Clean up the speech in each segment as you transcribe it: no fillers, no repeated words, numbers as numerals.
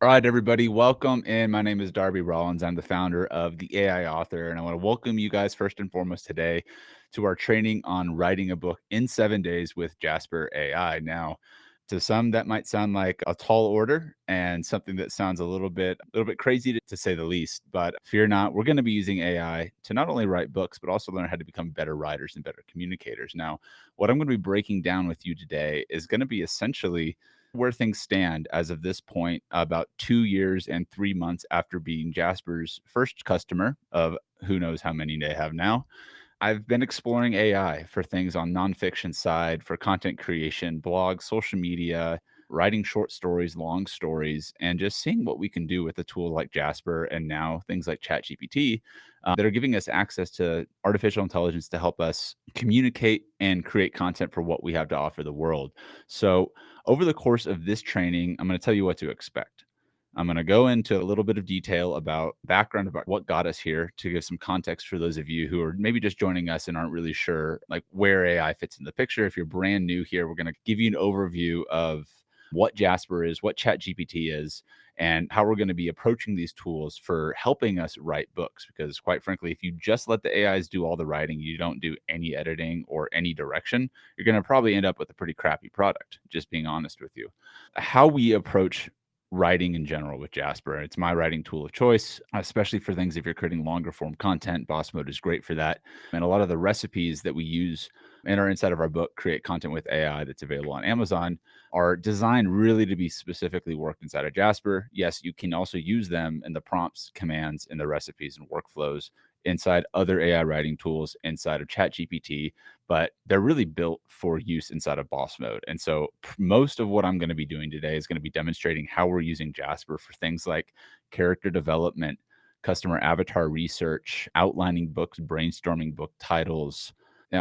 All right, everybody, welcome in. My name is Darby Rollins. I'm the founder of the AI Author, and I want to welcome you guys first and foremost today to our training on writing a book in 7 days with Jasper AI. Now, to some, that might sound like a tall order and something that sounds a little bit crazy to say the least. But fear not, we're going to be using AI to not only write books, but also learn how to become better writers and better communicators. Now, what I'm going to be breaking down with you today is going to be essentially where things stand as of this point, about 2 years and 3 months after being Jasper's first customer of who knows how many they have now. I've been exploring AI for things on nonfiction side, for content creation, blogs, social media, writing short stories, long stories, and just seeing what we can do with a tool like Jasper and now things like ChatGPT that are giving us access to artificial intelligence to help us communicate and create content for what we have to offer the world. So, over the course of this training, I'm going to tell you what to expect. I'm going to go into a little bit of detail about background about what got us here to give some context for those of you who are maybe just joining us and aren't really sure like where AI fits in the picture. If you're brand new here, we're going to give you an overview of what Jasper is, what ChatGPT is, and how we're going to be approaching these tools for helping us write books. Because quite frankly, if you just let the AIs do all the writing, you don't do any editing or any direction, you're going to probably end up with a pretty crappy product, just being honest with you. How we approach writing in general with Jasper. It's my writing tool of choice, especially for things if you're creating longer form content. Boss Mode is great for that. And a lot of the recipes that we use and are inside of our book, Create Content with AI, that's available on Amazon, are designed really to be specifically worked inside of Jasper. Yes, you can also use them in the prompts, commands, and the recipes and workflows inside other AI writing tools inside of ChatGPT, but they're really built for use inside of Boss Mode. And so most of what I'm going to be doing today is going to be demonstrating how we're using Jasper for things like character development, customer avatar research, outlining books, brainstorming book titles,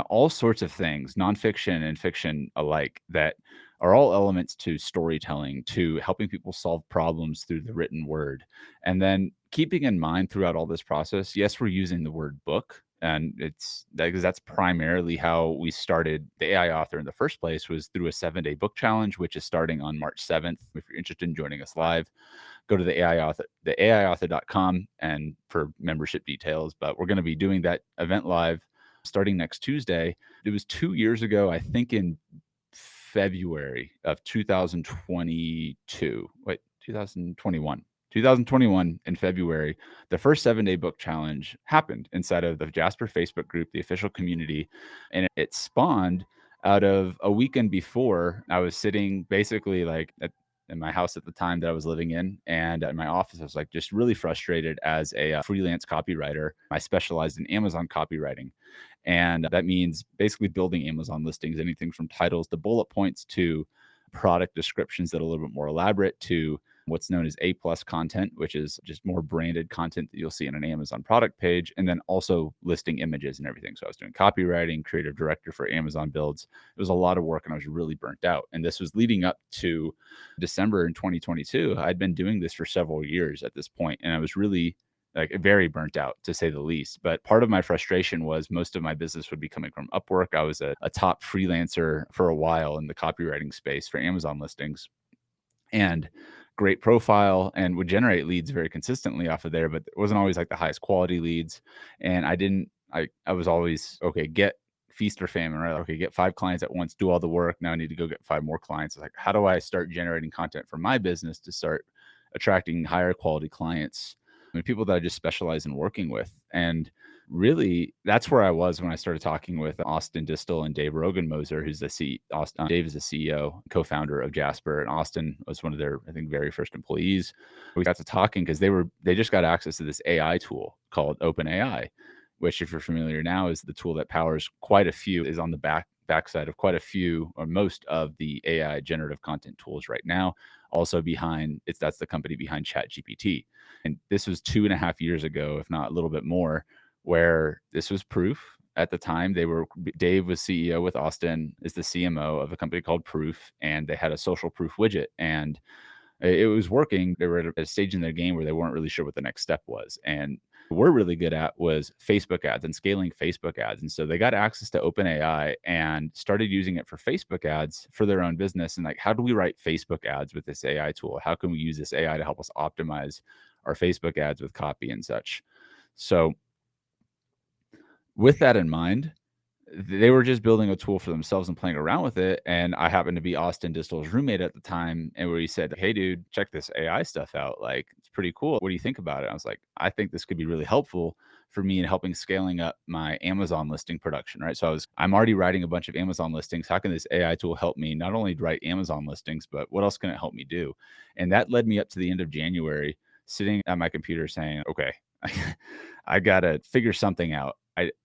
all sorts of things, nonfiction and fiction alike, that are all elements to storytelling, to helping people solve problems through the written word. And then keeping in mind throughout all this process, yes, we're using the word book. And it's that because that's primarily how we started the AI author in the first place, was through a 7 day book challenge, which is starting on March 7th. If you're interested in joining us live, go to the AI author, the AIauthor.com and for membership details. But we're going to be doing that event live starting next Tuesday. It was 2 years ago, I think in February of 2022. Wait, 2021. 2021 in February, the first 7 day book challenge happened inside of the Jasper Facebook group, the official community. And it spawned out of a weekend before. I was sitting basically like in my house at the time that I was living in, and at my office, I was like just really frustrated as a freelance copywriter. I specialized in Amazon copywriting. And that means basically building Amazon listings, anything from titles to bullet points to product descriptions that are a little bit more elaborate to what's known as A plus content, which is just more branded content that you'll see on an Amazon product page, and then also listing images and everything. So I was doing copywriting, creative director for Amazon builds. It was a lot of work and I was really burnt out. And this was leading up to December in 2022. I'd been doing this for several years at this point, and I was really like very burnt out to say the least. But part of my frustration was most of my business would be coming from Upwork. I was a top freelancer for a while in the copywriting space for Amazon listings, and great profile, and would generate leads very consistently off of there, but it wasn't always like the highest quality leads. And I was always, okay, get feast or famine, right? Okay, get 5 clients at once, do all the work. Now I need to go get 5 more clients. It's like, how do I start generating content for my business to start attracting higher quality clients? I mean, people that I just specialize in working with. And really, that's where I was when I started talking with Austin Distel and Dave Rogan Moser, who's the Dave is the CEO, co-founder of Jasper, and Austin was one of their, I think, very first employees. We got to talking because they just got access to this AI tool called OpenAI, which, if you're familiar now, is the tool that powers quite a few, is on the backside of quite a few or most of the AI generative content tools right now. Also that's the company behind ChatGPT. And this was 2.5 years ago, if not a little bit more, where this was proof. At the time, Dave was CEO with Austin, is the CMO of a company called Proof, and they had a social proof widget, and it was working. They were at a stage in their game where they weren't really sure what the next step was. And we're really good at was Facebook ads and scaling Facebook ads. And so they got access to OpenAI and started using it for Facebook ads for their own business. And like, how do we write Facebook ads with this AI tool? How can we use this AI to help us optimize our Facebook ads with copy and such? So with that in mind, they were just building a tool for themselves and playing around with it. And I happened to be Austin Distel's roommate at the time, and where he said, "Hey, dude, check this AI stuff out. Like, it's pretty cool. What do you think about it?" I was like, "I think this could be really helpful for me in helping scaling up my Amazon listing production." Right. So I'm already writing a bunch of Amazon listings. How can this AI tool help me not only write Amazon listings, but what else can it help me do? And that led me up to the end of January, sitting at my computer saying, "Okay, I gotta figure something out."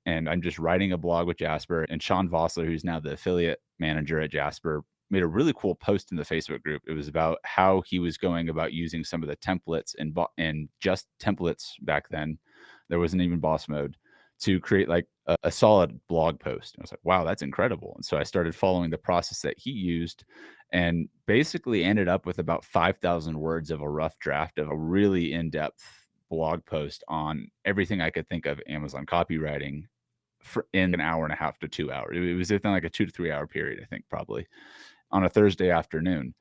And I'm just writing a blog with Jasper, and Sean Vossler, who's now the affiliate manager at Jasper, made a really cool post in the Facebook group. It was about how he was going about using some of the templates and just templates back then. There wasn't even boss mode to create like a solid blog post. I was like, wow, that's incredible. And so I started following the process that he used and basically ended up with about 5,000 words of a rough draft of a really in-depth blog post on everything I could think of Amazon copywriting for in an hour and a half to 2 hours. It was within like a 2 to 3 hour period, I think, probably on a Thursday afternoon.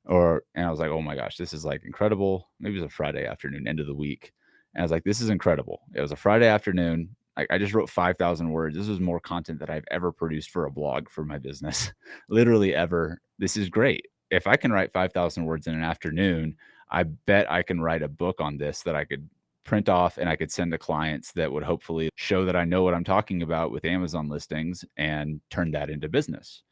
And I was like, "Oh my gosh, this is like incredible." Maybe it was a Friday afternoon, end of the week. And I was like, "This is incredible." It was a Friday afternoon. I just wrote 5,000 words. This was more content that I've ever produced for a blog for my business. Literally ever. This is great. If I can write 5,000 words in an afternoon, I bet I can write a book on this that I could print off and I could send to clients that would hopefully show that I know what I'm talking about with Amazon listings and turn that into business.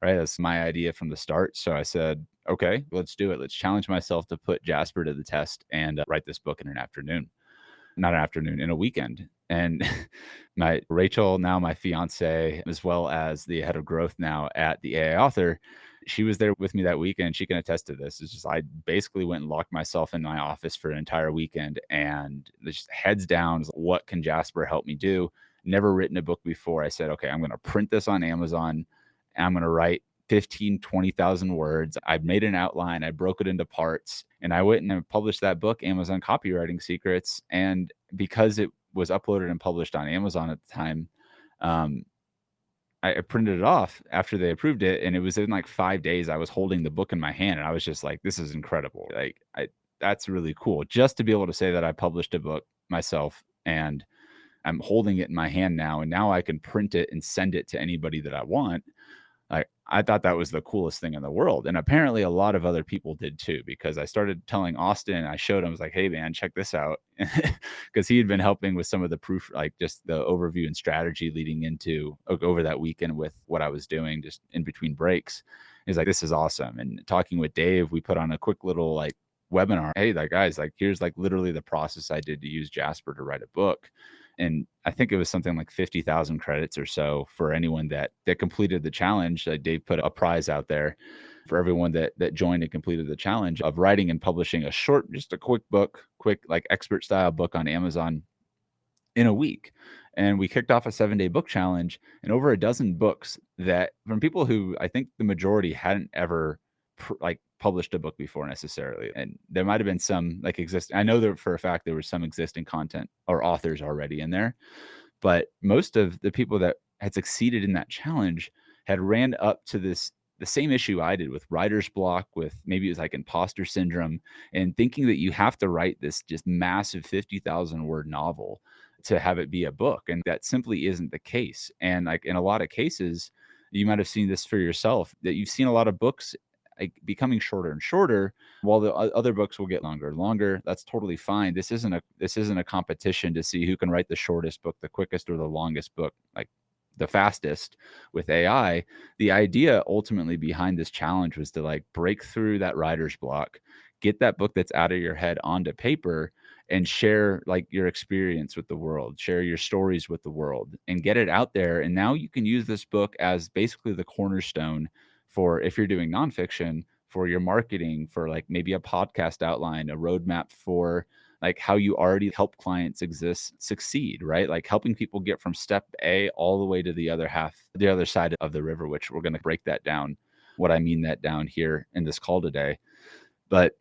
Right? That's my idea from the start. So I said, okay, let's do it. Let's challenge myself to put Jasper to the test and write this book in an afternoon, not an afternoon, in a weekend. And my Rachel, now my fiance, as well as the head of growth now at the AI author, she was there with me that weekend. She can attest to this. It's just I basically went and locked myself in my office for an entire weekend and just heads down. What can Jasper help me do? Never written a book before. I said, okay, I'm going to print this on Amazon and I'm going to write 15, 20,000 words. I made an outline. I broke it into parts and I went and published that book, Amazon Copywriting Secrets. And because it was uploaded and published on Amazon at the time, um, I printed it off after they approved it, and it was in like 5 days. I was holding the book in my hand, and I was just like, "This is incredible!" That's really cool. Just to be able to say that I published a book myself, and I'm holding it in my hand now, and now I can print it and send it to anybody that I want. Like, I thought that was the coolest thing in the world, and apparently a lot of other people did too, because I started telling Austin, I showed him, I was like, "Hey, man, check this out," because he had been helping with some of the proof, like just the overview and strategy leading into over that weekend with what I was doing just in between breaks. He's like, "This is awesome," and talking with Dave, we put on a quick little like webinar. Hey, like guys, like here's like literally the process I did to use Jasper to write a book. And I think it was something like 50,000 credits or so for anyone that completed the challenge. Dave put a prize out there for everyone that joined and completed the challenge of writing and publishing a short, just a quick book, quick like expert style book on Amazon in a week. And we kicked off a 7-day book challenge and over a dozen books that from people who I think the majority hadn't ever like published a book before necessarily. And there might have been some like I know that for a fact there was some existing content or authors already in there, but most of the people that had succeeded in that challenge had ran up to the same issue I did with writer's block, with maybe it was like imposter syndrome, and thinking that you have to write this just massive 50,000 word novel to have it be a book. And that simply isn't the case. And like in a lot of cases, you might have seen this for yourself, that you've seen a lot of books like becoming shorter and shorter while the other books will get longer and longer. That's totally fine. This isn't a competition to see who can write the shortest book the quickest or the longest book like the fastest with AI. The idea ultimately behind this challenge was to like break through that writer's block, get that book that's out of your head onto paper and share like your experience with the world, share your stories with the world and get it out there. And now you can use this book as basically the cornerstone for if you're doing nonfiction, for your marketing, for like maybe a podcast outline, a roadmap for like how you already help clients succeed, right? Like helping people get from step A all the way to the other side of the river, which we're going to break that down, what I mean that down here in this call today. But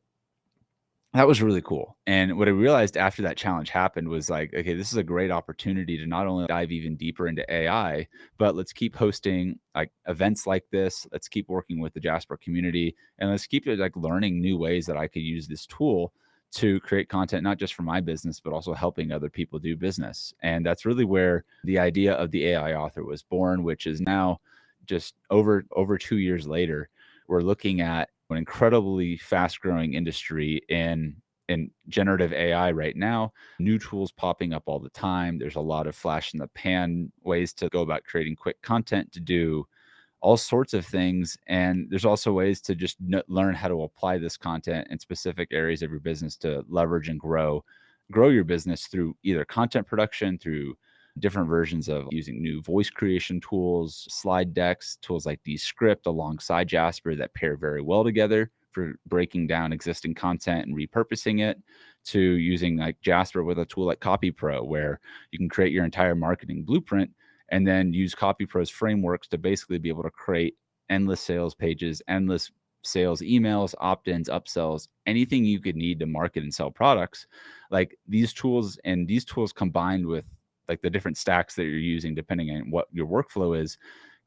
That was really cool, and what I realized after that challenge happened was like, okay, this is a great opportunity to not only dive even deeper into AI, but let's keep hosting, like, events like this, let's keep working with the Jasper community, and let's keep, like, learning new ways that I could use this tool to create content, not just for my business, but also helping other people do business, and that's really where the idea of the AI author was born, which is now just over 2 years later, we're looking at an incredibly fast-growing industry in generative AI right now. New tools popping up all the time. There's a lot of flash in the pan ways to go about creating quick content, to do all sorts of things. And there's also ways to just learn how to apply this content in specific areas of your business to leverage and grow your business through either content production, through different versions of using new voice creation tools, slide decks, tools like Descript alongside Jasper that pair very well together for breaking down existing content and repurposing it, to using like Jasper with a tool like Copy Pro, where you can create your entire marketing blueprint and then use CopyPro's frameworks to basically be able to create endless sales pages, endless sales emails, opt-ins, upsells, anything you could need to market and sell products. Like these tools combined with like the different stacks that you're using, depending on what your workflow is,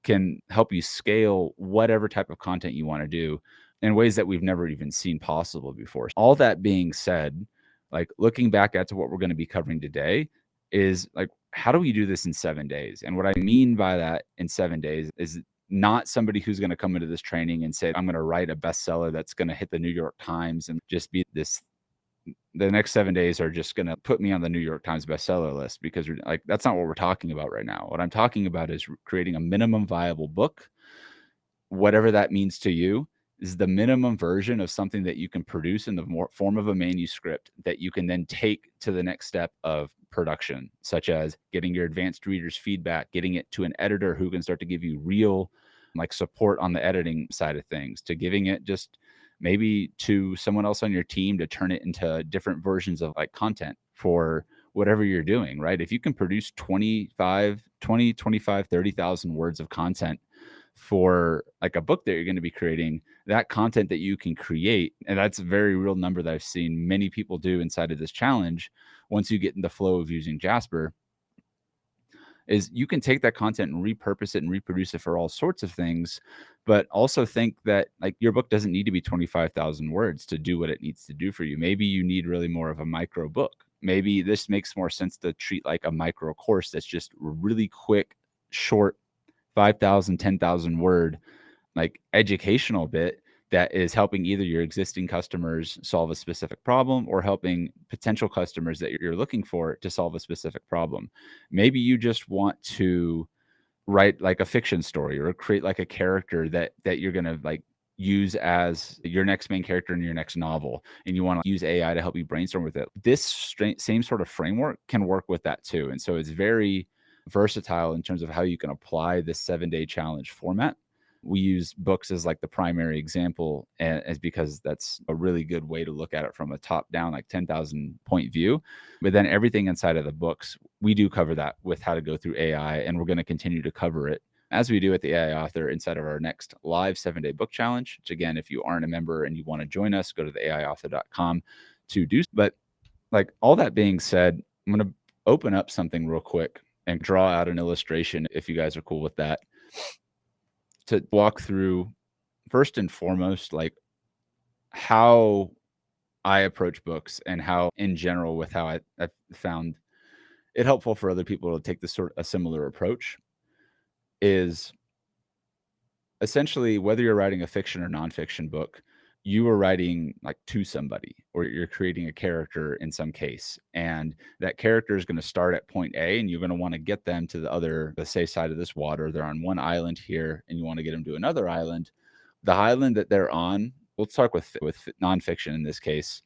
can help you scale whatever type of content you want to do in ways that we've never even seen possible before. All that being said, like looking back at to what we're going to be covering today is like, how do we do this in 7 days? And what I mean by that in 7 days is not somebody who's going to come into this training and say, I'm going to write a bestseller that's going to hit the New York Times and just be this. The next 7 days are just going to put me on the New York Times bestseller list, because like that's not what we're talking about right now. What I'm talking about is creating a minimum viable book, whatever that means to you, is the minimum version of something that you can produce in the form of a manuscript that you can then take to the next step of production, such as getting your advanced readers feedback, getting it to an editor who can start to give you real like support on the editing side of things, to giving it just maybe to someone else on your team to turn it into different versions of like content for whatever you're doing, right? If you can produce 30,000 words of content for like a book that you're going to be creating, that content that you can create, and that's a very real number that I've seen many people do inside of this challenge. Once you get in the flow of using Jasper, is you can take that content and repurpose it and reproduce it for all sorts of things, but also think that like your book doesn't need to be 25,000 words to do what it needs to do for you. Maybe you need really more of a micro book. Maybe this makes more sense to treat like a micro course that's just really quick, short, 5,000, 10,000 word like educational bit that is helping either your existing customers solve a specific problem or helping potential customers that you're looking for to solve a specific problem. Maybe you just want to write like a fiction story or create like a character that you're going to like use as your next main character in your next novel, and you want to use AI to help you brainstorm with it. This same sort of framework can work with that too. And so it's very versatile in terms of how you can apply this 7-day challenge format. We use books as like the primary example, as because that's a really good way to look at it from a top down, like 10,000 point view. But then everything inside of the books, we do cover that with how to go through AI, and we're going to continue to cover it as we do at the AI author inside of our next live 7-day book challenge, which again, if you aren't a member and you want to join us, go to the AIauthor.com to do. But like all that being said, I'm going to open up something real quick and draw out an illustration, if you guys are cool with that, to walk through first and foremost, like how I approach books and how in general with how I found it helpful for other people to take this sort of a similar approach is essentially whether you're writing a fiction or nonfiction book, you are writing like to somebody or you're creating a character in some case. And that character is going to start at point A and you're going to want to get them to the other, the say side of this water. They're on one island here and you want to get them to another island. The island that they're on, we'll talk with nonfiction in this case.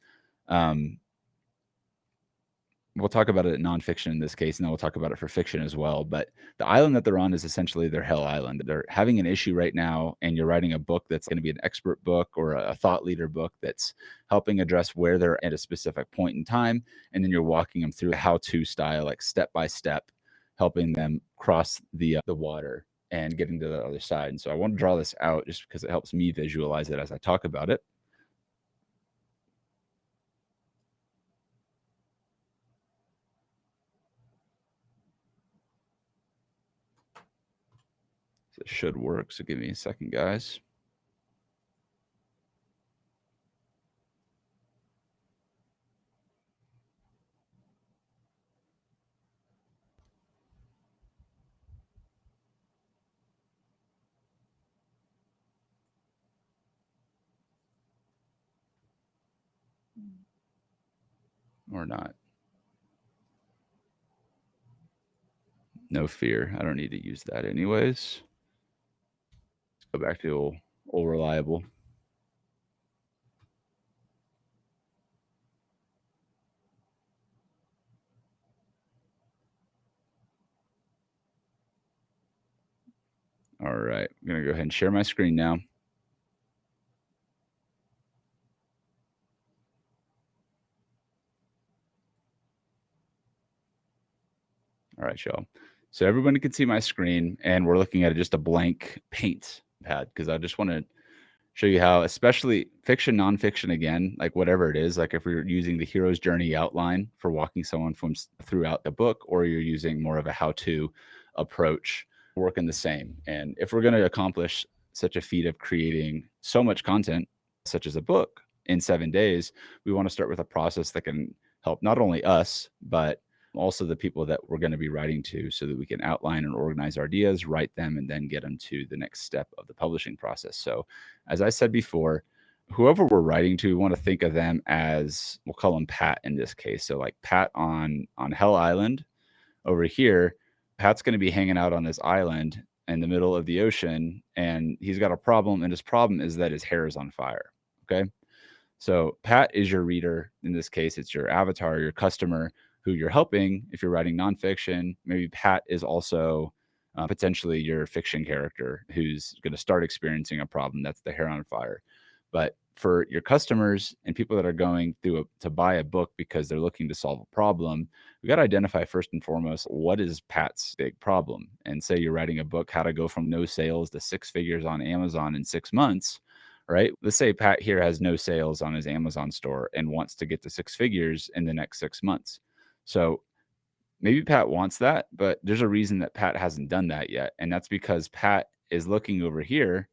We'll talk about it in nonfiction in this case, and then we'll talk about it for fiction as well. But the island that they're on is essentially their hell island. They're having an issue right now, and you're writing a book that's going to be an expert book or a thought leader book that's helping address where they're at a specific point in time. And then you're walking them through a how-to style, like step by step, helping them cross the water and getting to the other side. And so I want to draw this out just because it helps me visualize it as I talk about it. Should work. So give me a second, guys. Or not. No fear. I don't need to use that anyways. Let's go back to old reliable. All right. I'm going to go ahead and share my screen now. All right, y'all. So everybody can see my screen, and we're looking at just a blank paint pad because I just want to show you how, especially fiction, nonfiction, again, like whatever it is, like if you're using the hero's journey outline for walking someone from throughout the book, or you're using more of a how-to approach, working the same. And if we're going to accomplish such a feat of creating so much content, such as a book in 7 days, we want to start with a process that can help not only us, but also the people that we're going to be writing to so that we can outline and organize our ideas, write them, and then get them to the next step of the publishing process. So, as I said before, whoever we're writing to, we want to think of them as, we'll call them Pat in this case. So, like Pat on Hell Island over here, Pat's going to be hanging out on this island in the middle of the ocean, and he's got a problem, and his problem is that his hair is on fire. Okay. So Pat is your reader. In this case, it's your avatar, your customer who you're helping. If you're writing nonfiction, maybe Pat is also potentially your fiction character who's going to start experiencing a problem. That's the hair on fire. But for your customers and people that are going through to buy a book because they're looking to solve a problem, we got to identify first and foremost what is Pat's big problem. And say you're writing a book, how to go from no sales to six figures on Amazon in 6 months, right? Let's say Pat here has no sales on his Amazon store and wants to get to six figures in the next 6 months. So maybe Pat wants that, but there's a reason that Pat hasn't done that yet. And that's because Pat is looking over here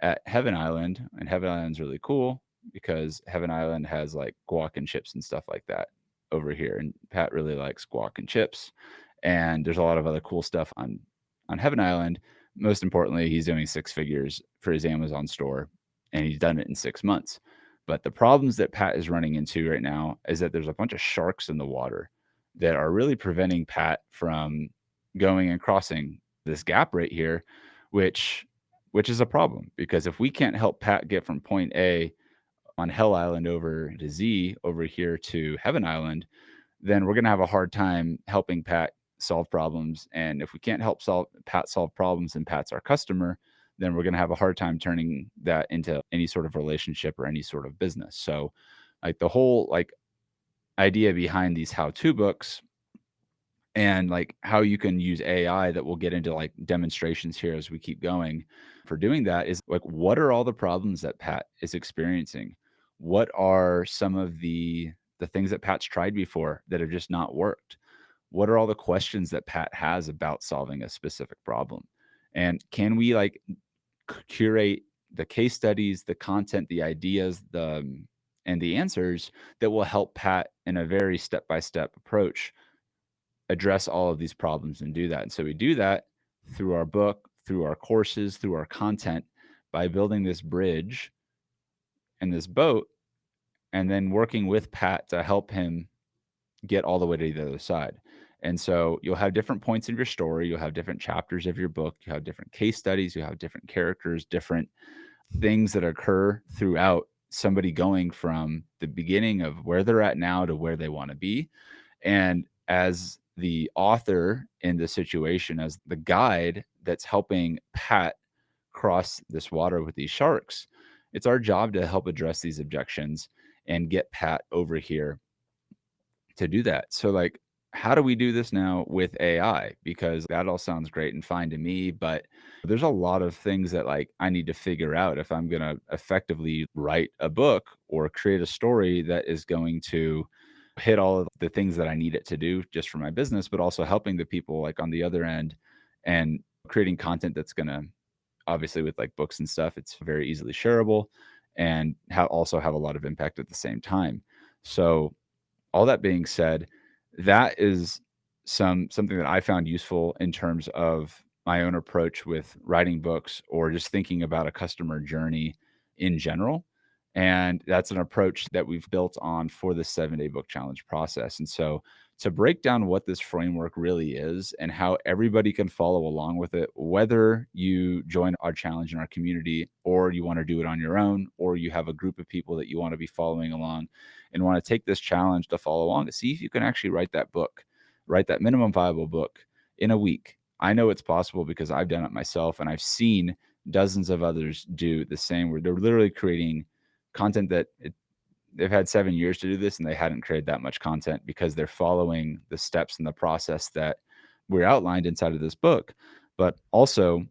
at Heaven Island, and Heaven Island's really cool because Heaven Island has like guac and chips and stuff like that over here. And Pat really likes guac and chips. And there's a lot of other cool stuff on Heaven Island. Most importantly, he's doing six figures for his Amazon store, and he's done it in 6 months. But the problems that Pat is running into right now is that there's a bunch of sharks in the water that are really preventing Pat from going and crossing this gap right here, which which is a problem because if we can't help Pat get from point A on Hell Island over to Z over here to Heaven Island, then we're going to have a hard time helping Pat solve problems. And if we can't help Pat solve problems and Pat's our customer, then we're going to have a hard time turning that into any sort of relationship or any sort of business. So like the whole like idea behind these how-to books and like how you can use AI that we'll get into like demonstrations here as we keep going for doing that is like, what are all the problems that Pat is experiencing? What are some of the things that Pat's tried before that have just not worked? What are all the questions that Pat has about solving a specific problem? And can we like curate the case studies, the content, the ideas, and the answers that will help Pat in a very step-by-step approach address all of these problems and do that. And so we do that through our book, through our courses, through our content by building this bridge and this boat and then working with Pat to help him get all the way to the other side. And so you'll have different points in your story, you'll have different chapters of your book, you have different case studies, you have different characters, different things that occur throughout somebody going from the beginning of where they're at now to where they want to be. And as the author in the situation, as the guide that's helping Pat cross this water with these sharks, it's our job to help address these objections and get Pat over here to do that. So, like, how do we do this now with AI? Because that all sounds great and fine to me, but there's a lot of things that like I need to figure out if I'm going to effectively write a book or create a story that is going to hit all of the things that I need it to do just for my business, but also helping the people like on the other end and creating content that's going to obviously with like books and stuff, it's very easily shareable and also have a lot of impact at the same time. So all that being said, that is something that I found useful in terms of my own approach with writing books or just thinking about a customer journey in general. And that's an approach that we've built on for the 7-day book challenge process. And so to break down what this framework really is and how everybody can follow along with it, whether you join our challenge in our community or you want to do it on your own, or you have a group of people that you want to be following along and want to take this challenge to follow along to see if you can actually write that book, write that minimum viable book in a week. I know it's possible because I've done it myself and I've seen dozens of others do the same where they're literally creating content they've had 7 years to do this and they hadn't created that much content because they're following the steps and the process that we're outlined inside of this book. But also,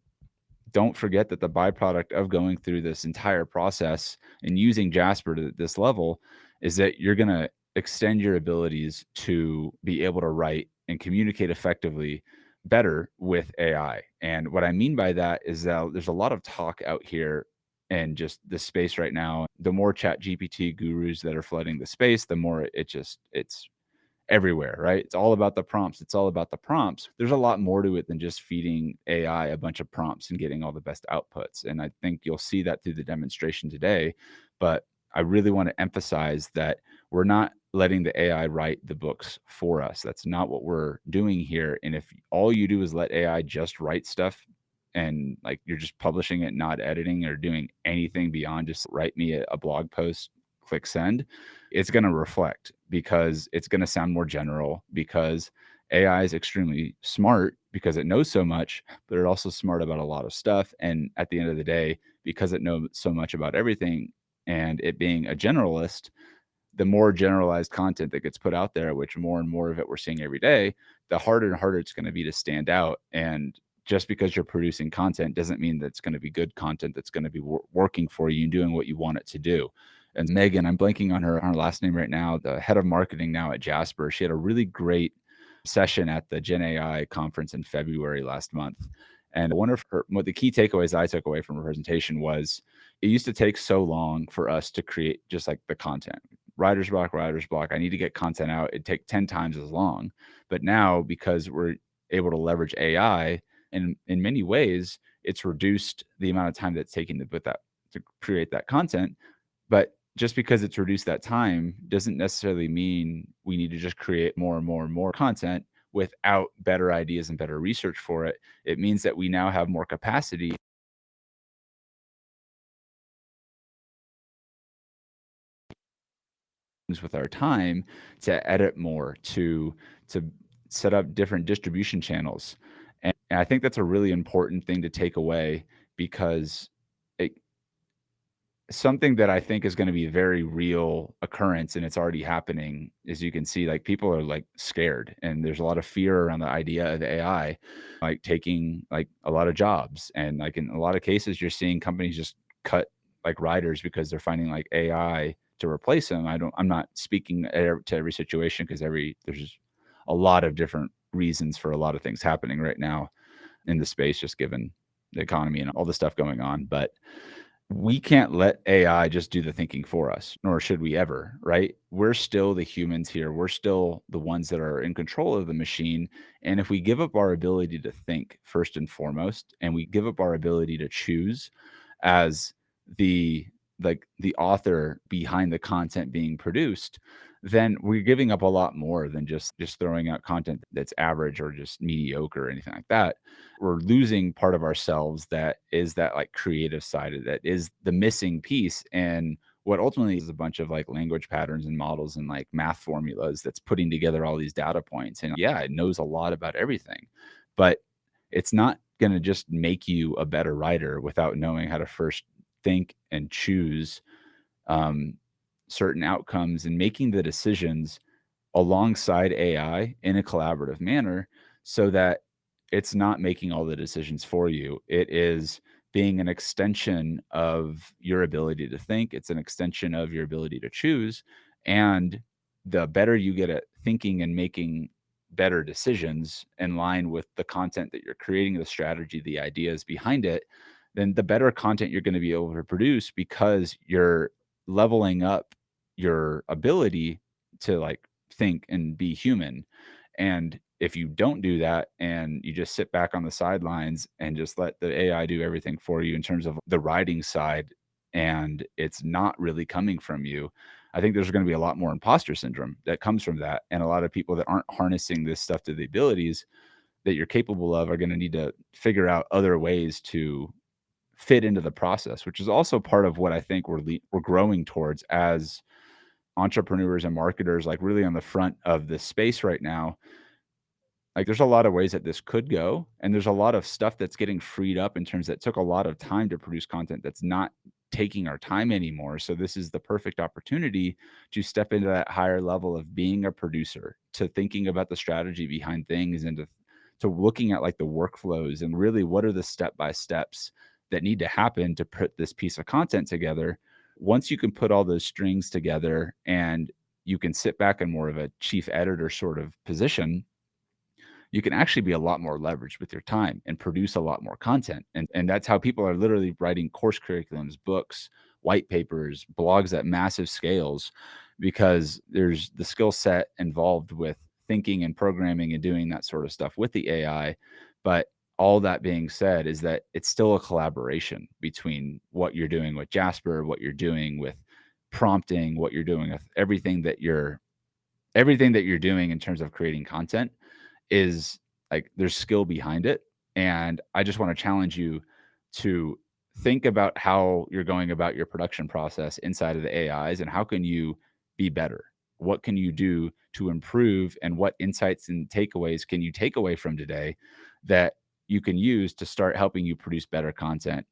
don't forget that the byproduct of going through this entire process and using Jasper to this level is that you're going to extend your abilities to be able to write and communicate effectively better with AI. And what I mean by that is that there's a lot of talk out here and just the space right now. The more chat GPT gurus that are flooding the space, the more it's everywhere, right? It's all about the prompts. It's all about the prompts. There's a lot more to it than just feeding AI a bunch of prompts and getting all the best outputs. And I think you'll see that through the demonstration today. But I really want to emphasize that we're not letting the AI write the books for us. That's not what we're doing here. And if all you do is let AI just write stuff and like you're just publishing it, not editing or doing anything beyond just write me a blog post, click send, it's going to reflect because it's going to sound more general because AI is extremely smart because it knows so much, but it's also smart about a lot of stuff. And at the end of the day, because it knows so much about everything and it being a generalist, the more generalized content that gets put out there, which more and more of it we're seeing every day, the harder and harder it's going to be to stand out. And just because you're producing content doesn't mean that it's going to be good content that's going to be working for you and doing what you want it to do. And Megan, I'm blanking on her last name right now, the head of marketing now at Jasper. She had a really great session at the Gen AI conference in February last month. And one of what the key takeaways I took away from her presentation was it used to take so long for us to create just like the content. Writer's block, writer's block. I need to get content out. It'd take 10 times as long. But now, because we're able to leverage AI, and in many ways, it's reduced the amount of time that's taking to put that to create that content. But just because it's reduced that time doesn't necessarily mean we need to just create more and more and more content without better ideas and better research for it. It means that we now have more capacity with our time to edit more, to set up different distribution channels. And I think that's a really important thing to take away because it, something that I think is going to be a very real occurrence and it's already happening, as you can see, like people are like scared and there's a lot of fear around the idea of AI, like taking like a lot of jobs. And like in a lot of cases, you're seeing companies just cut like writers because they're finding like AI to replace them. I'm not speaking to every situation because there's a lot of different reasons for a lot of things happening right now in the space, just given the economy and all the stuff going on. But we can't let AI just do the thinking for us, nor should we ever, right? We're still the humans here. We're still the ones that are in control of the machine. And if we give up our ability to think first and foremost, and we give up our ability to choose as the the author behind the content being produced, then we're giving up a lot more than just throwing out content that's average or just mediocre or anything like that. We're losing part of ourselves that is that like creative side of that is the missing piece. And what ultimately is a bunch of like language patterns and models and like math formulas that's putting together all these data points. And yeah, it knows a lot about everything, but it's not going to just make you a better writer without knowing how to first think and choose um, certain outcomes and making the decisions alongside AI in a collaborative manner so that it's not making all the decisions for you. It is being an extension of your ability to think, it's an extension of your ability to choose. And the better you get at thinking and making better decisions in line with the content that you're creating, the strategy, the ideas behind it, then the better content you're going to be able to produce because you're leveling up your ability to like think and be human. And if you don't do that and you just sit back on the sidelines and just let the AI do everything for you in terms of the writing side, and it's not really coming from you, I think there's going to be a lot more imposter syndrome that comes from that. And a lot of people that aren't harnessing this stuff to the abilities that you're capable of are going to need to figure out other ways to fit into the process, which is also part of what I think we're growing towards as entrepreneurs and marketers, like really on the front of this space right now. Like, there's a lot of ways that this could go, and there's a lot of stuff that's getting freed up in terms that took a lot of time to produce content that's not taking our time anymore. So this is the perfect opportunity to step into that higher level of being a producer, to thinking about the strategy behind things, and to looking at like the workflows and really what are the step by steps that need to happen to put this piece of content together. Once you can put all those strings together and you can sit back in more of a chief editor sort of position, you can actually be a lot more leveraged with your time and produce a lot more content. And that's how people are literally writing course curriculums, books, white papers, blogs at massive scales, because there's the skill set involved with thinking and programming and doing that sort of stuff with the AI. But all that being said is that it's still a collaboration between what you're doing with Jasper, what you're doing with prompting, what you're doing with everything that you're doing in terms of creating content is like there's skill behind it. And I just want to challenge you to think about how you're going about your production process inside of the AIs and how can you be better? What can you do to improve? And what insights and takeaways can you take away from today that you can use to start helping you produce better content,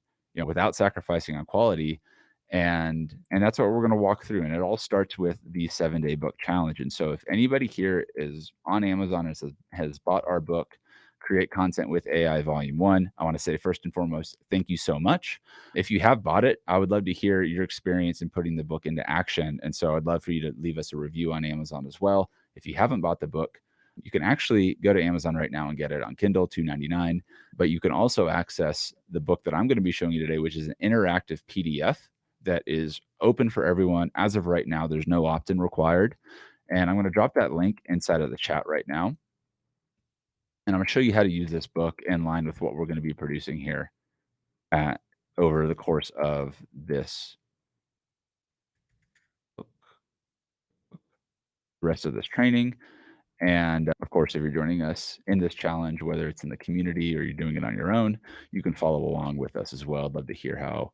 without sacrificing on quality? And that's what we're going to walk through, and it all starts with the 7-day book challenge. And so if anybody here is on Amazon and has bought our book, Create Content with AI Volume 1, I want to say first and foremost, thank you so much. If you have bought it, I would love to hear your experience in putting the book into action. And so I'd love for you to leave us a review on Amazon as well. If you haven't bought the book, you can actually go to Amazon right now and get it on Kindle, $2.99. But you can also access the book that I'm going to be showing you today, which is an interactive PDF that is open for everyone. As of right now, there's no opt-in required. And I'm going to drop that link inside of the chat right now. And I'm going to show you how to use this book in line with what we're going to be producing here over the course of this rest of this training. And of course, if you're joining us in this challenge, whether it's in the community or you're doing it on your own, you can follow along with us as well. I'd love to hear how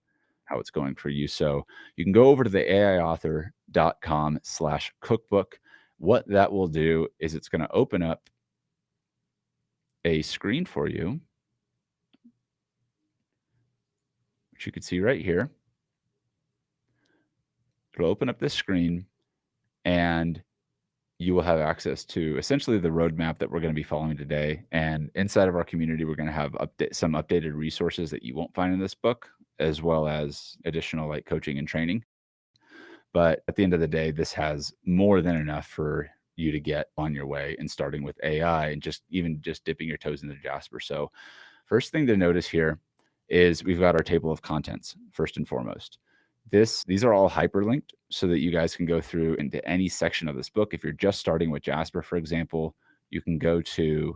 it's going for you. So you can go over to the aiauthor.com/cookbook. What that will do is it's going to open up a screen for you, which you can see right here. It'll open up this screen and you will have access to essentially the roadmap that we're going to be following today. And inside of our community, we're going to have some updated resources that you won't find in this book, as well as additional like coaching and training. But at the end of the day, this has more than enough for you to get on your way and starting with AI and just dipping your toes into Jasper. So first thing to notice here is we've got our table of contents first and foremost. These are all hyperlinked so that you guys can go through into any section of this book. If you're just starting with Jasper, for example, you can go to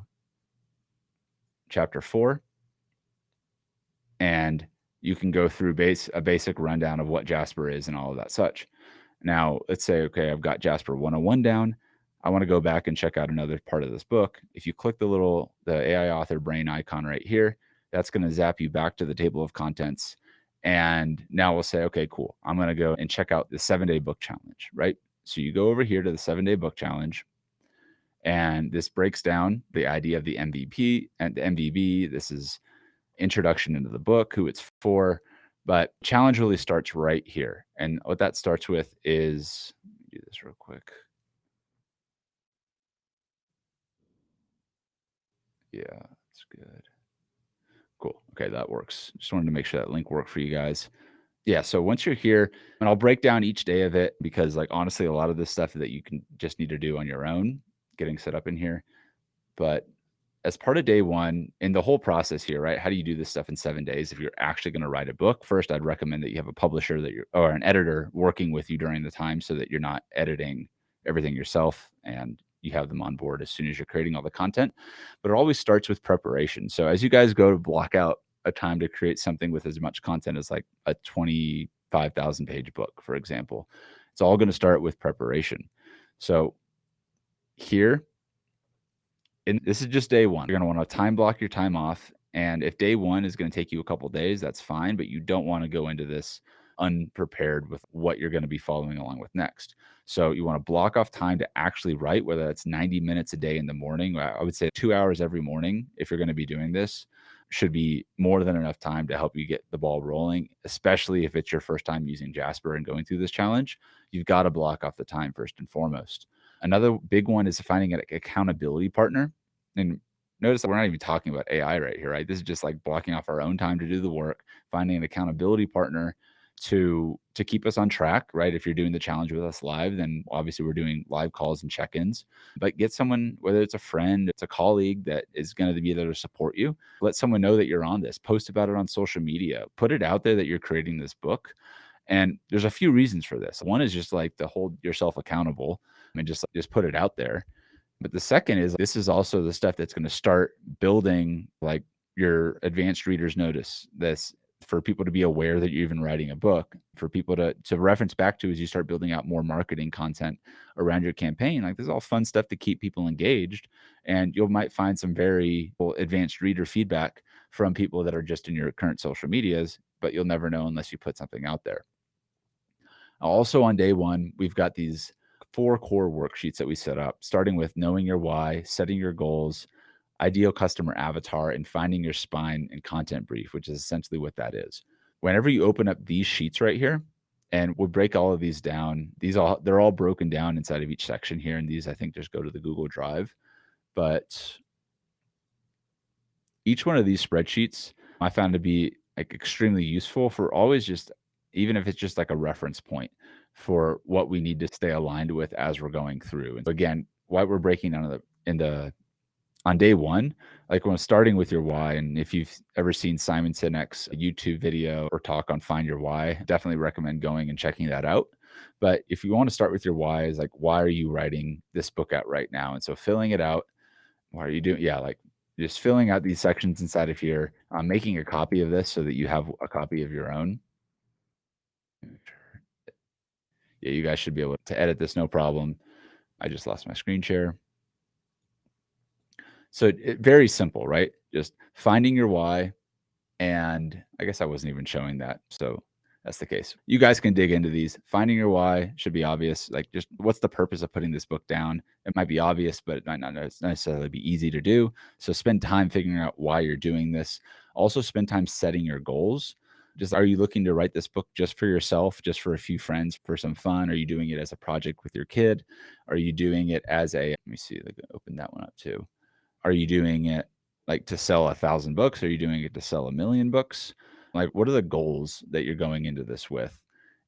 chapter 4 and you can go through a basic rundown of what Jasper is and all of that such. Now, let's say, okay, I've got Jasper 101 down. I want to go back and check out another part of this book. If you click the AI author brain icon right here, that's going to zap you back to the table of contents. And now we'll say, okay, cool. I'm going to go and check out the 7-day book challenge, right? So you go over here to the 7-day book challenge, and this breaks down the idea of the MVP and the MVB. This is introduction into the book, who it's for. But challenge really starts right here. And what that starts with is, do this real quick. Yeah, that's good. Cool. Okay, that works. Just wanted to make sure that link worked for you guys. Yeah, so once you're here, and I'll break down each day of it because, like, honestly, a lot of this stuff that you can just need to do on your own, getting set up in here. But as part of day one, in the whole process here, right? How do you do this stuff in 7 days? If you're actually going to write a book, first, I'd recommend that you have a publisher that you're or an editor working with you during the time so that you're not editing everything yourself and you have them on board as soon as you're creating all the content. But it always starts with preparation. So as you guys go to block out a time to create something with as much content as like a 25,000 page book, for example, it's all going to start with preparation. So here, and this is just day one. You're going to want to time block your time off. And if day one is going to take you a couple days, that's fine. But you don't want to go into this unprepared with what you're going to be following along with next. So you want to block off time to actually write, whether that's 90 minutes a day in the morning. I would say 2 hours every morning, if you're going to be doing this, should be more than enough time to help you get the ball rolling, especially if it's your first time using Jasper and going through this challenge. You've got to block off the time first and foremost. Another big one is finding an accountability partner. And notice that we're not even talking about AI right here, right? This is just like blocking off our own time to do the work, finding an accountability partner to keep us on track, right? If you're doing the challenge with us live, then obviously we're doing live calls and check-ins. But get someone, whether it's a friend, it's a colleague that is going to be there to support you. Let someone know that you're on this. Post about it on social media. Put it out there that you're creating this book. And there's a few reasons for this. One is just like to hold yourself accountable and just put it out there. But the second is this is also the stuff that's going to start building like your advanced readers notice this, for people to be aware that you're even writing a book, for people to reference back to as you start building out more marketing content around your campaign. Like this is all fun stuff to keep people engaged. And you might find some very advanced reader feedback from people that are just in your current social medias, but you'll never know unless you put something out there. Also on day one, we've got these 4 core worksheets that we set up, starting with knowing your why, setting your goals, ideal customer avatar, and finding your spine and content brief, which is essentially what that is. Whenever you open up these sheets right here, and we'll break all of these down, they're all broken down inside of each section here. And these, I think, just go to the Google Drive. But each one of these spreadsheets I found to be like extremely useful for always just, even if it's just like a reference point for what we need to stay aligned with as we're going through. And again, why we're breaking down on day one, like when starting with your why, and if you've ever seen Simon Sinek's YouTube video or talk on Find Your Why, definitely recommend going and checking that out. But if you want to start with your why, is like, why are you writing this book out right now? And so filling it out, why are you doing? Yeah, like just filling out these sections inside of here, making a copy of this so that you have a copy of your own. Yeah, you guys should be able to edit this, no problem. I just lost my screen share. So very simple, right? Just finding your why. And I guess I wasn't even showing that. So that's the case. You guys can dig into these. Finding your why should be obvious. Like, just what's the purpose of putting this book down? It might be obvious, but it might not necessarily be easy to do. So spend time figuring out why you're doing this. Also spend time setting your goals. Just, are you looking to write this book just for yourself, just for a few friends, for some fun? Are you doing it as a project with your kid? Are you doing it as let me see, open that one up too. Are you doing it like to sell 1,000 books? Are you doing it to sell 1,000,000 books? Like, what are the goals that you're going into this with?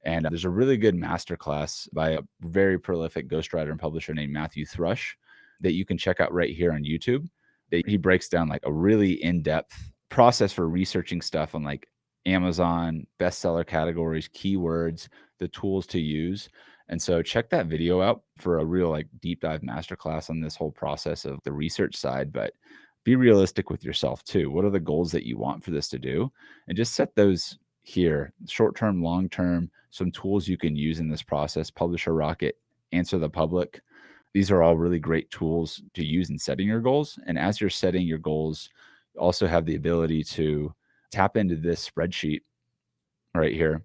And there's a really good masterclass by a very prolific ghostwriter and publisher named Matthew Thrush that you can check out right here on YouTube. He breaks down like a really in-depth process for researching stuff on like Amazon, bestseller categories, keywords, the tools to use. And so check that video out for a real like deep dive masterclass on this whole process of the research side. But be realistic with yourself too. What are the goals that you want for this to do? And just set those here, short term, long term, some tools you can use in this process. Publisher Rocket, Answer the Public. These are all really great tools to use in setting your goals. And as you're setting your goals, you also have the ability to tap into this spreadsheet right here.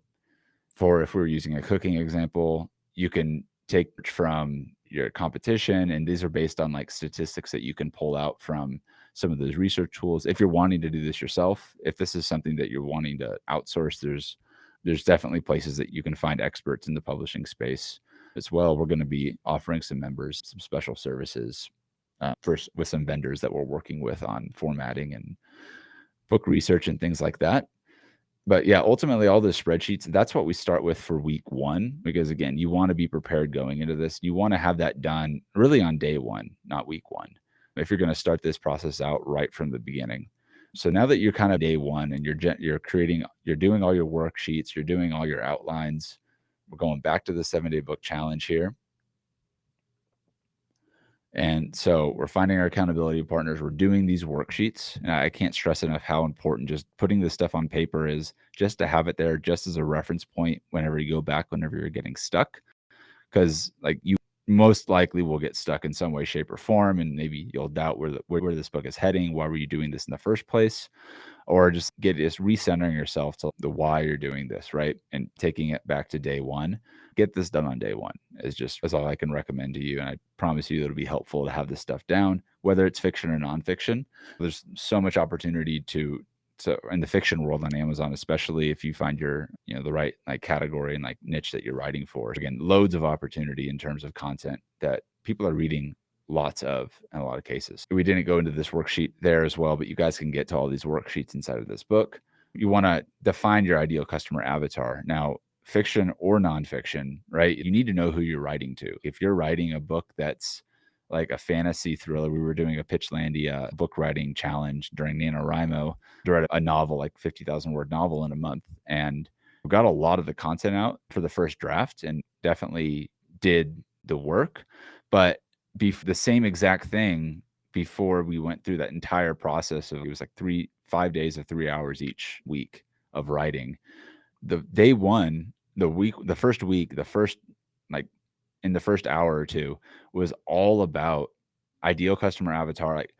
For if we're using a cooking example, you can take from your competition, and these are based on like statistics that you can pull out from some of those research tools. If you're wanting to do this yourself, if this is something that you're wanting to outsource, there's definitely places that you can find experts in the publishing space as well. We're going to be offering some members some special services with some vendors that we're working with on formatting and book research and things like that. But yeah, ultimately all the spreadsheets, that's what we start with for week one, because again, you want to be prepared going into this. You want to have that done really on day one, not week one. if you're going to start this process out right from the beginning. So now that you're kind of day one and you're doing all your worksheets, you're doing all your outlines, we're going back to the 7-day book challenge here. And so we're finding our accountability partners. We're doing these worksheets. And I can't stress enough how important just putting this stuff on paper is, just to have it there just as a reference point whenever you go back, whenever you're getting stuck. Because like you most likely will get stuck in some way, shape, or form. And maybe you'll doubt where this book is heading. Why were you doing this in the first place? Or just recentering yourself to the why you're doing this, right? And taking it back to day one. Get this done on day one is all I can recommend to you. And I promise you it'll be helpful to have this stuff down, whether it's fiction or nonfiction. There's so much opportunity to in the fiction world on Amazon, especially if you find the right like category and like niche that you're writing for. Again, loads of opportunity in terms of content that people are reading lots of in a lot of cases. We didn't go into this worksheet there as well, but you guys can get to all these worksheets inside of this book. You want to define your ideal customer avatar. Now, fiction or nonfiction, right? You need to know who you're writing to. If you're writing a book that's like a fantasy thriller, we were doing a Pitchlandia book writing challenge during NaNoWriMo. I read a novel, like 50,000 word novel in a month, and we got a lot of the content out for the first draft and definitely did the work. But the same exact thing before we went through that entire process of, it was like 5 days of 3 hours each week of writing. The day one, the first week, like in the first hour or two was all about ideal customer avatar, like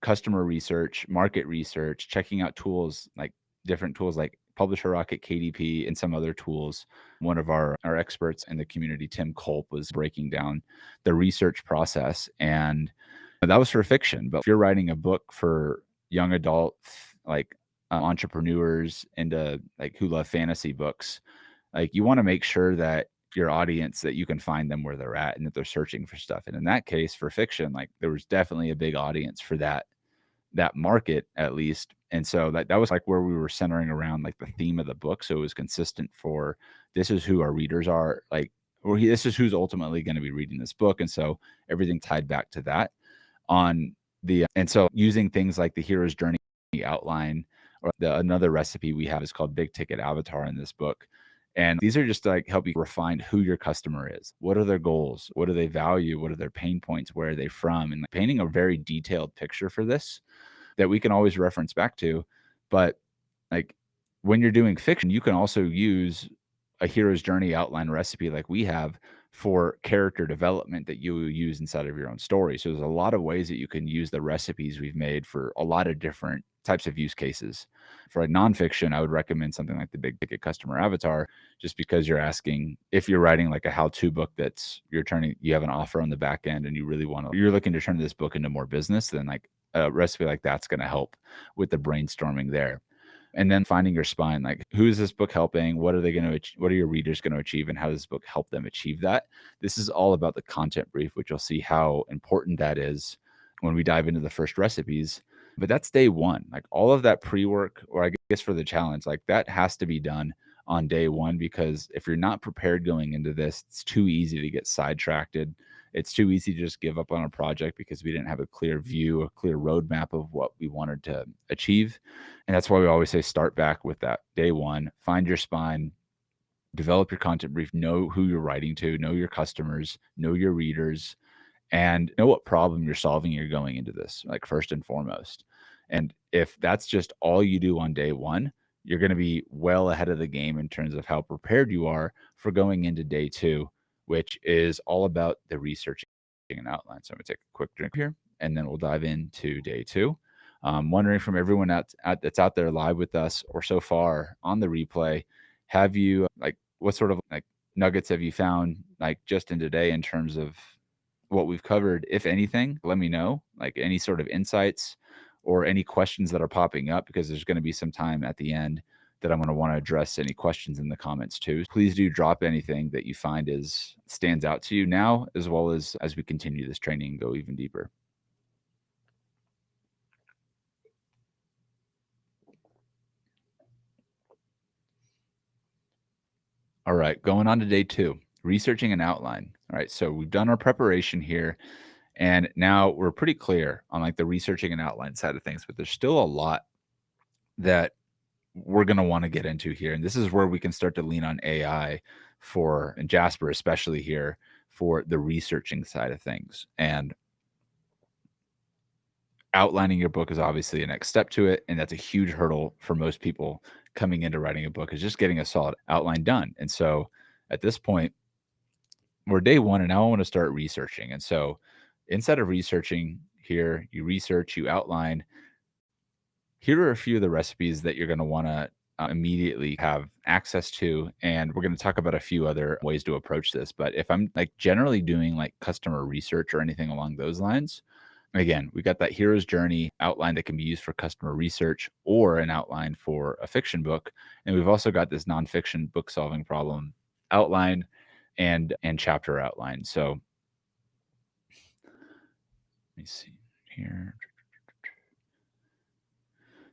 customer research, market research, checking out tools, like different tools like Publisher Rocket, KDP, and some other tools. One of our experts in the community, Tim Culp, was breaking down the research process. And that was for fiction. But if you're writing a book for young adults, like entrepreneurs into like who love fantasy books, like you want to make sure that your audience, that you can find them where they're at and that they're searching for stuff. And in that case, for fiction, like there was definitely a big audience for that market at least. And so that was like where we were centering around like the theme of the book. So it was consistent for, this is who our readers are, like, or this is who's ultimately going to be reading this book. And so everything tied back to that and so using things like the hero's journey outline, or another recipe we have is called big ticket avatar in this book. And these are just to like help you refine who your customer is. What are their goals? What do they value? What are their pain points? Where are they from? And like painting a very detailed picture for this that we can always reference back to. But like when you're doing fiction, you can also use a hero's journey outline recipe like we have for character development that you will use inside of your own story. So there's a lot of ways that you can use the recipes we've made for a lot of different types of use cases. For a nonfiction, I would recommend something like the big ticket customer avatar, just because you're asking, if you're writing like a how-to book you have an offer on the back end and you're looking to turn this book into more business, then like a recipe like that's going to help with the brainstorming there. And then finding your spine, like who is this book helping? What are your readers going to achieve? And how does this book help them achieve that? This is all about the content brief, which you'll see how important that is when we dive into the first recipes. But that's day one. Like all of that pre-work, or I guess for the challenge, like that has to be done on day one, because if you're not prepared going into this, it's too easy to get sidetracked. It's too easy to just give up on a project because we didn't have a clear view, a clear roadmap of what we wanted to achieve. And that's why we always say start back with that day one, find your spine, develop your content brief, know who you're writing to, know your customers, know your readers, and know what problem you're solving. You're going into this, like first and foremost. And if that's just all you do on day one, you're going to be well ahead of the game in terms of how prepared you are for going into day two, which is all about the researching and outline. So I'm going to take a quick drink here, and then we'll dive into day two. Wondering from everyone that's out there live with us or so far on the replay, have you like what sort of like nuggets have you found like just in today in terms of what we've covered? If anything, let me know, like any sort of insights or any questions that are popping up, because there's going to be some time at the end that I'm going to want to address any questions in the comments too. Please do drop anything that you find stands out to you now, as well as we continue this training and go even deeper. All right, going on to day two, researching an outline. All right, so we've done our preparation here, And now we're pretty clear on like the researching and outline side of things, but there's still a lot that we're going to want to get into here. And this is where we can start to lean on AI for, and Jasper, especially here for the researching side of things. And outlining your book is obviously a next step to it. And that's a huge hurdle for most people coming into writing a book, is just getting a solid outline done. And so at this point, we're day one, and now I want to start researching. And so instead of researching here, you research, you outline. Here are a few of the recipes that you're going to want to immediately have access to. And we're going to talk about a few other ways to approach this. But if I'm like generally doing like customer research or anything along those lines, again, we got that hero's journey outline that can be used for customer research or an outline for a fiction book. And we've also got this nonfiction book solving problem outline and chapter outline. So let me see here.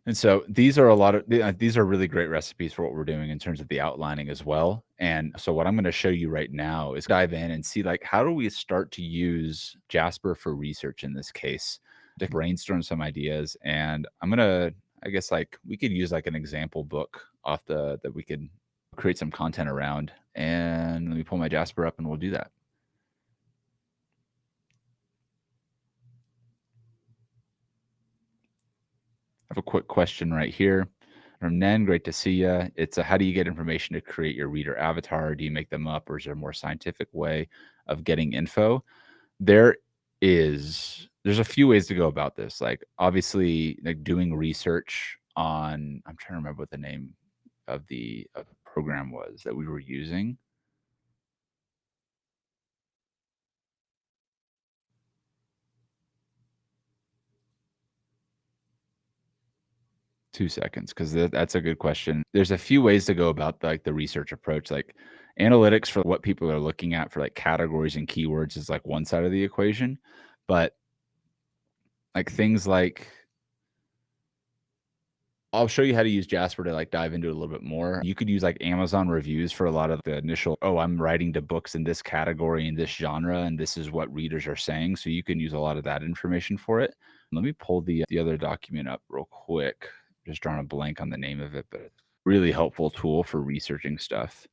And so these are a lot of these are really great recipes for what we're doing in terms of the outlining as well. And so what I'm going to show you right now is dive in and see like how do we start to use Jasper for research in this case to brainstorm some ideas. And I'm going to, I guess like we could use like an example book off the that we could create some content around. And let me pull my Jasper up and we'll do that. I have a quick question right here from Nen. Great to see you. It's how do you get information to create your reader avatar? Do you make them up, or is there a more scientific way of getting info? There there's a few ways to go about this. Like obviously, like doing research on. I'm trying to remember what the name of the program was that we were using. 2 seconds, 'cause that's a good question. There's a few ways to go about, like, the research approach, like, analytics for what people are looking at for, like, categories and keywords is, like, one side of the equation, but, like, things like I'll show you how to use Jasper to, like, dive into it a little bit more. You could use, like, Amazon reviews for a lot of the initial, "Oh, I'm writing to books in this category, in this genre, and this is what readers are saying," so you can use a lot of that information for it. Let me pull the other document up real quick. Just drawing a blank on the name of it, but it's a really helpful tool for researching stuff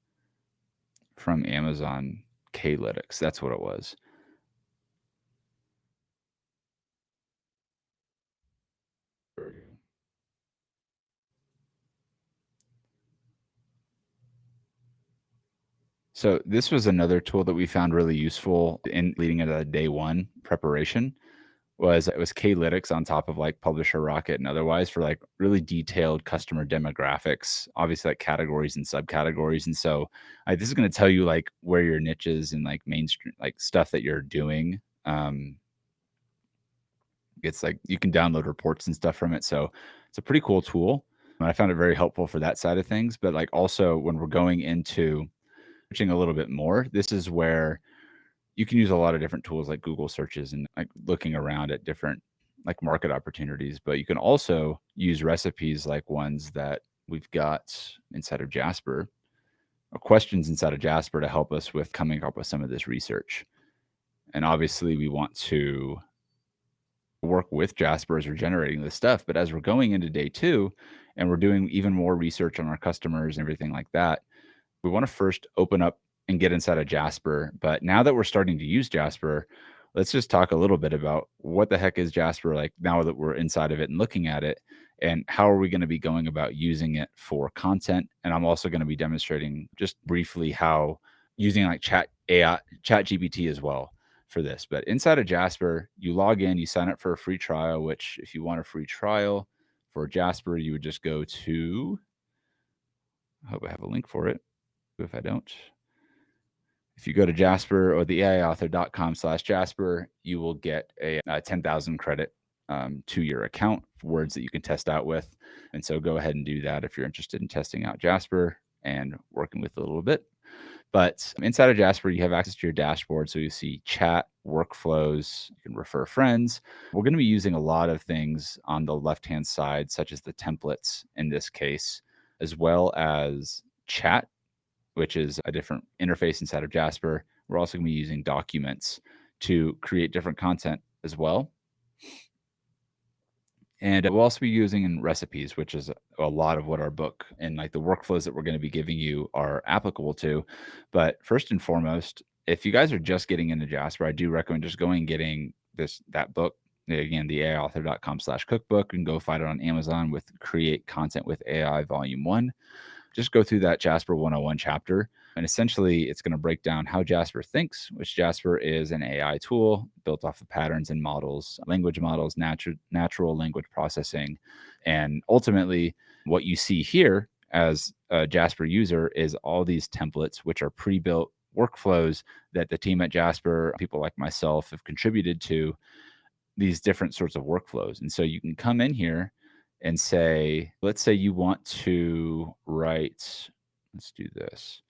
from Amazon. Klytics, that's what it was. So this was another tool that we found really useful in leading into the day one preparation. It was Klytics on top of like Publisher Rocket and otherwise for like really detailed customer demographics, obviously like categories and subcategories. And so this is going to tell you like where your niches and like mainstream like stuff that you're doing. It's like you can download reports and stuff from it. So it's a pretty cool tool. And I found it very helpful for that side of things. But like also when we're going into searching a little bit more, this is where you can use a lot of different tools like Google searches and like looking around at different like market opportunities. But you can also use recipes like ones that we've got inside of Jasper or questions inside of Jasper to help us with coming up with some of this research. And obviously we want to work with Jasper as we're generating this stuff. But as we're going into day two and we're doing even more research on our customers and everything like that, we want to first open up and get inside of Jasper. But now that we're starting to use Jasper, let's just talk a little bit about what the heck is Jasper like now that we're inside of it and looking at it, and how are we going to be going about using it for content. And I'm also going to be demonstrating just briefly how using like chat AI, chat GPT as well for this. But inside of Jasper, you log in, you sign up for a free trial, which if you want a free trial for Jasper, you would just go to, I hope I have a link for it. If I don't, if you go to Jasper or the AIauthor.com/Jasper, you will get a 10,000 credit to your account for words that you can test out with. And so go ahead and do that if you're interested in testing out Jasper and working with it a little bit. But inside of Jasper, you have access to your dashboard. So you see chat, workflows, you can refer friends. We're going to be using a lot of things on the left-hand side, such as the templates in this case, as well as chat, which is a different interface inside of Jasper. We're also going to be using documents to create different content as well. And we'll also be using in recipes, which is a lot of what our book and like the workflows that we're going to be giving you are applicable to. But first and foremost, if you guys are just getting into Jasper, I do recommend just going and getting that book. Again, the aiauthor.com/cookbook. You can go find it on Amazon with Create Content with AI Volume 1. Just go through that Jasper 101 chapter. And essentially, it's going to break down how Jasper thinks, which Jasper is an AI tool built off of patterns and models, language models, natural language processing. And ultimately, what you see here as a Jasper user is all these templates, which are pre built workflows that the team at Jasper, people like myself, have contributed to these different sorts of workflows. And so you can come in here and say, let's say you want to write, let's do this.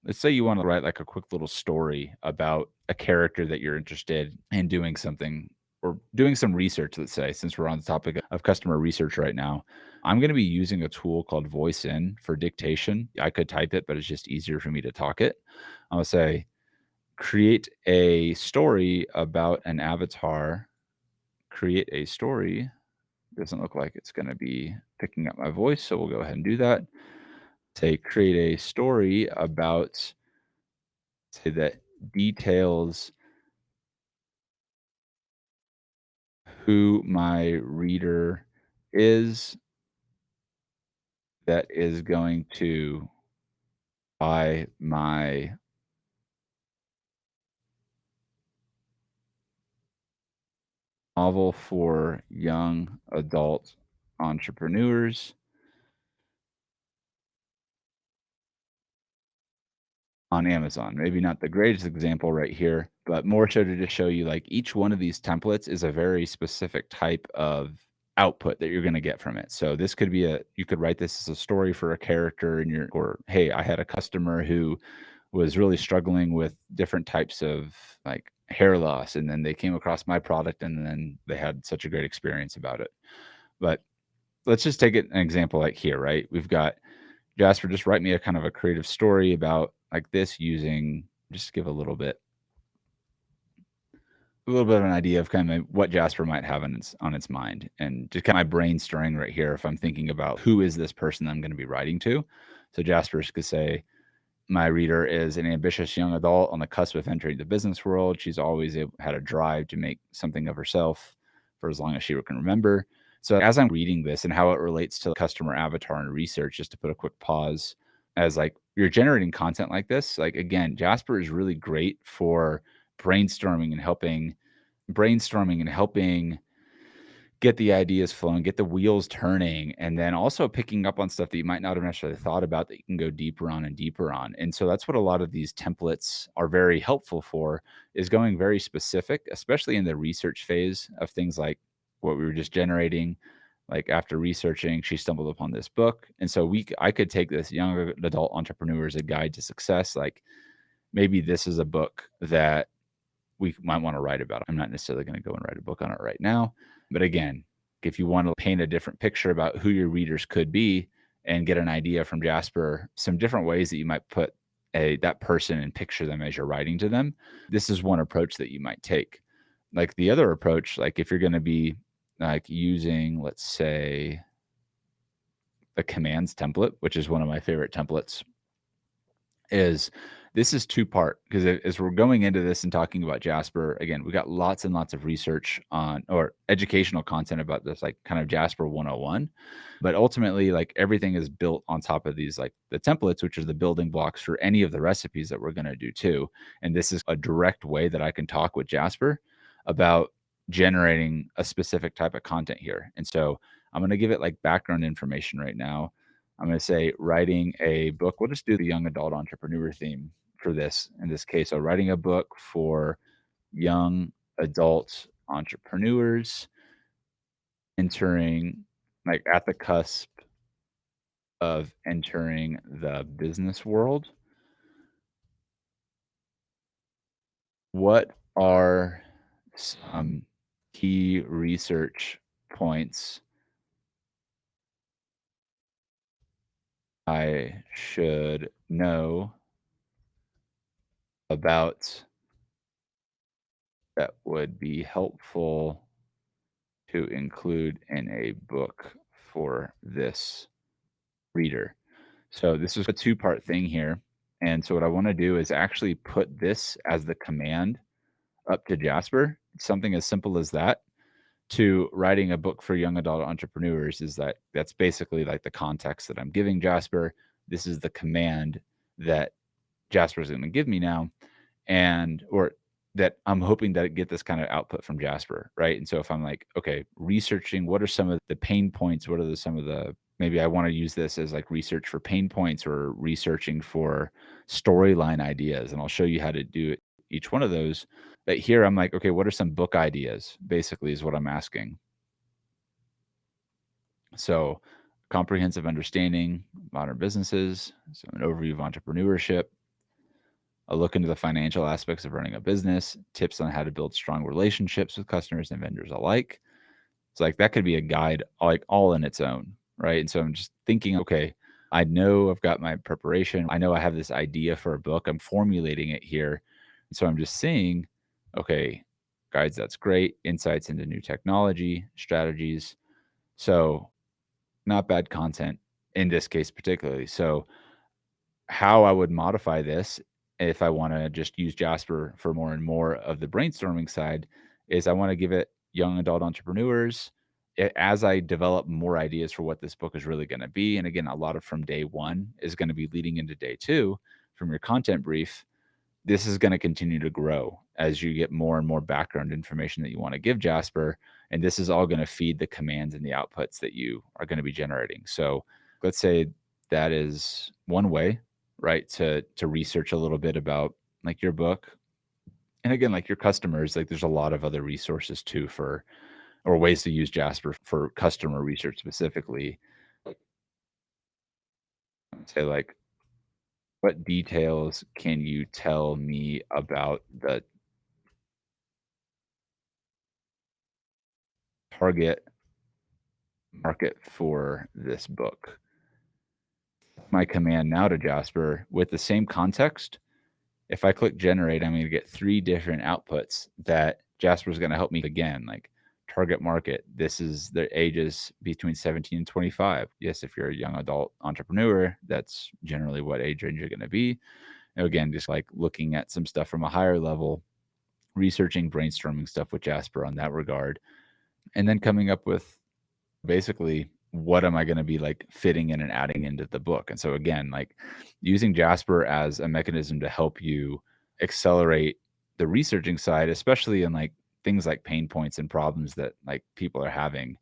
Let's say you want to write like a quick little story about a character that you're interested in doing something or doing some research, let's say, since we're on the topic of customer research right now. I'm going to be using a tool called Voice In for dictation. I could type it, but it's just easier for me to talk it. I'll say, create a story about an avatar, create a story. Doesn't look like it's going to be picking up my voice, so we'll go ahead and do that. Say, create a story about, say, that details who my reader is that is going to buy my novel for young adult entrepreneurs on Amazon. Maybe not the greatest example right here, but more so to just show you like each one of these templates is a very specific type of output that you're going to get from it. So this could be you could write this as a story for a character in your, or hey, I had a customer who was really struggling with different types of like hair loss, and then they came across my product and then they had such a great experience about it. But let's just take an example like here, right? We've got Jasper, just write me a kind of a creative story about like this using, just give a little bit of an idea of kind of what Jasper might have on its mind, and just kind of my brain stirring right here if I'm thinking about who is this person I'm going to be writing to. So Jasper could say, my reader is an ambitious young adult on the cusp of entering the business world. She's always had a drive to make something of herself for as long as she can remember. So as I'm reading this and how it relates to customer avatar and research, just to put a quick pause, as like you're generating content like this, like again, Jasper is really great for brainstorming and helping get the ideas flowing, get the wheels turning, and then also picking up on stuff that you might not have necessarily thought about that you can go deeper on and deeper on. And so that's what a lot of these templates are very helpful for, is going very specific, especially in the research phase of things like what we were just generating. Like after researching, she stumbled upon this book. And so I could take this young adult entrepreneur as a guide to success. Like maybe this is a book that we might want to write about. I'm not necessarily going to go and write a book on it right now. But again, if you want to paint a different picture about who your readers could be and get an idea from Jasper, some different ways that you might put that person and picture them as you're writing to them, this is one approach that you might take. Like the other approach, like if you're going to be like using, let's say, the commands template, which is one of my favorite templates, is this is two-part, because as we're going into this and talking about Jasper, again, we got lots and lots of research on, or educational content about this, like kind of Jasper 101. But ultimately, like everything is built on top of these, like the templates, which are the building blocks for any of the recipes that we're going to do too. And this is a direct way that I can talk with Jasper about generating a specific type of content here. And so I'm going to give it like background information right now. I'm going to say writing a book. We'll just do the young adult entrepreneur theme for this in this case. So writing a book for young adult entrepreneurs entering, like at the cusp of entering the business world. What are some key research points I should know about that would be helpful to include in a book for this reader? So this is a two-part thing here. And so what I want to do is actually put this as the command up to Jasper, something as simple as that, to writing a book for young adult entrepreneurs. Is that's basically like the context that I'm giving Jasper. This is the command that Jasper is going to give me now, and or that I'm hoping that I get this kind of output from Jasper, right? And so if I'm like, okay, researching what are some of the pain points, what are some of the, maybe I want to use this as like research for pain points or researching for storyline ideas, and I'll show you how to do it, each one of those. But here I'm like, okay, what are some book ideas? Basically, is what I'm asking. So, comprehensive understanding modern businesses, so an overview of entrepreneurship, a look into the financial aspects of running a business, tips on how to build strong relationships with customers and vendors alike. It's like that could be a guide like all in its own, right? And so I'm just thinking, okay, I know I've got my preparation. I know I have this idea for a book. I'm formulating it here. So I'm just seeing, okay, guides, that's great. Insights into new technology, strategies. So not bad content in this case particularly. So how I would modify this if I wanna just use Jasper for more and more of the brainstorming side is I wanna give it young adult entrepreneurs as I develop more ideas for what this book is really gonna be, and again, a lot of from day 1 is gonna be leading into day 2 from your content brief. This is gonna continue to grow as you get more and more background information that you wanna give Jasper, and this is all gonna feed the commands and the outputs that you are gonna be generating. So, let's say that is one way, right, to research a little bit about, like, your book. And again, like, your customers, like, there's a lot of other resources too for or ways to use Jasper for customer research specifically. Say, like, what details can you tell me about the target market for this book? My command now to Jasper with the same context, if I click generate, I'm going to get 3 different outputs that Jasper's going to help me again, like target market. This is the ages between 17 and 25. Yes, if you're a young adult entrepreneur, that's generally what age range you're going to be. And again, just like looking at some stuff from a higher level, researching, brainstorming stuff with Jasper on that regard, and then coming up with basically what am I going to be like fitting in and adding into the book. And so again, like using Jasper as a mechanism to help you accelerate the researching side, especially in like things like pain points and problems that like people are having,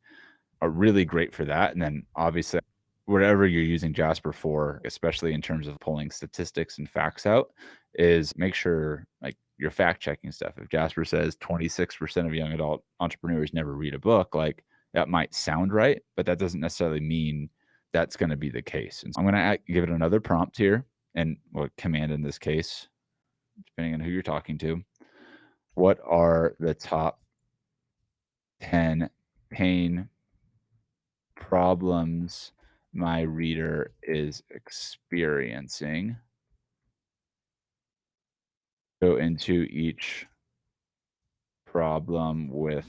are really great for that. And then obviously whatever you're using Jasper for, especially in terms of pulling statistics and facts out, is make sure like you're fact checking stuff. If Jasper says 26% of young adult entrepreneurs never read a book, like that might sound right, but that doesn't necessarily mean that's going to be the case. And so I'm going to give it another prompt here, and what command in this case, depending on who you're talking to. What are the top 10 pain problems my reader is experiencing? Go into each problem with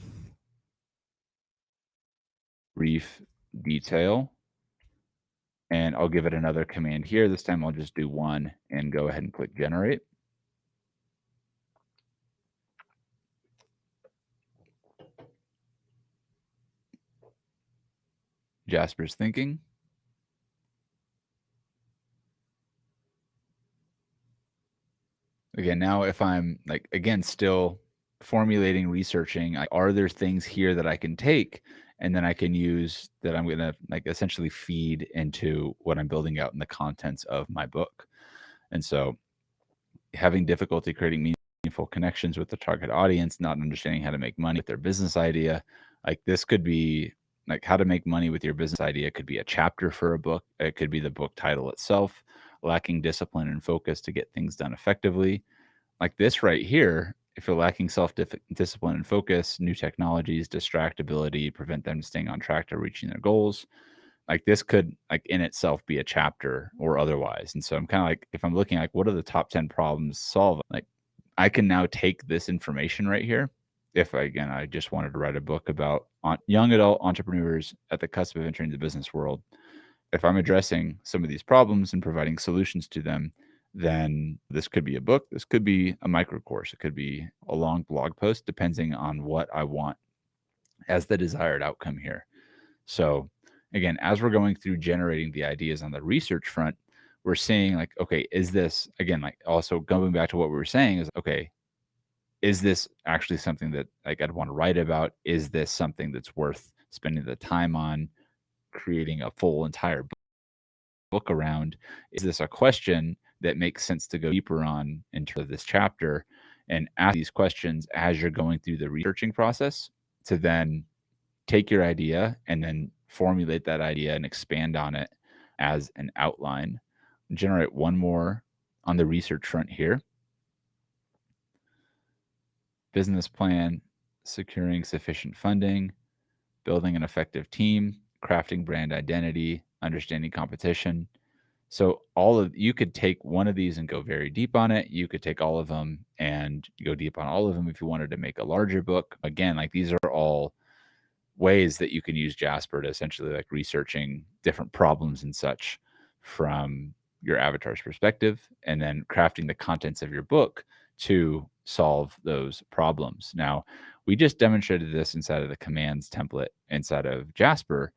brief detail. And I'll give it another command here. This time I'll just do one and go ahead and click generate. Jasper's thinking. Again, now if I'm like, again, still formulating, researching, like, are there things here that I can take and then I can use that I'm going to like essentially feed into what I'm building out in the contents of my book? And so having difficulty creating meaningful connections with the target audience, not understanding how to make money with their business idea. Like this could be like how to make money with your business idea could be a chapter for a book. It could be the book title itself, lacking discipline and focus to get things done effectively. Like this right here, if you're lacking discipline and focus, new technologies, distractibility, prevent them staying on track to reaching their goals. Like this could like in itself be a chapter or otherwise. And so I'm kind of like, if I'm looking like what are the top 10 problems solved, like I can now take this information right here if I just wanted to write a book about young adult entrepreneurs at the cusp of entering the business world, if I'm addressing some of these problems and providing solutions to them, then this could be a book, this could be a micro course, it could be a long blog post, depending on what I want as the desired outcome here. So, again, as we're going through generating the ideas on the research front, we're seeing like, okay, is this, again, like also going back to what we were saying, is okay, is this actually something that like I'd want to write about? Is this something that's worth spending the time on creating a full entire book around? Is this a question that makes sense to go deeper on in terms of this chapter? And ask these questions as you're going through the researching process to then take your idea and then formulate that idea and expand on it as an outline. Generate one more on the research front here. Business plan, securing sufficient funding, building an effective team, crafting brand identity, understanding competition. So you could take one of these and go very deep on it. You could take all of them and go deep on all of them if you wanted to make a larger book. Again, like these are all ways that you can use Jasper to essentially like researching different problems and such from your avatar's perspective, and then crafting the contents of your book to solve those problems. Now, we just demonstrated this inside of the commands template inside of Jasper,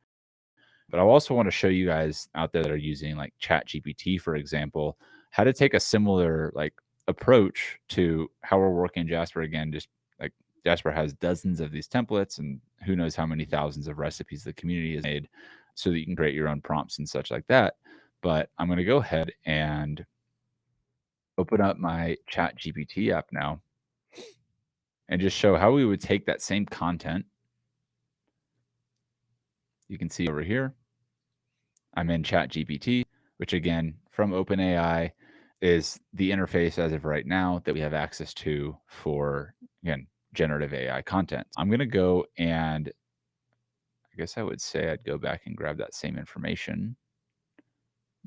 but I also want to show you guys out there that are using like Chat GPT, for example, how to take a similar like approach to how we're working in Jasper. Again, just like Jasper has dozens of these templates and who knows how many thousands of recipes the community has made so that you can create your own prompts and such like that. But I'm going to go ahead and open up my Chat GPT app now and just show how we would take that same content. You can see over here, I'm in Chat GPT, which again, from OpenAI, is the interface as of right now that we have access to for, again, generative AI content. I'm going to go and I guess I would say I'd go back and grab that same information.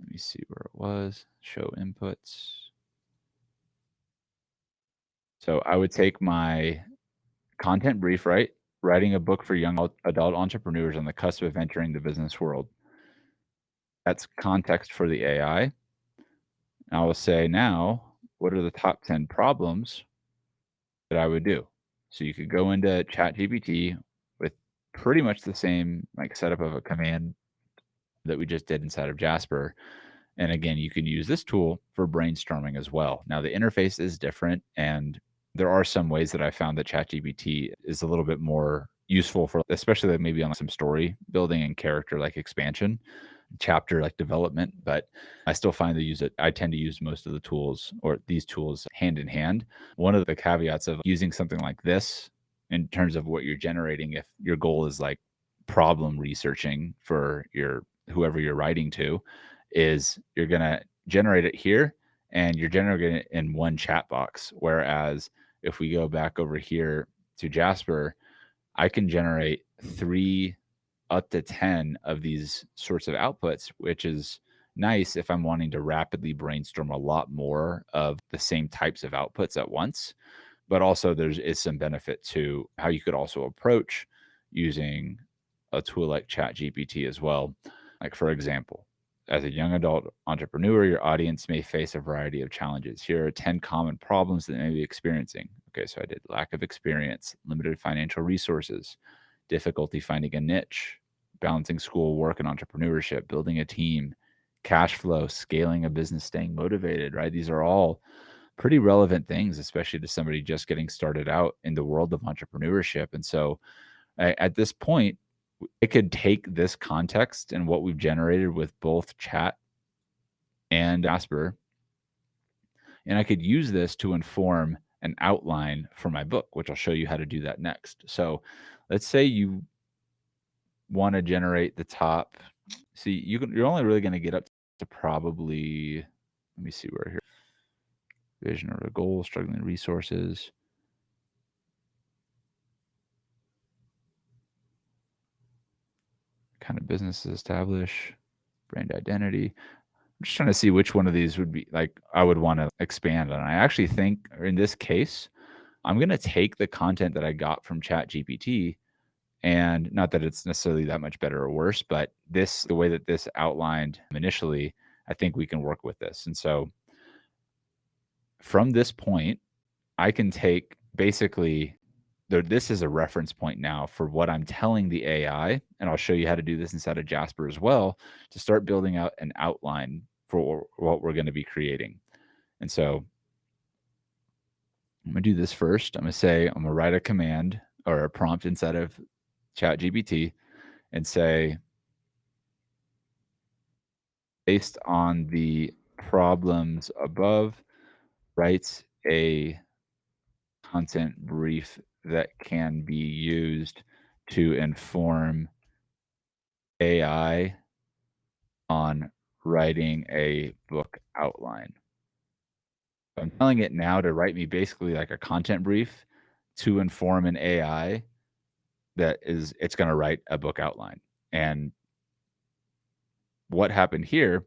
Let me see where it was. Show inputs. So I would take my content brief, right? Writing a book for young adult entrepreneurs on the cusp of entering the business world. That's context for the AI. And I will say now, what are the top 10 problems that I would do? So you could go into ChatGPT with pretty much the same like setup of a command that we just did inside of Jasper. And again, you can use this tool for brainstorming as well. Now, the interface is different, and there are some ways that I found that ChatGPT is a little bit more useful for, especially like maybe on some story building and character like expansion, chapter like development. But I still find to use it. I tend to use most of the tools or these tools hand in hand. One of the caveats of using something like this in terms of what you're generating, if your goal is like problem researching for your whoever you're writing to, is you're going to generate it here and you're generating it in one chat box. Whereas if we go back over here to Jasper, I can generate 3 up to 10 of these sorts of outputs, which is nice if I'm wanting to rapidly brainstorm a lot more of the same types of outputs at once. But also there is some benefit to how you could also approach using a tool like ChatGPT as well. Like, for example, as a young adult entrepreneur, your audience may face a variety of challenges. Here are 10 common problems that they may be experiencing. Okay, so I did lack of experience, limited financial resources, difficulty finding a niche, balancing school, work, and entrepreneurship, building a team, cash flow, scaling a business, staying motivated, right? These are all pretty relevant things, especially to somebody just getting started out in the world of entrepreneurship. And so at this point, it could take this context and what we've generated with both chat and Jasper, and I could use this to inform an outline for my book, which I'll show you how to do that next. So let's say you want to generate the top. See, you're only really going to get up to probably, let me see where here, vision or a goal, struggling resources. Kind of businesses establish, brand identity. I'm just trying to see which one of these would be like I would want to expand on. I actually think in this case, I'm gonna take the content that I got from ChatGPT, and not that it's necessarily that much better or worse, but the way that this outlined initially, I think we can work with this. And so from this point, I can take basically this is a reference point now for what I'm telling the AI, and I'll show you how to do this inside of Jasper as well to start building out an outline for what we're going to be creating. And so I'm going to do this first. I'm going to write a command or a prompt inside of ChatGPT and say, based on the problems above, write a content brief that can be used to inform AI on writing a book outline. So I'm telling it now to write me basically like a content brief to inform an AI it's going to write a book outline. And what happened here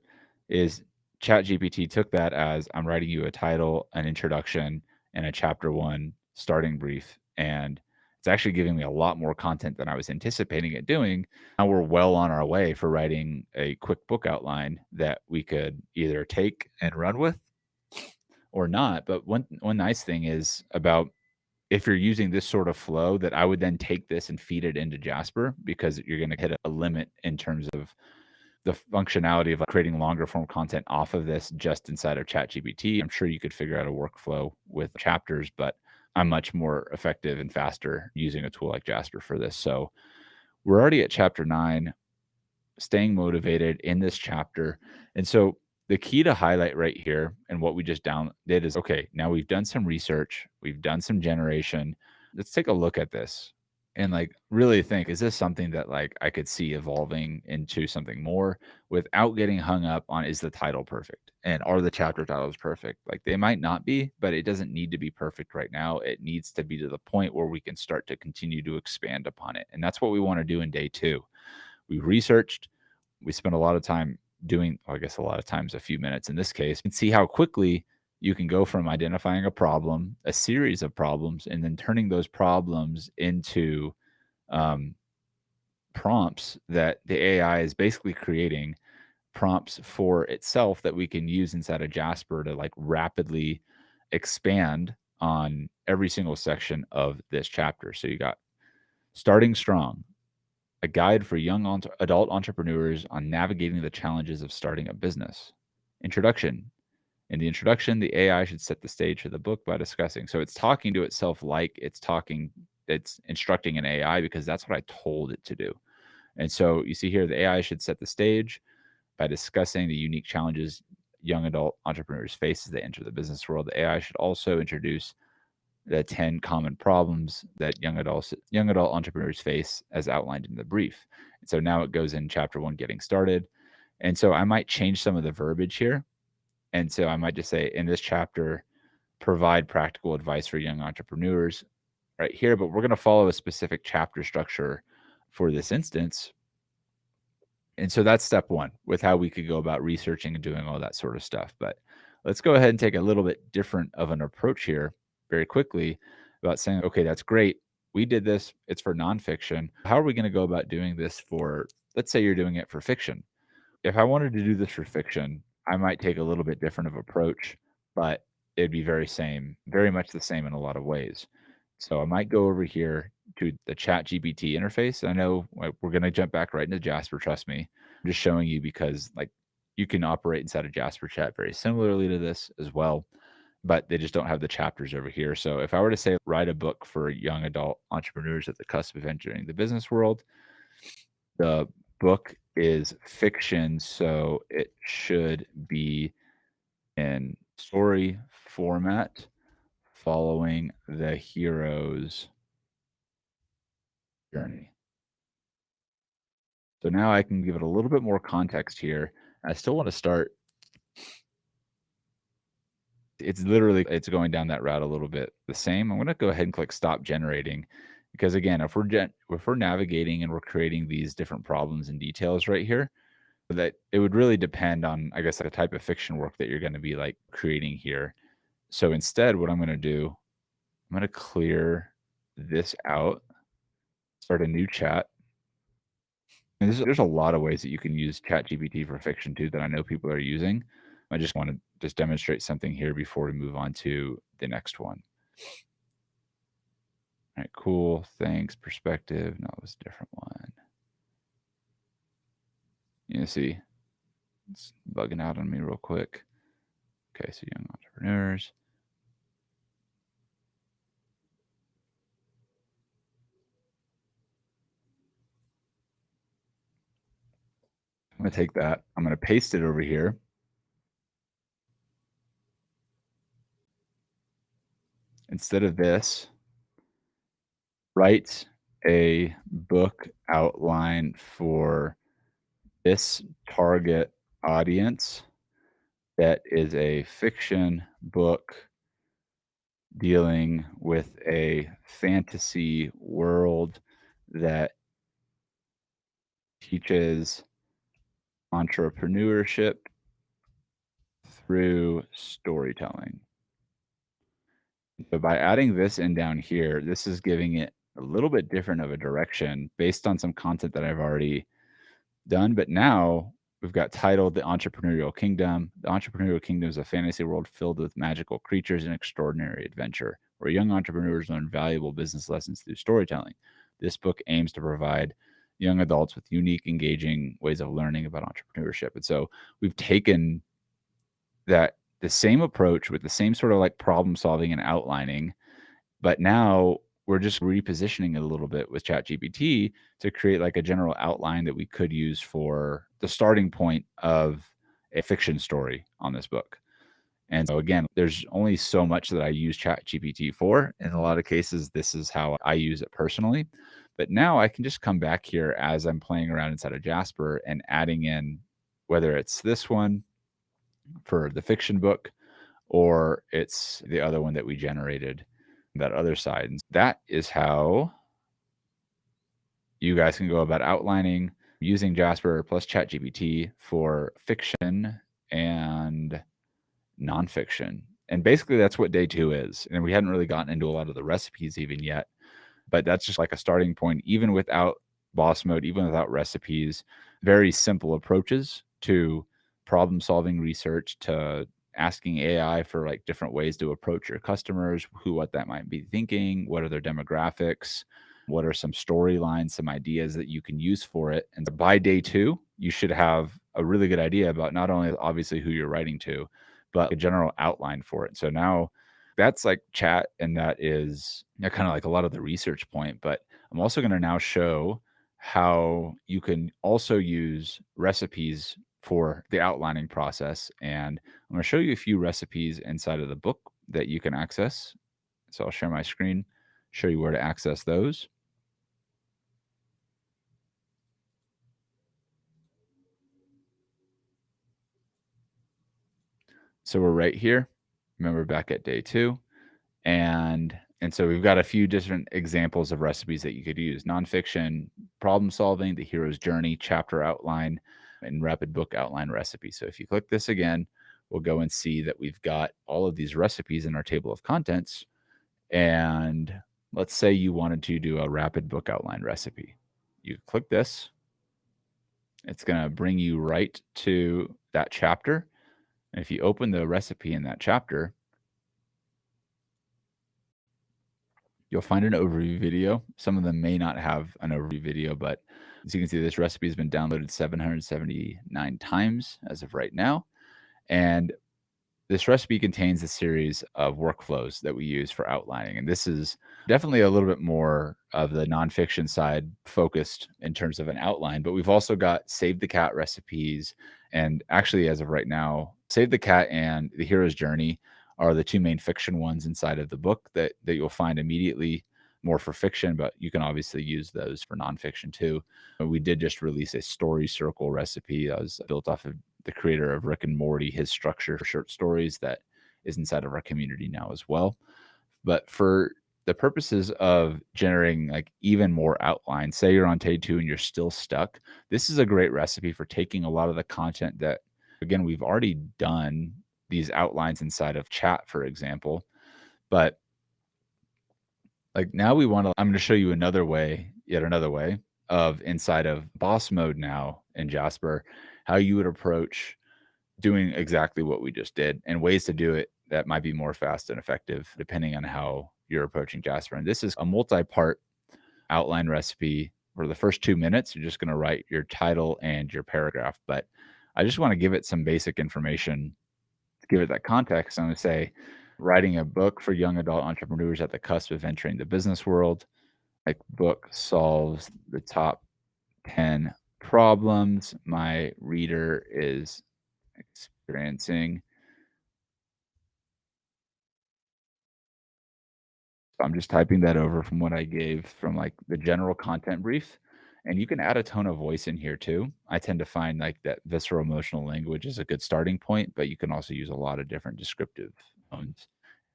is ChatGPT took that as I'm writing you a title, an introduction, and a chapter one starting brief. And it's actually giving me a lot more content than I was anticipating it doing. Now we're well on our way for writing a quick book outline that we could either take and run with or not. But one nice thing is about if you're using this sort of flow that I would then take this and feed it into Jasper because you're going to hit a limit in terms of the functionality of like creating longer form content off of this just inside of ChatGPT. I'm sure you could figure out a workflow with chapters, but I'm much more effective and faster using a tool like Jasper for this. So we're already at chapter 9, staying motivated in this chapter. And so the key to highlight right here and what we just did is okay, now we've done some research, we've done some generation. Let's take a look at this and like really think, is this something that like I could see evolving into something more without getting hung up on is the title perfect and are the chapter titles perfect? Like they might not be, but it doesn't need to be perfect right now. It needs to be to the point where we can start to continue to expand upon it. And that's what we want to do in day 2. We researched, we spent a lot of time doing, well, I guess a lot of times, a few minutes in this case, and see how quickly you can go from identifying a problem, a series of problems, and then turning those problems into um, prompts that the AI is basically creating prompts for itself that we can use inside of Jasper to like rapidly expand on every single section of this chapter. So you got starting strong, a guide for young adult entrepreneurs on navigating the challenges of starting a business. Introduction. In the introduction, the AI should set the stage for the book by discussing. So it's talking to itself like it's instructing an AI because that's what I told it to do. And so you see here, the AI should set the stage by discussing the unique challenges young adult entrepreneurs face as they enter the business world. The AI should also introduce the 10 common problems that young adult entrepreneurs face as outlined in the brief. And so now it goes in chapter 1, getting started. And so I might change some of the verbiage here. And so I might just say in this chapter, provide practical advice for young entrepreneurs right here, but we're going to follow a specific chapter structure for this instance. And so that's step 1 with how we could go about researching and doing all that sort of stuff. But let's go ahead and take a little bit different of an approach here very quickly about saying, okay, that's great. We did this. It's for nonfiction. How are we going to go about doing this for, let's say you're doing it for fiction? If I wanted to do this for fiction, I might take a little bit different of approach, but it'd be very much the same in a lot of ways. So I might go over here to the Chat GPT interface. I know we're going to jump back right into Jasper. Trust me. I'm just showing you because like you can operate inside of Jasper Chat very similarly to this as well, but they just don't have the chapters over here. So if I were to say write a book for young adult entrepreneurs at the cusp of entering the business world, the book is fiction, so it should be in story format following the hero's journey. So now I can give it a little bit more context here. I still want to start. It's going down that route a little bit the same. I'm going to go ahead and click stop generating because again, if we're navigating and we're creating these different problems and details right here, that it would really depend on, I guess, the type of fiction work that you're going to be like creating here. So instead, what I'm going to do I'm gonna clear this out, start a new chat. And there's a lot of ways that you can use ChatGPT for fiction too that I know people are using. I just wanna just demonstrate something here before we move on to the next one. All right, cool. Thanks. Perspective. No, it was a different one. You see, it's bugging out on me real quick. Okay, so young entrepreneurs. I'm gonna take that. I'm gonna paste it over here. Instead of this, write a book outline for this target audience that is a fiction book dealing with a fantasy world that teaches entrepreneurship through storytelling. So by adding this in down here, this is giving it a little bit different of a direction based on some content that I've already done. But now we've got titled The Entrepreneurial Kingdom. The Entrepreneurial Kingdom is a fantasy world filled with magical creatures and extraordinary adventure, where young entrepreneurs learn valuable business lessons through storytelling. This book aims to provide young adults with unique, engaging ways of learning about entrepreneurship. And so we've taken that the same approach with the same sort of like problem solving and outlining, but now we're just repositioning it a little bit with ChatGPT to create like a general outline that we could use for the starting point of a fiction story on this book. And so again, there's only so much that I use ChatGPT for. In a lot of cases, this is how I use it personally. But now I can just come back here as I'm playing around inside of Jasper and adding in whether it's this one for the fiction book or it's the other one that we generated, that other side. And that is how you guys can go about outlining using Jasper plus ChatGPT for fiction and nonfiction. And basically, that's what day 2 is. And we hadn't really gotten into a lot of the recipes even yet, but that's just like a starting point, even without boss mode, even without recipes, very simple approaches to problem solving research, to asking AI for like different ways to approach your customers, what that might be thinking, what are their demographics, what are some storylines, some ideas that you can use for it. And by day 2, you should have a really good idea about not only obviously who you're writing to, but a general outline for it. So now that's like chat, and that is kind of like a lot of the research point. But I'm also going to now show how you can also use recipes for the outlining process. And I'm going to show you a few recipes inside of the book that you can access. So I'll share my screen, show you where to access those. So we're right here. Remember, back at day 2. And so we've got a few different examples of recipes that you could use: nonfiction, problem solving, the hero's journey, chapter outline, and rapid book outline recipe. So if you click this again, we'll go and see that we've got all of these recipes in our table of contents. And let's say you wanted to do a rapid book outline recipe. You click this, it's going to bring you right to that chapter. And if you open the recipe in that chapter, you'll find an overview video. Some of them may not have an overview video, but as you can see, this recipe has been downloaded 779 times as of right now. And this recipe contains a series of workflows that we use for outlining. And this is definitely a little bit more of the nonfiction side focused in terms of an outline, but we've also got Save the Cat recipes. And actually, as of right now, Save the Cat and The Hero's Journey are the two main fiction ones inside of the book that you'll find immediately, more for fiction, but you can obviously use those for nonfiction too. We did just release a story circle recipe that was built off of the creator of Rick and Morty, his structure for short stories that is inside of our community now as well. But for the purposes of generating like even more outline, say you're on day 2 and you're still stuck, this is a great recipe for taking a lot of the content that, again, we've already done these outlines inside of chat, for example, but Like now I'm going to show you yet another way of inside of boss mode now in Jasper, how you would approach doing exactly what we just did and ways to do it that might be more fast and effective depending on how you're approaching Jasper. And this is a multi-part outline recipe. For the first 2 minutes, you're just going to write your title and your paragraph. But I just want to give it some basic information to give it that context. I'm going to say, writing a book for young adult entrepreneurs at the cusp of entering the business world. My book solves the top 10 problems my reader is experiencing. So I'm just typing that over from what I gave from like the general content brief. And you can add a tone of voice in here too. I tend to find like that visceral emotional language is a good starting point, but you can also use a lot of different descriptive tones.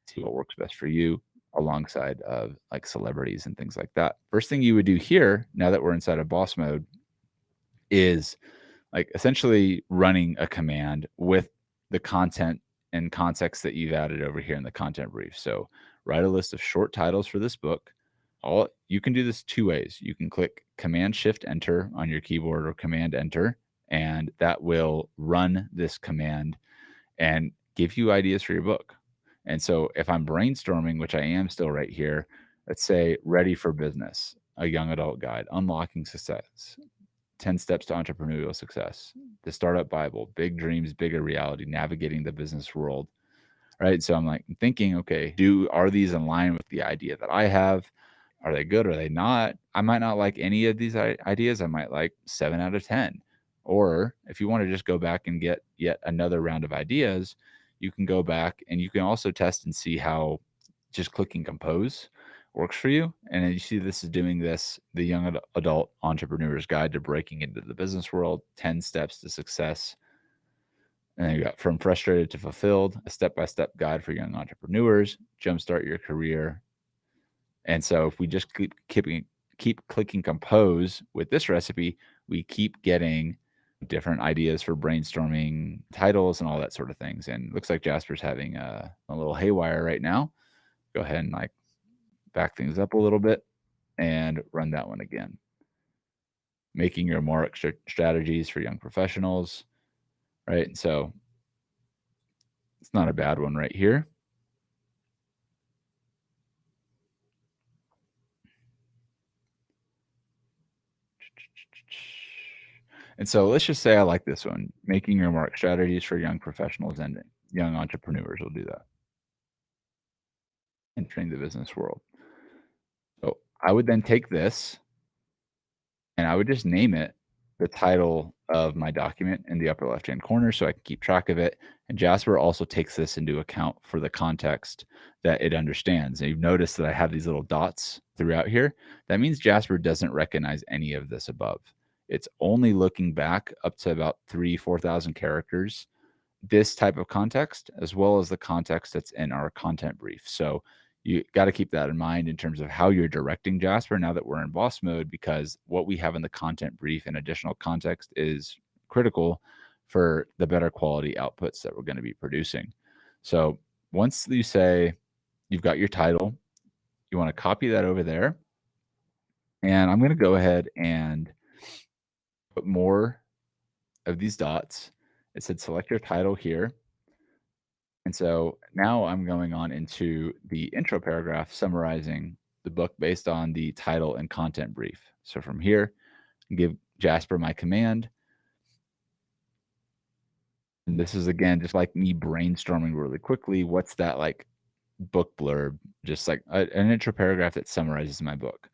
See what works best for you alongside of like celebrities and things like that. First thing you would do here, now that we're inside of boss mode, is like essentially running a command with the content and context that you've added over here in the content brief. So write a list of short titles for this book. All you can do this two ways. You can click Command Shift Enter on your keyboard or Command Enter, and that will run this command and give you ideas for your book. And so if I'm brainstorming, which I am still right here, let's say Ready for Business, a young adult guide, unlocking success, 10 steps to entrepreneurial success, the startup Bible, big dreams, bigger reality, navigating the business world. Right. So I'm like thinking, okay, are these in line with the idea that I have? Are they good? Are they not? I might not like any of these ideas. I might like 7 out of 10. Or if you want to just go back and get yet another round of ideas, you can go back and you can also test and see how just clicking compose works for you. And then you see this is doing this, the young adult entrepreneur's guide to breaking into the business world, 10 steps to success. And then you got from frustrated to fulfilled, a step-by-step guide for young entrepreneurs, jumpstart your career. And so if we just keep clicking compose with this recipe, we keep getting different ideas for brainstorming titles and all that sort of things. And it looks like Jasper's having a little haywire right now. Go ahead and like back things up a little bit and run that one again. Making your mark strategies for young professionals, right? And so it's not a bad one right here. And so let's just say I like this one, making your mark strategies for young professionals and young entrepreneurs. Will do that. Entering the business world. So I would then take this and I would just name it the title of my document in the upper left-hand corner so I can keep track of it. And Jasper also takes this into account for the context that it understands. And you've noticed that I have these little dots throughout here. That means Jasper doesn't recognize any of this above. It's only looking back up to about 4,000 characters, this type of context, as well as the context that's in our content brief. So you got to keep that in mind in terms of how you're directing Jasper now that we're in boss mode, because what we have in the content brief and additional context is critical for the better quality outputs that we're going to be producing. So once you say you've got your title, you want to copy that over there. And I'm going to go ahead and put more of these dots. It said select your title here. And so now I'm going on into the intro paragraph summarizing the book based on the title and content brief. So from here, give Jasper my command. And this is again just like me brainstorming really quickly. What's that like book blurb? Just like an intro paragraph that summarizes my book.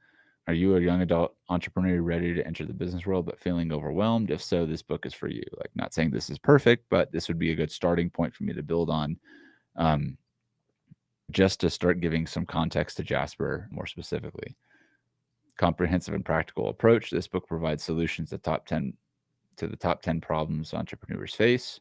Are you a young adult entrepreneur ready to enter the business world but feeling overwhelmed? If so, this book is for you. Like, not saying this is perfect, but this would be a good starting point for me to build on. Just to start giving some context to Jasper more specifically. Comprehensive and practical approach. This book provides solutions to the top 10 problems entrepreneurs face.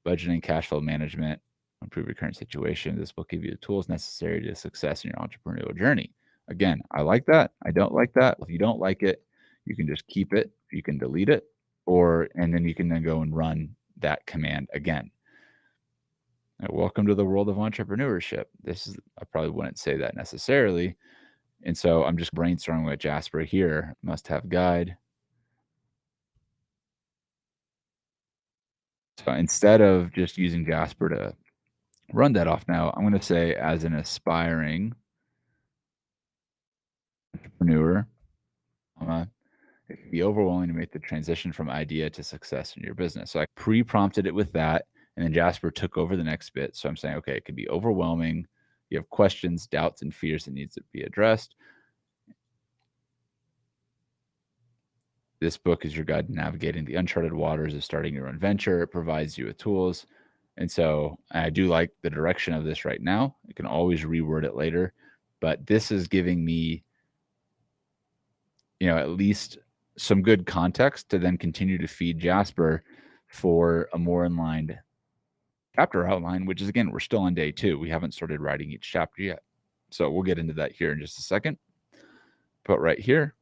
Budgeting, cash flow management, improve your current situation. This book gives you the tools necessary to success in your entrepreneurial journey. Again, I like that. I don't like that. If you don't like it, you can just keep it. You can delete it, and then you can then go and run that command again. Welcome to the world of entrepreneurship. I probably wouldn't say that necessarily, And so I'm just brainstorming with Jasper here, must have guide. So instead of just using Jasper to run that off now, I'm going to say, as an aspiring entrepreneur, uh, it can be overwhelming to make the transition from idea to success in your business. So I pre-prompted it with that, and then Jasper took over the next bit. So I'm saying, okay, it can be overwhelming. You have questions, doubts, and fears that needs to be addressed. This book is your guide to navigating the uncharted waters of starting your own venture. It provides you with tools. And so I do like the direction of this right now. You can always reword it later, but this is giving me, at least some good context to then continue to feed Jasper for a more inlined chapter outline, which is, again, we're still on day 2. We haven't started writing each chapter yet. So we'll get into that here in just a second. But right here,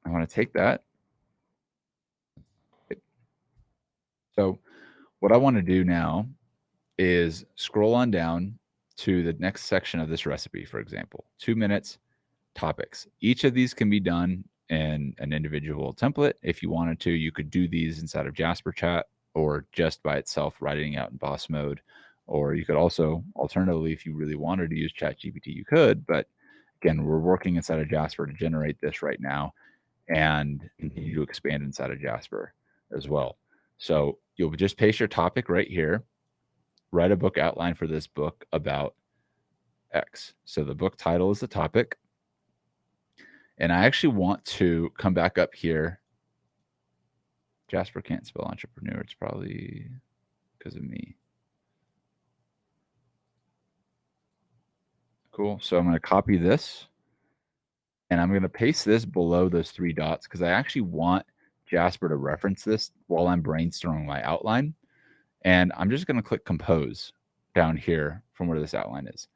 I want to take that. So what I want to do now is scroll on down to the next section of this recipe, for example, 2 minutes, topics. Each of these can be done in an individual template. If you wanted to, you could do these inside of Jasper Chat or just by itself, writing out in boss mode. Or you could also, alternatively, if you really wanted to use ChatGPT, you could. But again, we're working inside of Jasper to generate this right now and continue to expand inside of Jasper as well. So you'll just paste your topic right here, write a book outline for this book about X. So the book title is the topic. And I actually want to come back up here. Jasper can't spell entrepreneur. It's probably because of me. Cool. So I'm going to copy this and I'm going to paste this below those 3 dots because I actually want Jasper to reference this while I'm brainstorming my outline. And I'm just going to click compose down here from where this outline is.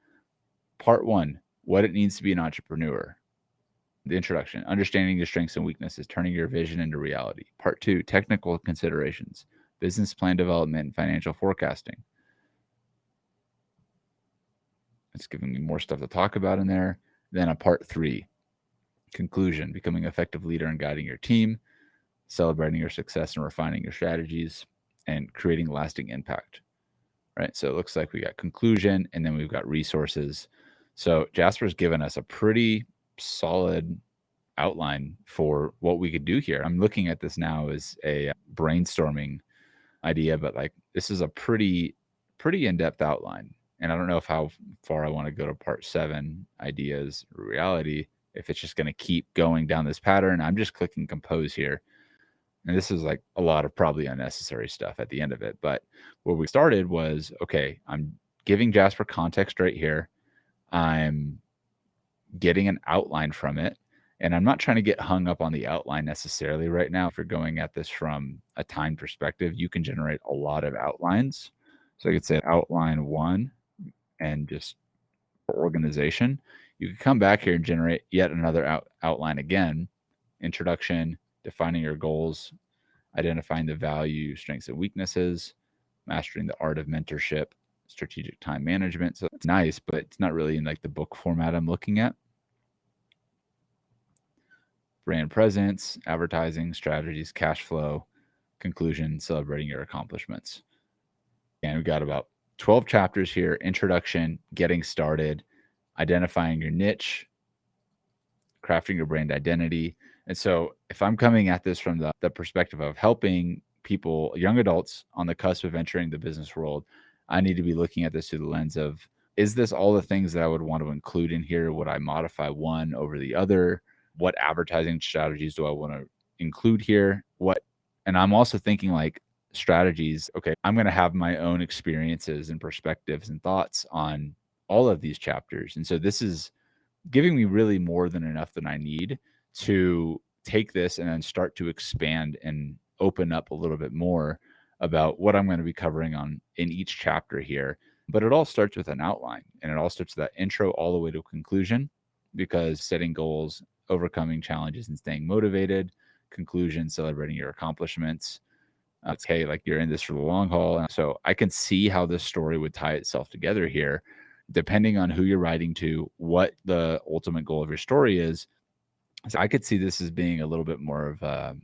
Part 1, what it means to be an entrepreneur. The introduction, understanding your strengths and weaknesses, turning your vision into reality. Part 2, technical considerations, business plan development, and financial forecasting. It's giving me more stuff to talk about in there. Then a part 3, conclusion, becoming an effective leader and guiding your team, celebrating your success and refining your strategies, and creating lasting impact. Right. So it looks like we got conclusion and then we've got resources. So Jasper's given us a pretty solid outline for what we could do here. I'm looking at this now as a brainstorming idea, but like this is a pretty in-depth outline. And I don't know if how far I want to go to part 7, ideas, reality, if it's just going to keep going down this pattern. I'm just clicking compose here. And this is like a lot of probably unnecessary stuff at the end of it. But where we started was, okay, I'm giving Jasper context right here. I'm getting an outline from it. And I'm not trying to get hung up on the outline necessarily right now. If you're going at this from a time perspective, you can generate a lot of outlines. So I could say outline 1 and just for organization. You could come back here and generate yet another outline again. Introduction, defining your goals, identifying the value, strengths, and weaknesses, mastering the art of mentorship, strategic time management. So it's nice, but it's not really in like the book format I'm looking at. Brand presence, advertising, strategies, cash flow, conclusion, celebrating your accomplishments. And we've got about 12 chapters here. Introduction, getting started, identifying your niche, crafting your brand identity. And so if I'm coming at this from the perspective of helping people, young adults on the cusp of entering the business world, I need to be looking at this through the lens of, is this all the things that I would want to include in here? Would I modify one over the other? What advertising strategies do I want to include here? And I'm also thinking like strategies. Okay, I'm going to have my own experiences and perspectives and thoughts on all of these chapters. And so this is giving me really more than enough that I need to take this and then start to expand and open up a little bit more about what I'm going to be covering on in each chapter here. But it all starts with an outline, and it all starts with that intro all the way to conclusion, because setting goals, overcoming challenges, and staying motivated. Conclusion, celebrating your accomplishments. It's hey, like you're in this for the long haul. And so I can see how this story would tie itself together here. depending on who you're writing to, what the ultimate goal of your story is. So I could see this as being a little bit more of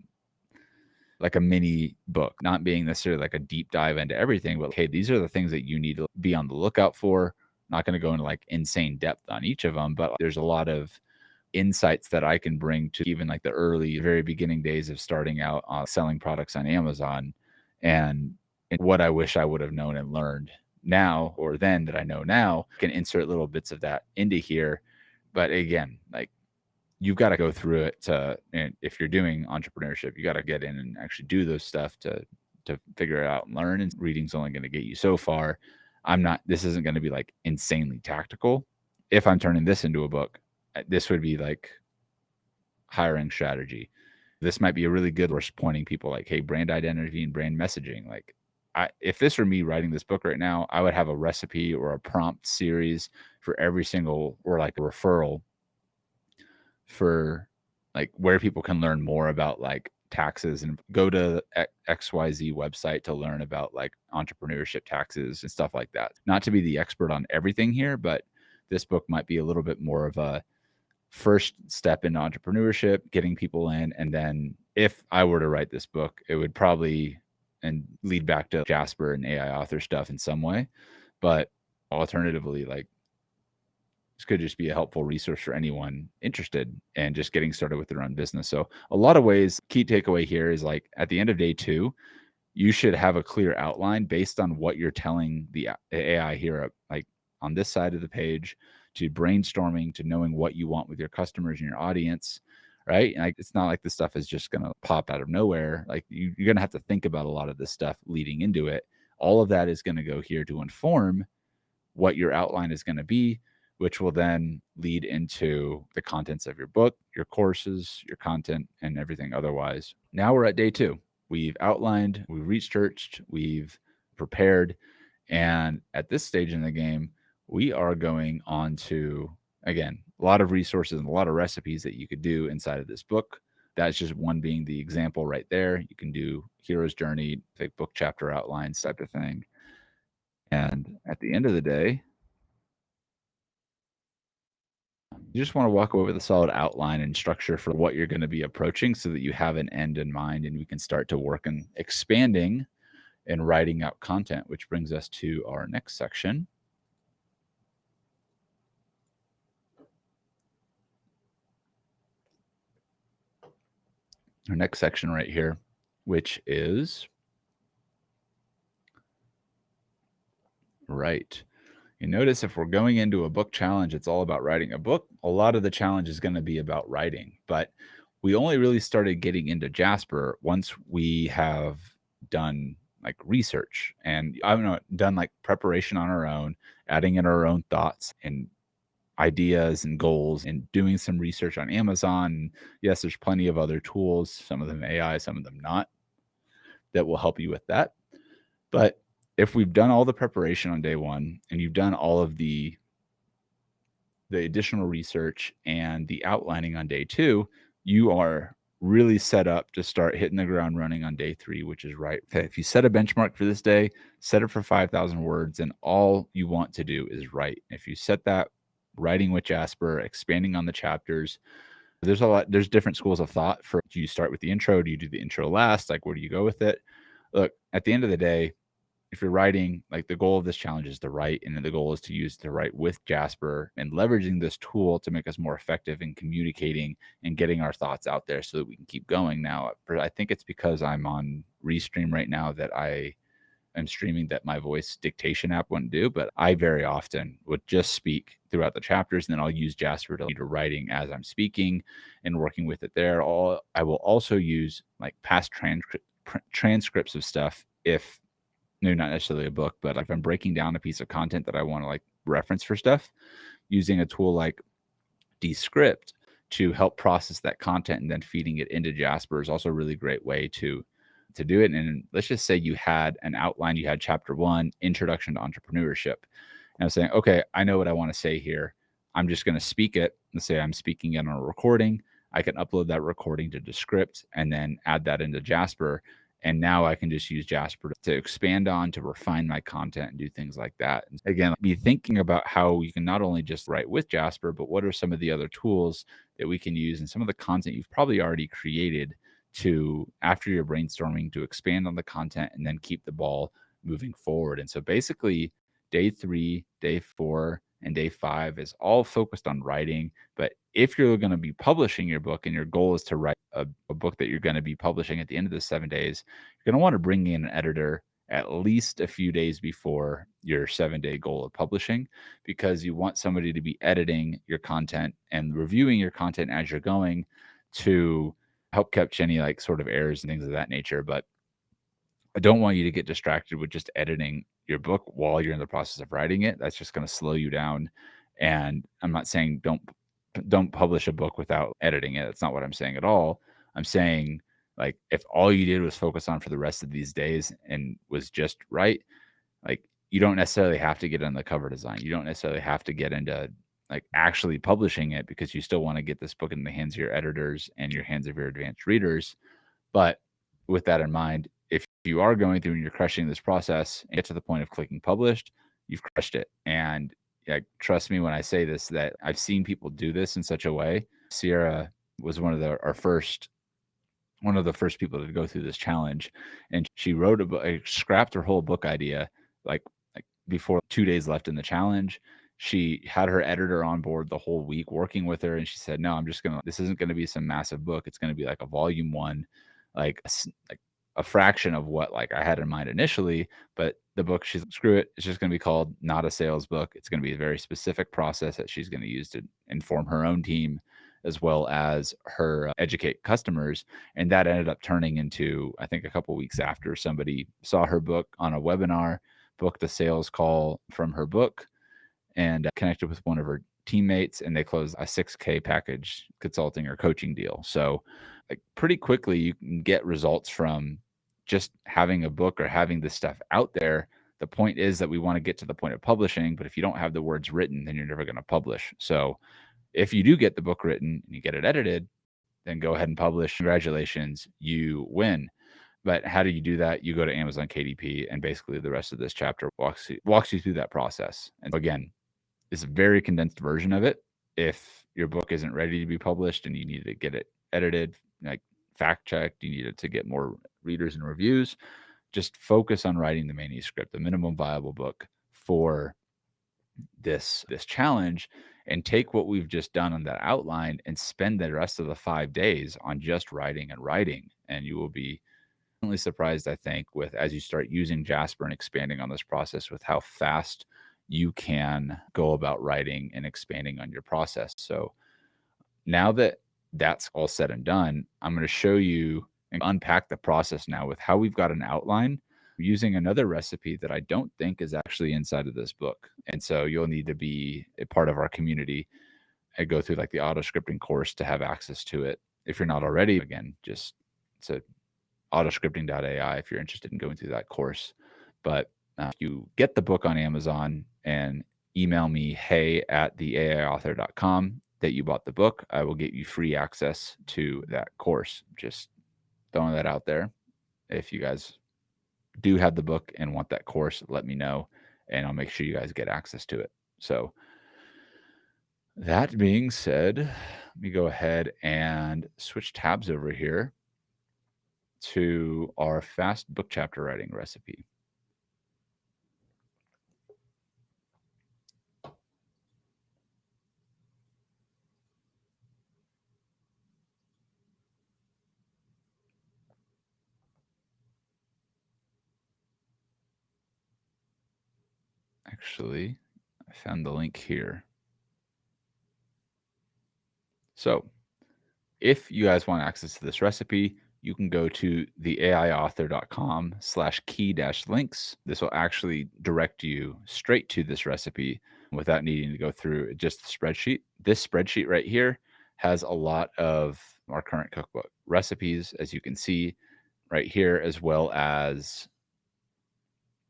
like a mini book, not being necessarily like a deep dive into everything, but okay, these are the things that you need to be on the lookout for. Not going to go into like insane depth on each of them, but there's a lot of insights that I can bring to even like the early, very beginning days of starting out selling products on Amazon, and what I wish I would have known and learned now or then that I know now. I can insert little bits of that into here. But again, like you've got to go through it and if you're doing entrepreneurship, you got to get in and actually do those stuff to figure it out and learn. And reading's only going to get you so far. This isn't going to be like insanely tactical. If I'm turning this into a book, this would be like hiring strategy. This might be a really good source pointing people like, hey, brand identity and brand messaging. Like if this were me writing this book right now, I would have a recipe or a prompt series for every single, or like a referral for like where people can learn more about like taxes and go to XYZ website to learn about like entrepreneurship taxes and stuff like that. Not to be the expert on everything here, but this book might be a little bit more of a first step in entrepreneurship, getting people in. And then if I were to write this book, it would probably and lead back to Jasper and AI author stuff in some way. But alternatively, like this could just be a helpful resource for anyone interested in just getting started with their own business. So a lot of ways, key takeaway here is like at the end of day 2, you should have a clear outline based on what you're telling the AI here, like on this side of the page, to brainstorming, to knowing what you want with your customers and your audience, right? And like, it's not like this stuff is just going to pop out of nowhere. Like you're going to have to think about a lot of this stuff leading into it. All of that is going to go here to inform what your outline is going to be, which will then lead into the contents of your book, your courses, your content, and everything otherwise. Now we're at day 2. We've outlined, we've researched, we've prepared. And at this stage in the game, we are going on to, again, a lot of resources and a lot of recipes that you could do inside of this book. That's just one being the example right there. You can do hero's journey, like book chapter outlines type of thing. And at the end of the day, you just want to walk away with a solid outline and structure for what you're going to be approaching so that you have an end in mind and we can start to work on expanding and writing out content, which brings us to our next section. Our next section right here, which is write. You notice if we're going into a book challenge, it's all about writing a book. A lot of the challenge is going to be about writing, but we only really started getting into Jasper once we have done like research and I don't know, done like preparation on our own, adding in our own thoughts and ideas and goals and doing some research on Amazon. Yes, there's plenty of other tools, some of them AI, some of them not, that will help you with that. But if we've done all the preparation on day 1 and you've done all of the additional research and the outlining on day 2, you are really set up to start hitting the ground running on day 3, which is right. Okay, if you set a benchmark for this day, set it for 5,000 words, and all you want to do is write. If you set that writing with Jasper, expanding on the chapters, there's different schools of thought for, do you start with the intro? Do you do the intro last? Like, where do you go with it? Look, at the end of the day, if you're writing, like the goal of this challenge is to write, and the goal is to use to write with Jasper and leveraging this tool to make us more effective in communicating and getting our thoughts out there so that we can keep going. Now, I think it's because I'm on Restream right now that I am streaming that my voice dictation app wouldn't do, but I very often would just speak throughout the chapters, and then I'll use Jasper to lead to writing as I'm speaking and working with it there. I will also use like past transcripts of stuff if, maybe not necessarily a book, but if I'm breaking down a piece of content that I want to like reference for stuff, using a tool like Descript to help process that content and then feeding it into Jasper is also a really great way to do it. And let's just say you had an outline, you had chapter 1, introduction to entrepreneurship. And I was saying, okay, I know what I want to say here. I'm just going to speak it. Let's say I'm speaking it on a recording. I can upload that recording to Descript and then add that into Jasper. And now I can just use Jasper to expand on, to refine my content and do things like that. And again, be thinking about how you can not only just write with Jasper, but what are some of the other tools that we can use and some of the content you've probably already created to, after your brainstorming, to expand on the content and then keep the ball moving forward. And so basically, day 3, day 4, and day 5 is all focused on writing. But if you're going to be publishing your book and your goal is to write a book that you're going to be publishing at the end of the 7 days, you're going to want to bring in an editor at least a few days before your 7-day goal of publishing, because you want somebody to be editing your content and reviewing your content as you're going to help catch any like sort of errors and things of that nature. But I don't want you to get distracted with just editing your book while you're in the process of writing it. That's just going to slow you down. And I'm not saying don't publish a book without editing it. That's not what I'm saying at all. I'm saying, like, if all you did was focus on for the rest of these days and was just write, like, you don't necessarily have to get on the cover design. You don't necessarily have to get into like actually publishing it, because you still want to get this book in the hands of your editors and your hands of your advanced readers. But with that in mind, if you are going through and you're crushing this process and get to the point of clicking published, you've crushed it. And yeah, trust me when I say this, that I've seen people do this in such a way. Sierra was one of the first people to go through this challenge, and she wrote a book, scrapped her whole book idea like before 2 days left in the challenge. She had her editor on board the whole week working with her, and she said, "No, this isn't gonna be some massive book. It's gonna be like a volume 1, like a fraction of what like I had in mind initially." But the book, she's screw it. It's just gonna be called Not a Sales Book. It's gonna be a very specific process that she's gonna use to inform her own team as well as her educate customers. And that ended up turning into, I think a couple weeks after, somebody saw her book on a webinar, booked a sales call from her book, and connected with one of her teammates, and they closed a 6K package consulting or coaching deal. So like pretty quickly you can get results from just having a book or having this stuff out there. The point is that we want to get to the point of publishing, but if you don't have the words written, then you're never going to publish. So if you do get the book written and you get it edited, then go ahead and publish. Congratulations, you win. But how do you do that? You go to Amazon KDP, and basically the rest of this chapter walks you through that process. And again, it's a very condensed version of it. If your book isn't ready to be published and you need to get it edited, like fact checked, you need it to get more readers and reviews, just focus on writing the manuscript, the minimum viable book for this challenge, and take what we've just done on that outline and spend the rest of the 5 days on just writing and writing. And you will be really surprised, I think, with as you start using Jasper and expanding on this process, with how fast you can go about writing and expanding on your process. So now that that's all said and done, I'm going to show you and unpack the process now with how we've got an outline using another recipe that I don't think is actually inside of this book. And so you'll need to be a part of our community and go through like the auto scripting course to have access to it. If you're not already, again, just it's a autoscripting.ai if you're interested in going through that course. But if you get the book on Amazon and email me hey@theaiauthor.com that you bought the book, I will get you free access to that course. Just throwing that out there. If you guys do have the book and want that course, let me know, and I'll make sure you guys get access to it. So that being said, let me go ahead and switch tabs over here to our fast book chapter writing recipe. Actually, I found the link here. So if you guys want access to this recipe, you can go to theaiauthor.com/key-links. This will actually direct you straight to this recipe without needing to go through just the spreadsheet. This spreadsheet right here has a lot of our current cookbook recipes, as you can see right here, as well as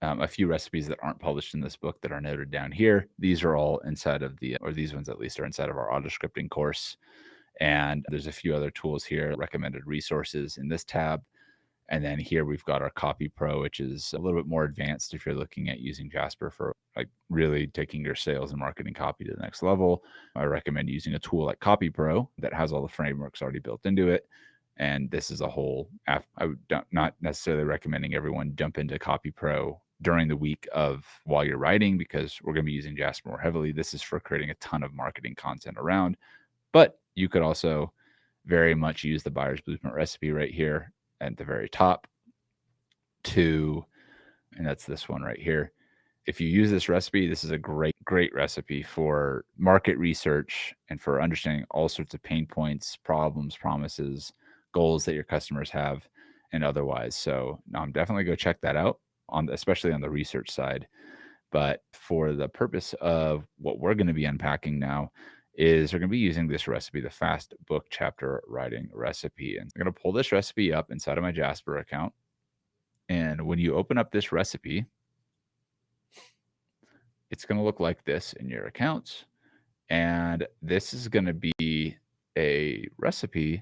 a few recipes that aren't published in this book that are noted down here. These are all inside of or these ones at least are inside of our auto scripting course. And there's a few other tools here, recommended resources in this tab. And then here we've got our Copy Pro, which is a little bit more advanced if you're looking at using Jasper for like really taking your sales and marketing copy to the next level. I recommend using a tool like Copy Pro that has all the frameworks already built into it. And this is a whole, I would not necessarily recommending everyone jump into Copy Pro during the week of while you're writing, because we're going to be using Jasper more heavily. This is for creating a ton of marketing content around, but you could also very much use the buyer's blueprint recipe right here at the very top to, and that's this one right here. If you use this recipe, this is a great recipe for market research and for understanding all sorts of pain points, problems, promises, goals that your customers have, and otherwise. So definitely go check that out on, especially on the research side. But for the purpose of what we're going to be unpacking now is we're going to be using this recipe, the fast book chapter writing recipe. And I'm going to pull this recipe up inside of my Jasper account. And when you open up this recipe, it's going to look like this in your accounts. And this is going to be a recipe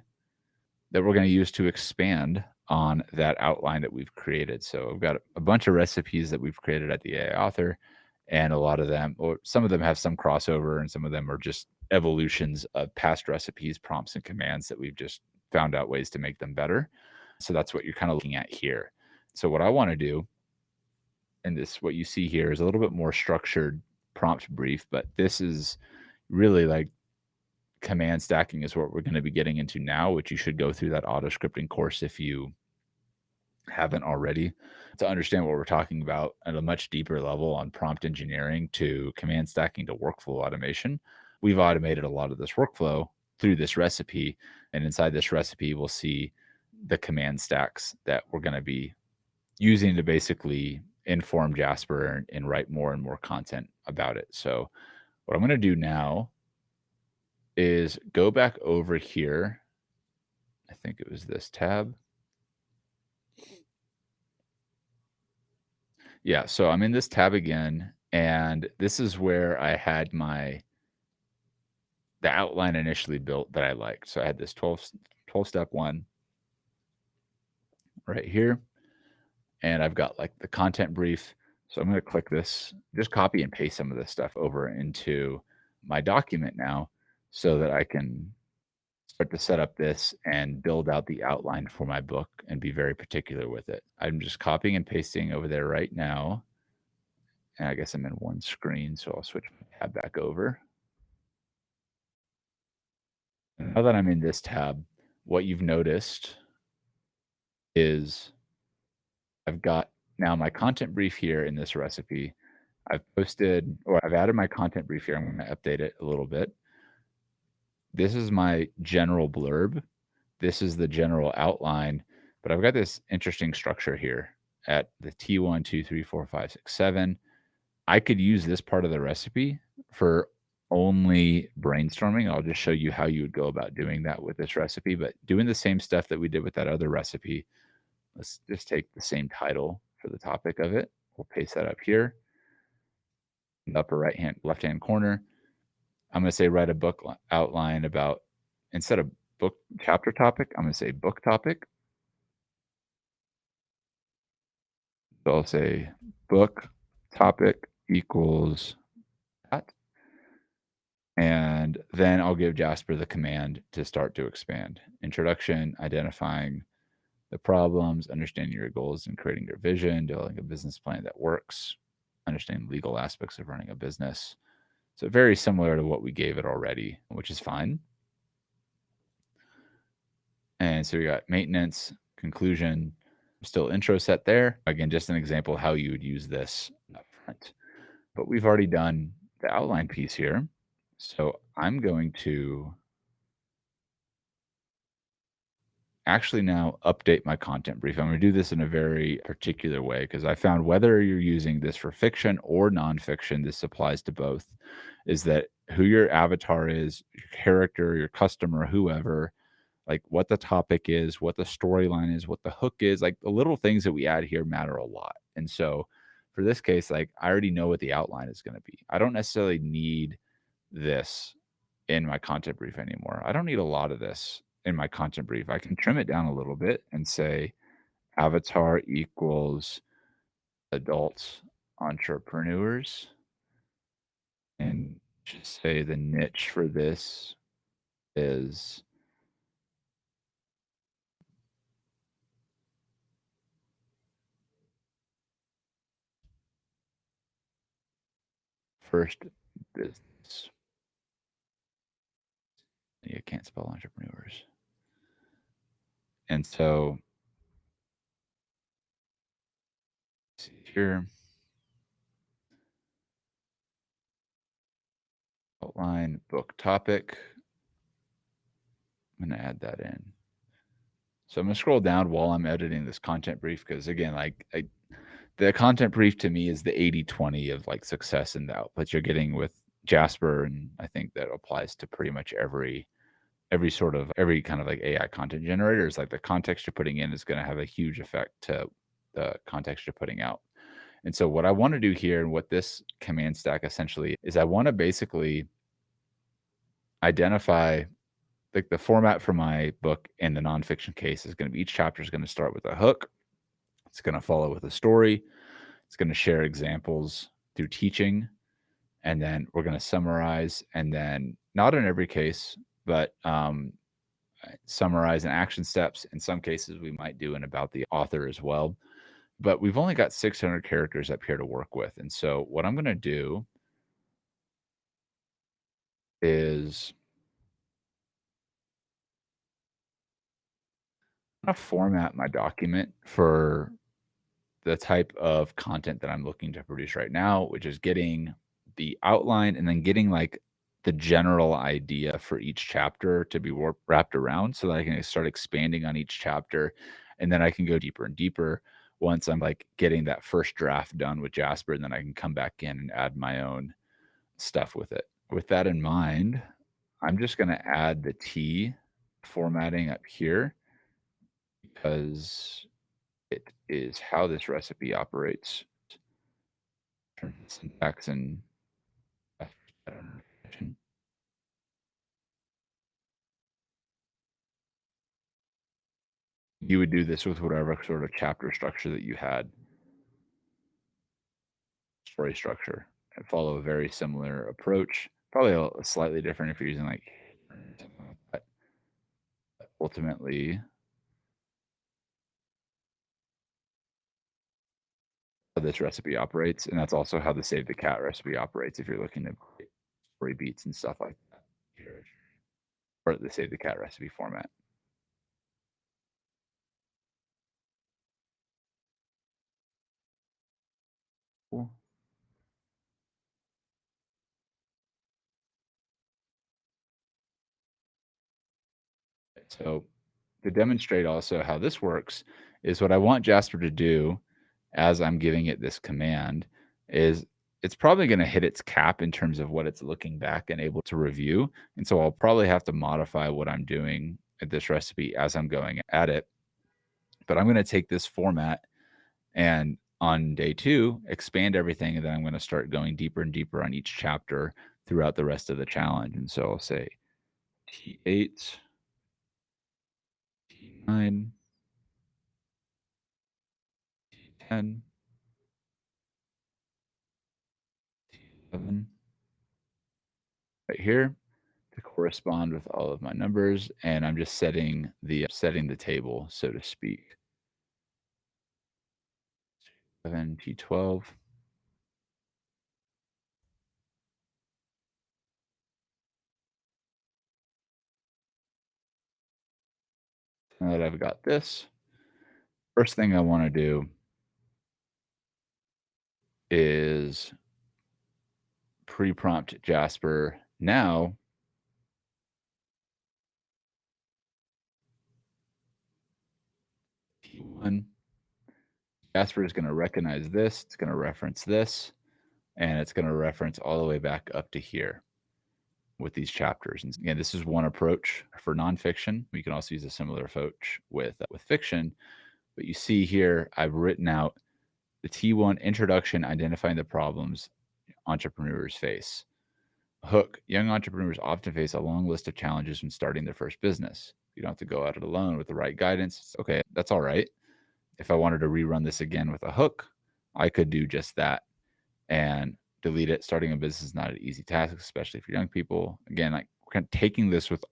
that we're going to use to expand on that outline that we've created. So I've got a bunch of recipes that we've created at the AI author, and a lot of them, or some of them have some crossover, and some of them are just evolutions of past recipes, prompts, and commands that we've just found out ways to make them better. So that's what you're kind of looking at here. So what I want to do, and this, what you see here is a little bit more structured prompt brief, but this is really like command stacking is what we're going to be getting into now, which you should go through that auto scripting course if you haven't already, to understand what we're talking about at a much deeper level on prompt engineering to command stacking to workflow automation. We've automated a lot of this workflow through this recipe. And inside this recipe, we'll see the command stacks that we're going to be using to basically inform Jasper and write more and more content about it. So what I'm going to do now is go back over here. I think it was this tab. Yeah, so I'm in this tab again, and this is where I had the outline initially built that I liked. So I had this 12 step one right here, and I've got like the content brief. So I'm going to click this, just copy and paste some of this stuff over into my document now so that I can start to set up this and build out the outline for my book and be very particular with it. I'm just copying and pasting over there right now. And I guess I'm in one screen, so I'll switch my tab back over. Now that I'm in this tab, what you've noticed is I've got now my content brief here in this recipe. I've posted, or I've added my content brief here. I'm going to update it a little bit. This is my general blurb. This is the general outline, but I've got this interesting structure here at the T1, 2, 3, 4, 5, 6, 7. I could use this part of the recipe for only brainstorming. I'll just show you how you would go about doing that with this recipe, but doing the same stuff that we did with that other recipe. Let's just take the same title for the topic of it. We'll paste that up here in the upper left hand corner. I'm going to say write a book outline about, instead of book chapter topic, I'm going to say book topic. So I'll say book topic equals that. And then I'll give Jasper the command to start to expand. Introduction, identifying the problems, understanding your goals and creating your vision, developing a business plan that works, understanding legal aspects of running a business. So very similar to what we gave it already, which is fine. And so we got maintenance, conclusion, still intro set there. Again, just an example of how you would use this up front. But we've already done the outline piece here. So I'm going to actually now update my content brief. I'm going to do this in a very particular way because I found whether you're using this for fiction or nonfiction, this applies to both, is that who your avatar is, your character, your customer, whoever, like what the topic is, what the storyline is, what the hook is, like the little things that we add here matter a lot. And so for this case, like I already know what the outline is going to be. I don't necessarily need this in my content brief anymore. I don't need a lot of this in my content brief. I can trim it down a little bit and say avatar equals adult entrepreneurs, and just say the niche for this is first business. You can't spell entrepreneurs. And so see here, outline book topic. I'm going to add that in. So I'm going to scroll down while I'm editing this content brief because, again, the content brief to me is the 80-20 of like success and the outputs you're getting with Jasper, and I think that applies to pretty much every kind of like AI content generator. Is like the context you're putting in is going to have a huge effect to the context you're putting out. And so what I want to do here and what this command stack essentially is I want to basically identify like the format for my book in the nonfiction case is going to be each chapter is going to start with a hook. It's going to follow with a story. It's going to share examples through teaching. And then we're going to summarize. And then not in every case, but summarize and action steps. In some cases, we might do an about the author as well. But we've only got 600 characters up here to work with. And so what I'm going to do is I'm going to format my document for the type of content that I'm looking to produce right now, which is getting the outline and then getting like the general idea for each chapter to be wrapped around so that I can start expanding on each chapter. And then I can go deeper and deeper once I'm like getting that first draft done with Jasper. And then I can come back in and add my own stuff with it. With that in mind, I'm just going to add the T formatting up here because it is how this recipe operates. Syntax and you would do this with whatever sort of chapter structure that you had, story structure, and follow a very similar approach. Probably a slightly different if you're using like that. Ultimately, how this recipe operates, and that's also how the save the cat recipe operates if you're looking to create story beats and stuff like that, or the save the cat recipe format. Cool. So to demonstrate also how this works is what I want Jasper to do as I'm giving it this command is it's probably going to hit its cap in terms of what it's looking back and able to review. And so I'll probably have to modify what I'm doing at this recipe as I'm going at it. But I'm going to take this format and on day 2, expand everything. And then I'm going to start going deeper and deeper on each chapter throughout the rest of the challenge. And so I'll say T8, T9, T10, T11, right here to correspond with all of my numbers. And I'm just setting the table, so to speak. 7, T12. Now that I've got this, first thing I want to do is pre-prompt Jasper. Now, T1, Jasper is going to recognize this. It's going to reference this, and it's going to reference all the way back up to here with these chapters. And again, this is one approach for nonfiction. We can also use a similar approach with fiction. But you see here, I've written out the T1 introduction, identifying the problems entrepreneurs face. Hook, young entrepreneurs often face a long list of challenges when starting their first business. You don't have to go at it alone with the right guidance. Okay, that's all right. If I wanted to rerun this again with a hook, I could do just that and delete it. Starting a business is not an easy task, especially for young people. Again, like kind of taking this with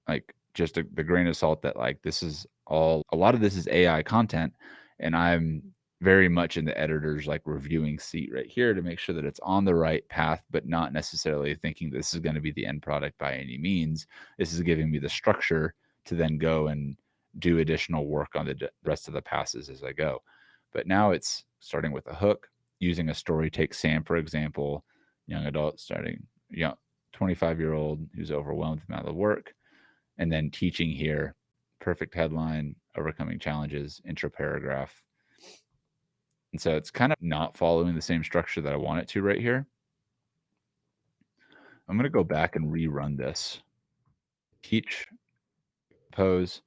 like just the grain of salt that like this is all a lot of this is AI content, and I'm very much in the editor's like reviewing seat right here to make sure that it's on the right path, but not necessarily thinking this is going to be the end product by any means. This is giving me the structure to then go and do additional work on the rest of the passes as I go. But now it's starting with a hook, using a story. Take Sam, for example, young adult starting, 25-year-old who's overwhelmed with the amount of work, and then teaching here, perfect headline, overcoming challenges, intro paragraph. And so it's kind of not following the same structure that I want it to right here. I'm going to go back and rerun this. Teach, pose.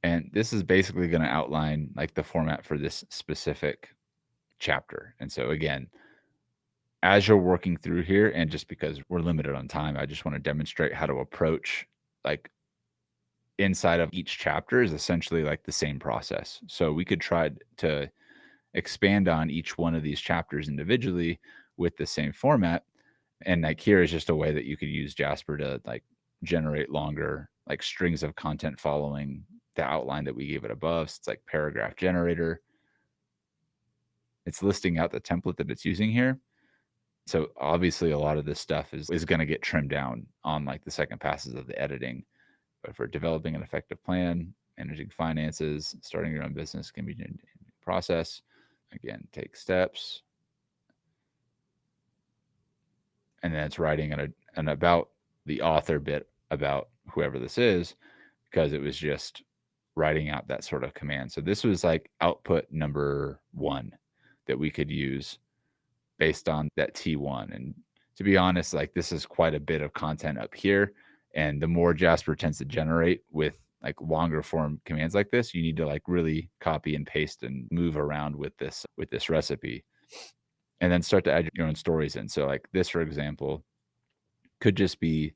And this is basically going to outline like the format for this specific chapter. And so again, as you're working through here, and just because we're limited on time, I just want to demonstrate how to approach like inside of each chapter is essentially like the same process. So we could try to expand on each one of these chapters individually with the same format. And like here is just a way that you could use Jasper to like generate longer like strings of content following the outline that we gave it above. So it's like paragraph generator. It's listing out the template that it's using here. So obviously a lot of this stuff is going to get trimmed down on like the second passes of the editing. But for developing an effective plan, managing finances, starting your own business can be a process. Again, take steps. And then it's writing an about the author bit about whoever this is, because it was just writing out that sort of command. So this was like output number 1 that we could use based on that T1. And to be honest, like this is quite a bit of content up here. And the more Jasper tends to generate with like longer form commands like this, you need to like really copy and paste and move around with this recipe, and then start to add your own stories in. So like this, for example, could just be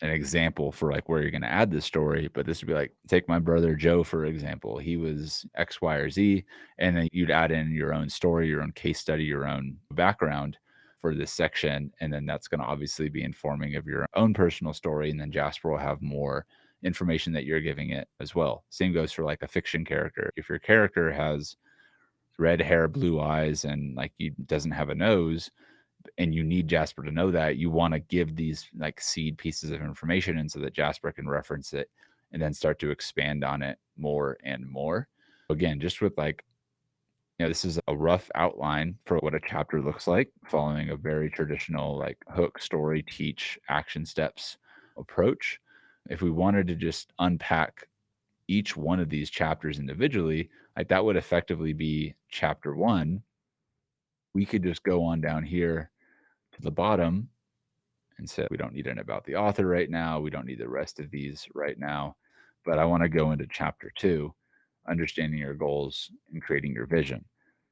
an example for like where you're going to add this story, but this would be like, take my brother Joe, for example. He was X, Y, or Z, and then you'd add in your own story, your own case study, your own background for this section. And then that's going to obviously be informing of your own personal story. And then Jasper will have more information that you're giving it as well. Same goes for like a fiction character. If your character has red hair, blue eyes, and like he doesn't have a nose, and you need Jasper to know that, you want to give these like seed pieces of information, and so that Jasper can reference it and then start to expand on it more and more. Again, just with like, this is a rough outline for what a chapter looks like, following a very traditional like hook, story, teach, action steps approach. If we wanted to just unpack each one of these chapters individually, like that would effectively be chapter 1. We could just go on down here to the bottom and say, we don't need an about the author right now. We don't need the rest of these right now. But I want to go into chapter 2, understanding your goals and creating your vision.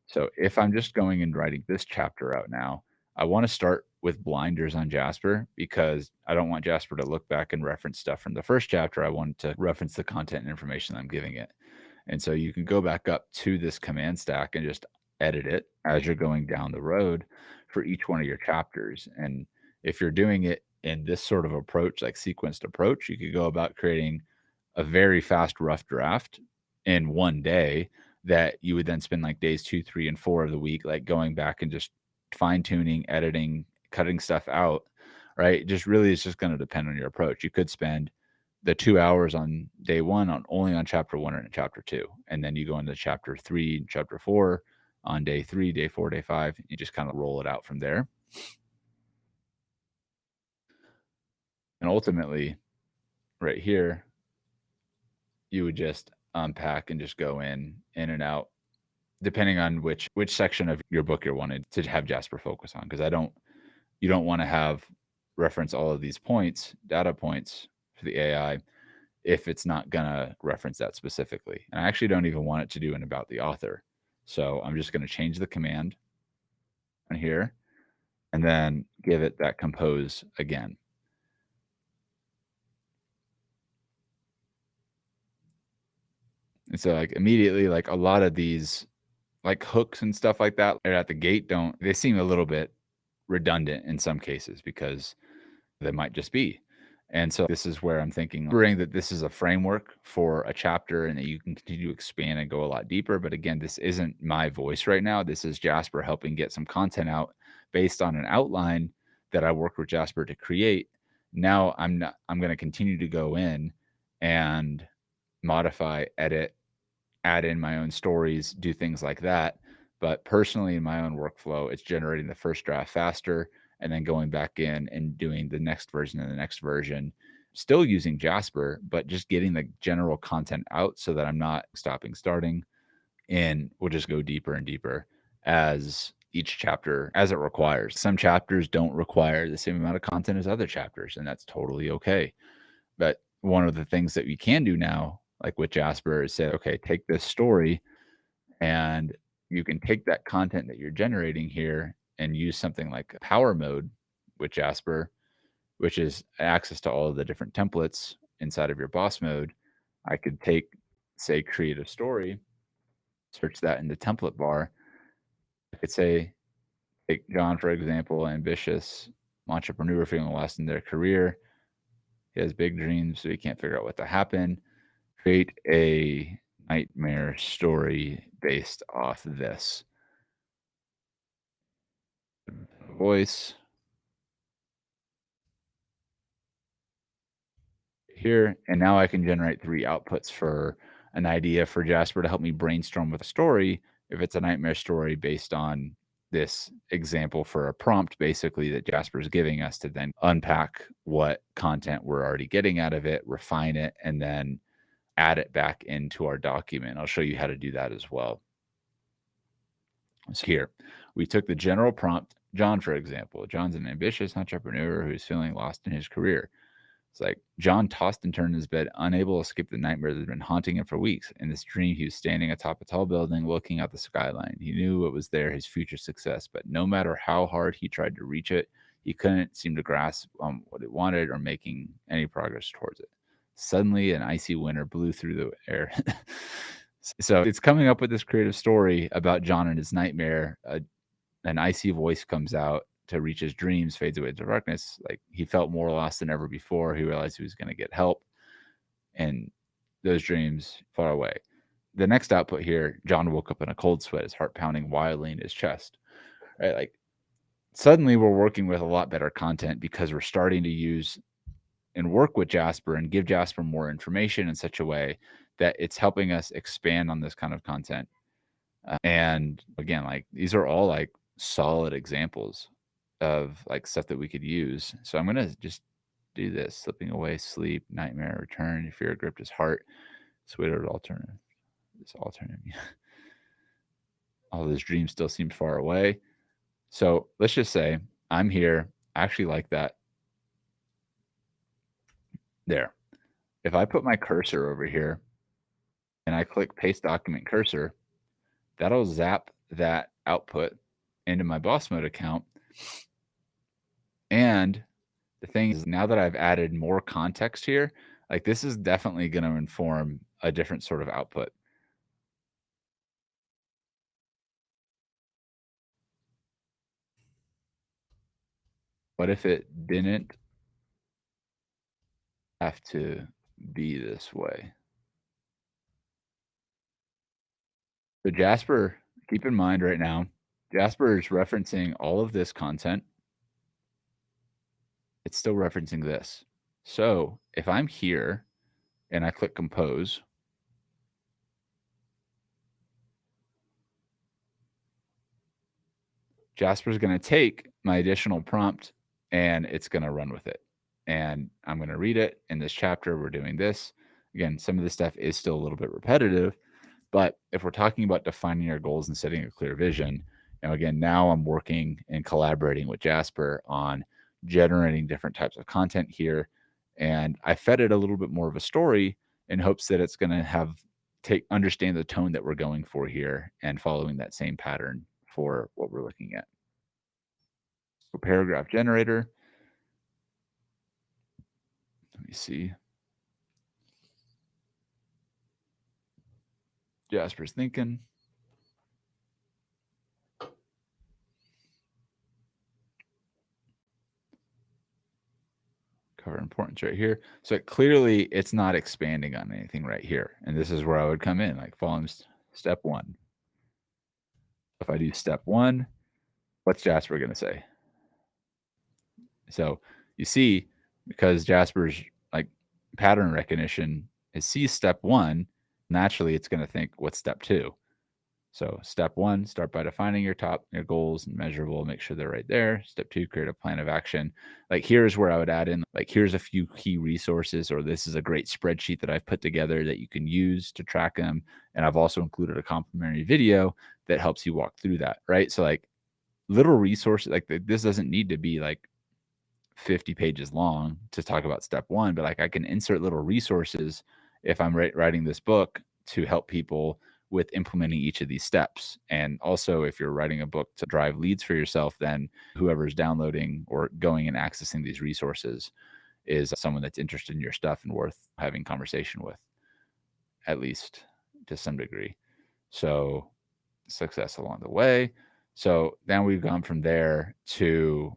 So if I'm just going and writing this chapter out now, I want to start with blinders on Jasper, because I don't want Jasper to look back and reference stuff from the first chapter. I want to reference the content and information I'm giving it. And so you can go back up to this command stack and just edit it as you're going down the road for each one of your chapters. And if you're doing it in this sort of approach, like sequenced approach, you could go about creating a very fast, rough draft in one day that you would then spend like days 2, 3, and 4 of the week, like going back and just fine tuning, editing, cutting stuff out, right? Just really, it's just going to depend on your approach. You could spend the 2 hours on day 1 on only on chapter 1 and chapter 2. And then you go into chapter 3 and chapter 4 on day 3, day 4, day 5. You just kind of roll it out from there. And ultimately, right here, you would just unpack and just go in and out, depending on which section of your book you're wanting to have Jasper focus on. Because you don't want to have reference all of these points, data points for the AI, if it's not gonna reference that specifically. And I actually don't even want it to do an about the author. So I'm just gonna change the command on here and then give it that compose again. And so, like, immediately, like, a lot of these, like, hooks and stuff like that right at the gate don't they seem a little bit redundant in some cases because they might just be. And so this is where I'm thinking remembering that this is a framework for a chapter and that you can continue to expand and go a lot deeper. But again, this isn't my voice right now. This is Jasper helping get some content out based on an outline that I worked with Jasper to create. Now I'm going to continue to go in and modify, edit, add in my own stories, do things like that. But personally, in my own workflow, it's generating the first draft faster and then going back in and doing the next version and the next version, still using Jasper, but just getting the general content out so that I'm not stopping, starting, and we'll just go deeper and deeper as each chapter as it requires. Some chapters don't require the same amount of content as other chapters, and that's totally okay. But one of the things that we can do now, like with Jasper, is say, okay, take this story and you can take that content that you're generating here and use something like power mode with Jasper, which is access to all of the different templates inside of your boss mode. I could take, say, create a story, search that in the template bar. I could say, take John, for example, ambitious entrepreneur feeling lost in their career. He has big dreams, so he can't figure out what to happen. Create a nightmare story based off this. Voice here, and now I can generate 3 outputs for an idea for Jasper to help me brainstorm with a story, if it's a nightmare story based on this example for a prompt, basically, that Jasper is giving us to then unpack what content we're already getting out of it, refine it, and then add it back into our document. I'll show you how to do that as well. So here, we took the general prompt, John, for example. John's an ambitious entrepreneur who's feeling lost in his career. It's like John tossed and turned in his bed, unable to escape the nightmare that had been haunting him for weeks. In this dream, he was standing atop a tall building looking at the skyline. He knew it was there, his future success, but no matter how hard he tried to reach it, he couldn't seem to grasp what it wanted or making any progress towards it. Suddenly, an icy winter blew through the air. So it's coming up with this creative story about John and his nightmare. An icy voice comes out to reach his dreams, fades away into darkness. Like he felt more lost than ever before. He realized he was going to get help, and those dreams far away. The next output here, John woke up in a cold sweat, his heart pounding wildly in his chest. Right, like suddenly we're working with a lot better content because we're starting to use and work with Jasper and give Jasper more information in such a way that it's helping us expand on this kind of content. And again, like these are all like solid examples of like stuff that we could use. So I'm gonna just do this: slipping away, sleep, nightmare, return, fear gripped his heart, swittered alternative. This alternative. All those dreams still seemed far away. So let's just say I'm here. I actually like that. There. If I put my cursor over here and I click paste document cursor, that'll zap that output into my boss mode account. And the thing is, now that I've added more context here, like this is definitely going to inform a different sort of output. What if it didn't have to be this way? So Jasper, keep in mind right now, Jasper is referencing all of this content. It's still referencing this. So if I'm here and I click compose, Jasper's going to take my additional prompt and it's going to run with it. And I'm going to read it. In this chapter, we're doing this. Again, some of this stuff is still a little bit repetitive, but if we're talking about defining our goals and setting a clear vision, again, now I'm working and collaborating with Jasper on generating different types of content here. And I fed it a little bit more of a story in hopes that it's going to understand the tone that we're going for here and following that same pattern for what we're looking at. So paragraph generator. Let me see. Jasper's thinking. Cover importance right here. So clearly it's not expanding on anything right here. And this is where I would come in, like following step one. If I do step one, what's Jasper going to say? So you see, because Jasper's like pattern recognition, it sees step one, naturally it's going to think, what's step two? So step one, start by defining your goals and measurable, make sure they're right there. Step two, create a plan of action. Like here's where I would add in, like here's a few key resources, or this is a great spreadsheet that I've put together that you can use to track them. And I've also included a complimentary video that helps you walk through that, right? So like little resources, like this doesn't need to be like 50 pages long to talk about step one, but like I can insert little resources if I'm writing this book to help people with implementing each of these steps. And also, if you're writing a book to drive leads for yourself, then whoever's downloading or going and accessing these resources is someone that's interested in your stuff and worth having conversation with, at least to some degree. So, success along the way. So, then we've gone from there to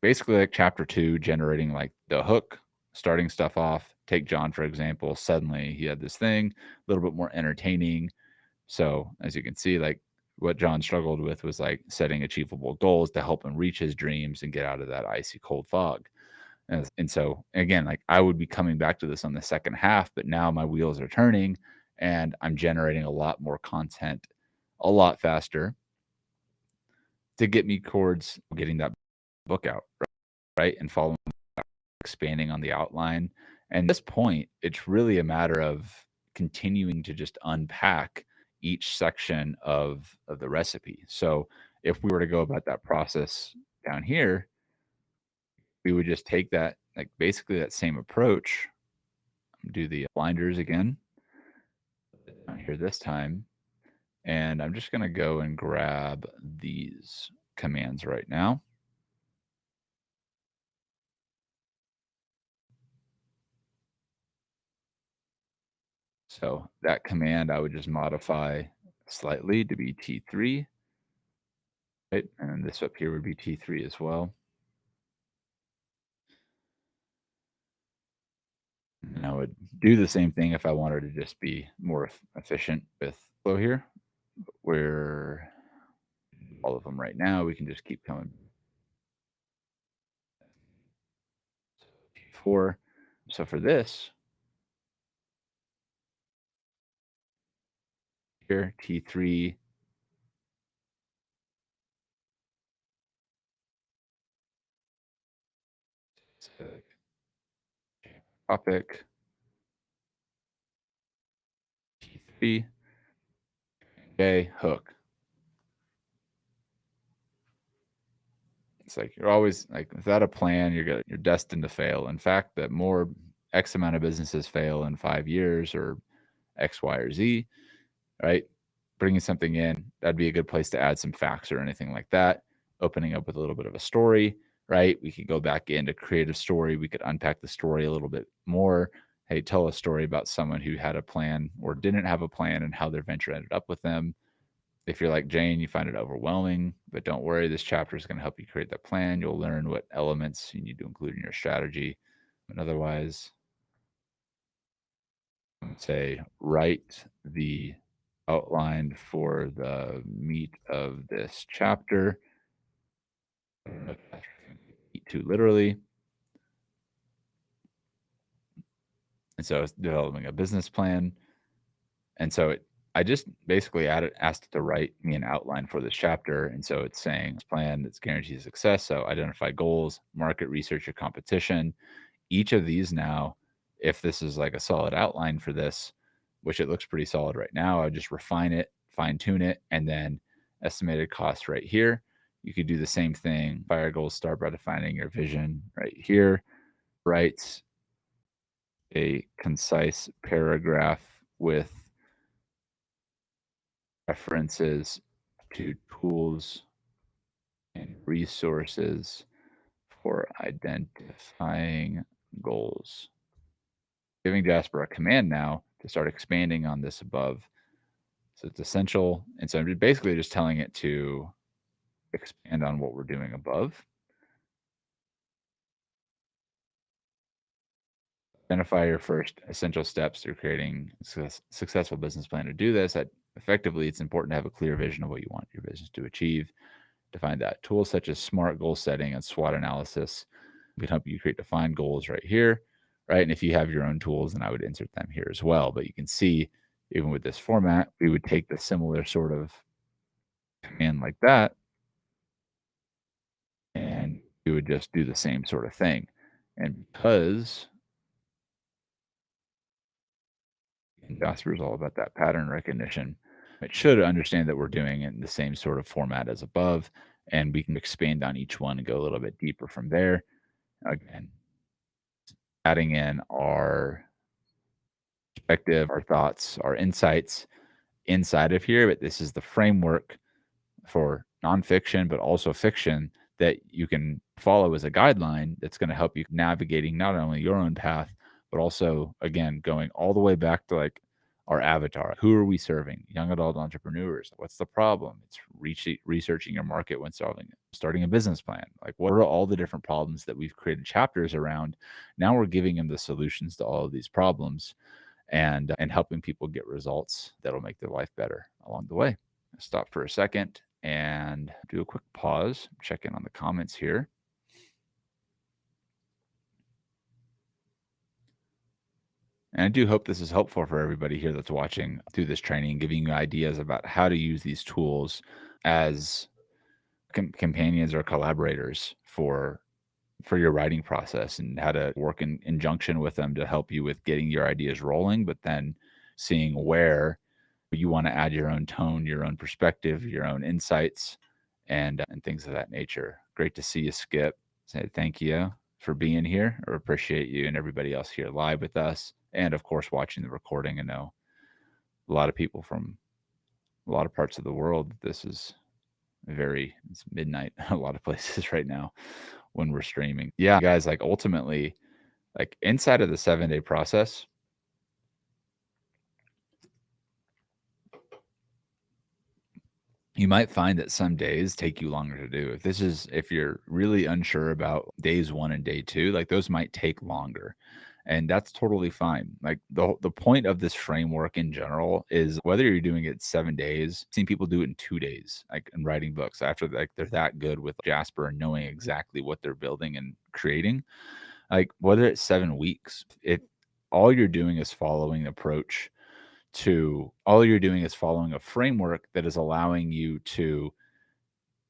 basically like chapter two, generating like the hook, starting stuff off. Take John, for example. Suddenly he had this thing, a little bit more entertaining. So as you can see, like what John struggled with was like setting achievable goals to help him reach his dreams and get out of that icy cold fog. And so again, like I would be coming back to this on the second half, but now my wheels are turning and I'm generating a lot more content a lot faster to get me towards getting that book out, right? And following, expanding on the outline. And at this point, it's really a matter of continuing to just unpack each section of the recipe. So if we were to go about that process down here, we would just take that, like basically that same approach, do the blinders again down here this time. And I'm just going to go and grab these commands right now. So that command I would just modify slightly to be T3, right? And this up here would be T3 as well. And I would do the same thing if I wanted to just be more efficient with flow here, where all of them right now, we can just keep coming. T4. So for this, here, T3, topic, T3, okay, hook. It's like you're always like without a plan, you're destined to fail. In fact, that more X amount of businesses fail in 5 years or X, Y, or Z, right? Bringing something in, that'd be a good place to add some facts or anything like that. Opening up with a little bit of a story, right? We could go back into creative story. We could unpack the story a little bit more. Hey, tell a story about someone who had a plan or didn't have a plan and how their venture ended up with them. If you're like Jane, you find it overwhelming, but don't worry, this chapter is going to help you create that plan. You'll learn what elements you need to include in your strategy. And otherwise, say, write the outline for the meat of this chapter. Eat too literally. And so it's developing a business plan. And so I just basically asked it to write me an outline for this chapter. And so it's saying plan that's guarantees success. So identify goals, market research your competition. Each of these now, if this is like a solid outline for this, which it looks pretty solid right now, I just refine it, fine tune it, and then estimated cost right here. You could do the same thing. Fire goals, start by defining your vision right here. Write a concise paragraph with references to tools and resources for identifying goals. Giving Jasper a command now to start expanding on this above So it's essential. And so I'm basically just telling it to expand on what we're doing above. Identify your first essential steps through creating a successful business plan. To do this, effectively, it's important to have a clear vision of what you want your business to achieve. Define that. Tools such as SMART goal setting and SWOT analysis can help you create defined goals right here, right? And if you have your own tools, then I would insert them here as well. But you can see, even with this format, we would take the similar sort of command like that, and we would just do the same sort of thing. And because Jasper is all about that pattern recognition, it should understand that we're doing it in the same sort of format as above, and we can expand on each one and go a little bit deeper from there. Again, adding in our perspective, our thoughts, our insights inside of here, but this is the framework for nonfiction, but also fiction that you can follow as a guideline that's going to help you navigating not only your own path, but also, again, going all the way back to like our avatar. Who are we serving? Young adult entrepreneurs. What's the problem? It's researching your market when starting a business plan. Like, what are all the different problems that we've created chapters around? Now we're giving them the solutions to all of these problems and helping people get results that'll make their life better along the way. Stop for a second and do a quick pause, check in on the comments here. And I do hope this is helpful for everybody here that's watching through this training, giving you ideas about how to use these tools as companions or collaborators for your writing process, and how to work in conjunction with them to help you with getting your ideas rolling, but then seeing where you want to add your own tone, your own perspective, your own insights, and things of that nature. Great to see you, Skip. Say thank you for being here. I appreciate you and everybody else here live with us, and of course watching the recording. I know a lot of people from a lot of parts of the world. This is it's midnight a lot of places right now when we're streaming. Yeah, guys, like ultimately, like inside of the 7-day process, you might find that some days take you longer to do. If you're really unsure about days 1 and day 2, like those might take longer. And that's totally fine. Like the point of this framework in general is whether you're doing it 7 days, I've seen people do it in 2 days, like in writing books after like they're that good with Jasper and knowing exactly what they're building and creating. Like whether it's 7 weeks, it all you're doing is following an approach to all you're doing is following a framework that is allowing you to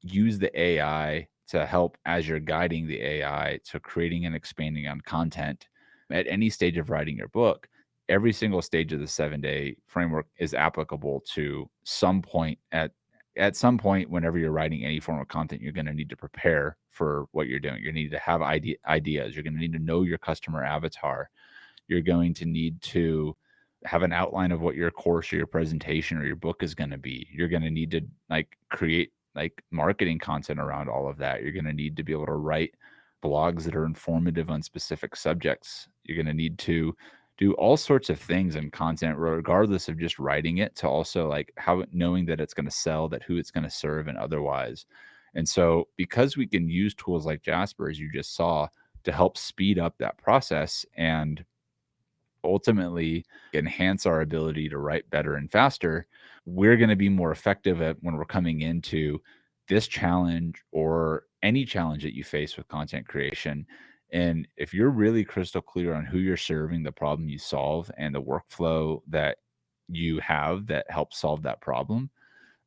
use the AI to help as you're guiding the AI to creating and expanding on content at any stage of writing your book. Every single stage of the 7-day framework is applicable to some point at some point whenever you're writing any form of content. You're going to need to prepare for what you're doing. You need to have ideas. You're going to need to know your customer avatar. You're going to need to have an outline of what your course or your presentation or your book is going to be. You're going to need to like create like marketing content around all of that. You're going to need to be able to write blogs that are informative on specific subjects. You're going to need to do all sorts of things in content, regardless of just writing it, to also like how knowing that it's going to sell, that who it's going to serve, and otherwise. And so, because we can use tools like Jasper, as you just saw, to help speed up that process and ultimately enhance our ability to write better and faster, we're going to be more effective at when we're coming into this challenge or any challenge that you face with content creation. And if you're really crystal clear on who you're serving, the problem you solve, and the workflow that you have that helps solve that problem,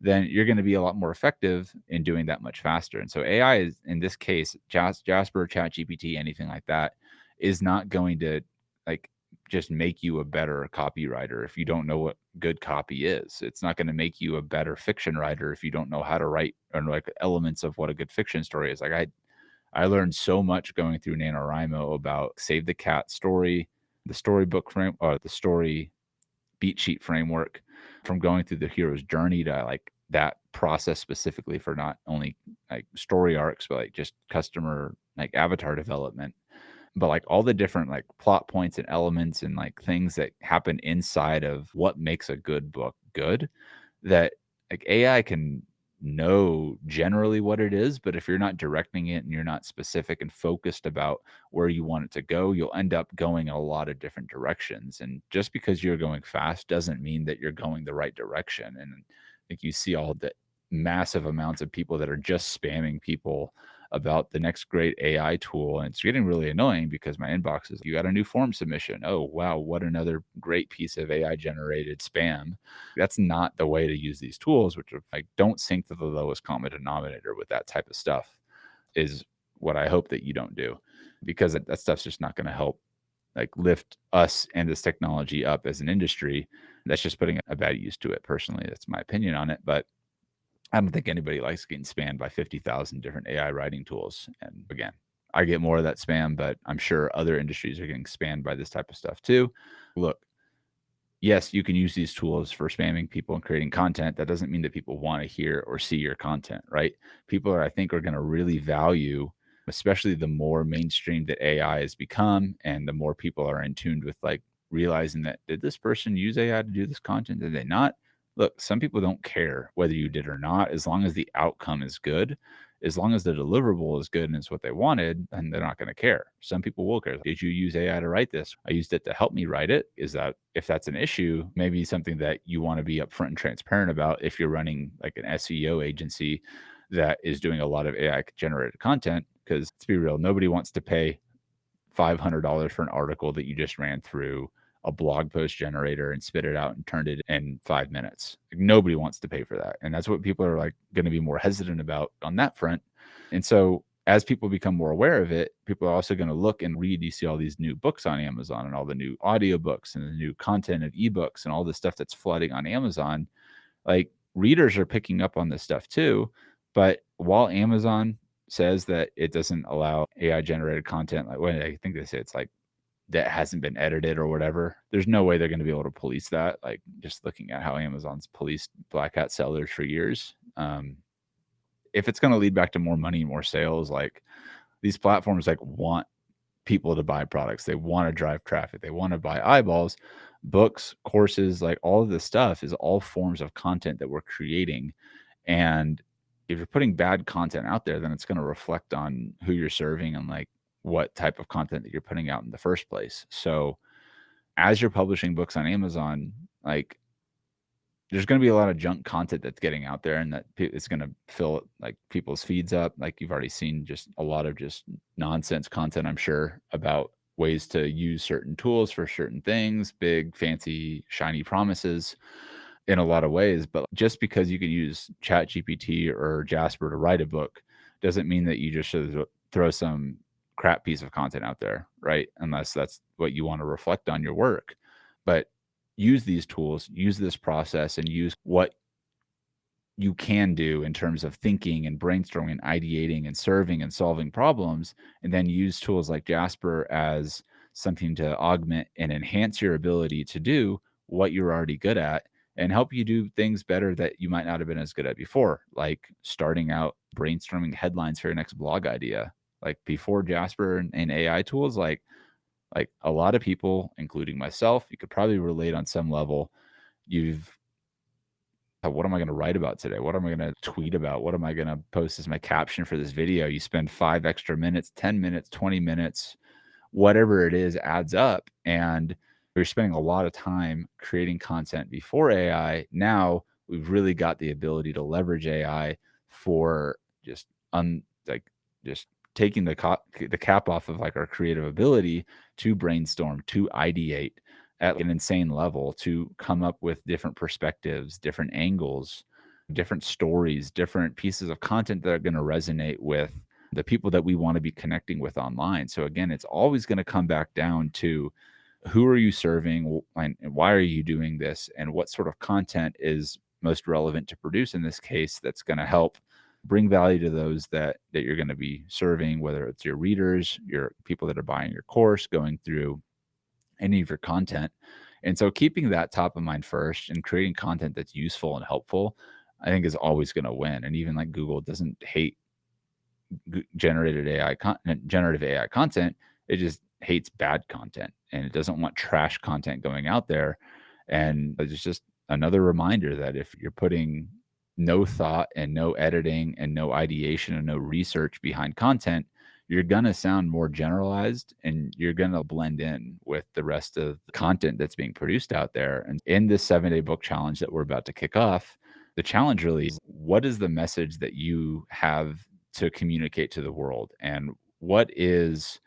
then you're going to be a lot more effective in doing that much faster. And so AI is, in this case, Jasper, ChatGPT, anything like that, is not going to like just make you a better copywriter if you don't know what good copy is. It's not going to make you a better fiction writer if you don't know how to write or like elements of what a good fiction story is. Like I learned so much going through NaNoWriMo about Save the Cat story, the storybook frame, or the story beat sheet framework, from going through the hero's journey to like that process specifically for not only like story arcs, but like just customer like avatar development, but like all the different like plot points and elements and like things that happen inside of what makes a good book good. that like AI can know generally what it is, but if you're not directing it and you're not specific and focused about where you want it to go, you'll end up going in a lot of different directions. And just because you're going fast doesn't mean that you're going the right direction. And I think you see all the massive amounts of people that are just spamming people about the next great AI tool. And it's getting really annoying because my inbox is, you got a new form submission. Oh, wow. What another great piece of AI generated spam. That's not the way to use these tools, which are like, don't sink to the lowest common denominator with that type of stuff, is what I hope that you don't do, because that stuff's just not going to help like lift us and this technology up as an industry. That's just putting a bad use to it. Personally, that's my opinion on it. But I don't think anybody likes getting spammed by 50,000 different AI writing tools. And again, I get more of that spam, but I'm sure other industries are getting spammed by this type of stuff too. Look, yes, you can use these tools for spamming people and creating content. That doesn't mean that people want to hear or see your content, right? People are, I think, are going to really value, especially the more mainstream that AI has become and the more people are in tune with like realizing that, did this person use AI to do this content? Did they not? Look, some people don't care whether you did or not, as long as the outcome is good. As long as the deliverable is good and it's what they wanted, then they're not going to care. Some people will care. Did you use AI to write this? I used it to help me write it. Is that, if that's an issue, maybe something that you want to be upfront and transparent about if you're running like an SEO agency that is doing a lot of AI generated content? Because let's be real, nobody wants to pay $500 for an article that you just ran through a blog post generator and spit it out and turned it in 5 minutes. Like, nobody wants to pay for that. And that's what people are like going to be more hesitant about on that front. And so as people become more aware of it, people are also going to look and read. You see all these new books on Amazon and all the new audiobooks and the new content of ebooks and all this stuff that's flooding on Amazon. Like, readers are picking up on this stuff too. But while Amazon says that it doesn't allow AI generated content, like what I think they say, it's like that hasn't been edited or whatever, there's no way they're going to be able to police that. Like, just looking at how Amazon's policed black hat sellers for years. If it's going to lead back to more money, more sales, like these platforms like want people to buy products. They want to drive traffic. They want to buy eyeballs. Books, courses, like all of this stuff is all forms of content that we're creating. And if you're putting bad content out there, then it's going to reflect on who you're serving and like what type of content that you're putting out in the first place. So as you're publishing books on Amazon, like there's going to be a lot of junk content that's getting out there, and that it's going to fill like people's feeds up. Like, you've already seen just a lot of just nonsense content, I'm sure, about ways to use certain tools for certain things, big, fancy, shiny promises in a lot of ways. But just because you can use ChatGPT or Jasper to write a book doesn't mean that you just should throw some crap piece of content out there, right? Unless that's what you want to reflect on your work. But use these tools, use this process, and use what you can do in terms of thinking and brainstorming and ideating and serving and solving problems, and then use tools like Jasper as something to augment and enhance your ability to do what you're already good at and help you do things better that you might not have been as good at before, like starting out brainstorming headlines for your next blog idea. Like, before Jasper and AI tools, like a lot of people, including myself, you could probably relate on some level. You've, what am I going to write about today? What am I going to tweet about? What am I going to post as my caption for this video? You spend 5 extra minutes, 10 minutes, 20 minutes, whatever it is adds up. And we're spending a lot of time creating content before AI. Now we've really got the ability to leverage AI for just like just taking the cap off of like our creative ability to brainstorm, to ideate at an insane level, to come up with different perspectives, different angles, different stories, different pieces of content that are going to resonate with the people that we want to be connecting with online. So again, it's always going to come back down to, who are you serving and why are you doing this, and what sort of content is most relevant to produce in this case, that's going to help bring value to those that you're going to be serving, whether it's your readers, your people that are buying your course, going through any of your content. And so keeping that top of mind first and creating content that's useful and helpful, I think, is always going to win. And even like Google doesn't hate generative AI content. It just hates bad content, and it doesn't want trash content going out there. And it's just another reminder that if you're putting no thought and no editing and no ideation and no research behind content, you're going to sound more generalized and you're going to blend in with the rest of the content that's being produced out there. And in this 7-day book challenge that we're about to kick off, the challenge really is, what is the message that you have to communicate to the world? And what is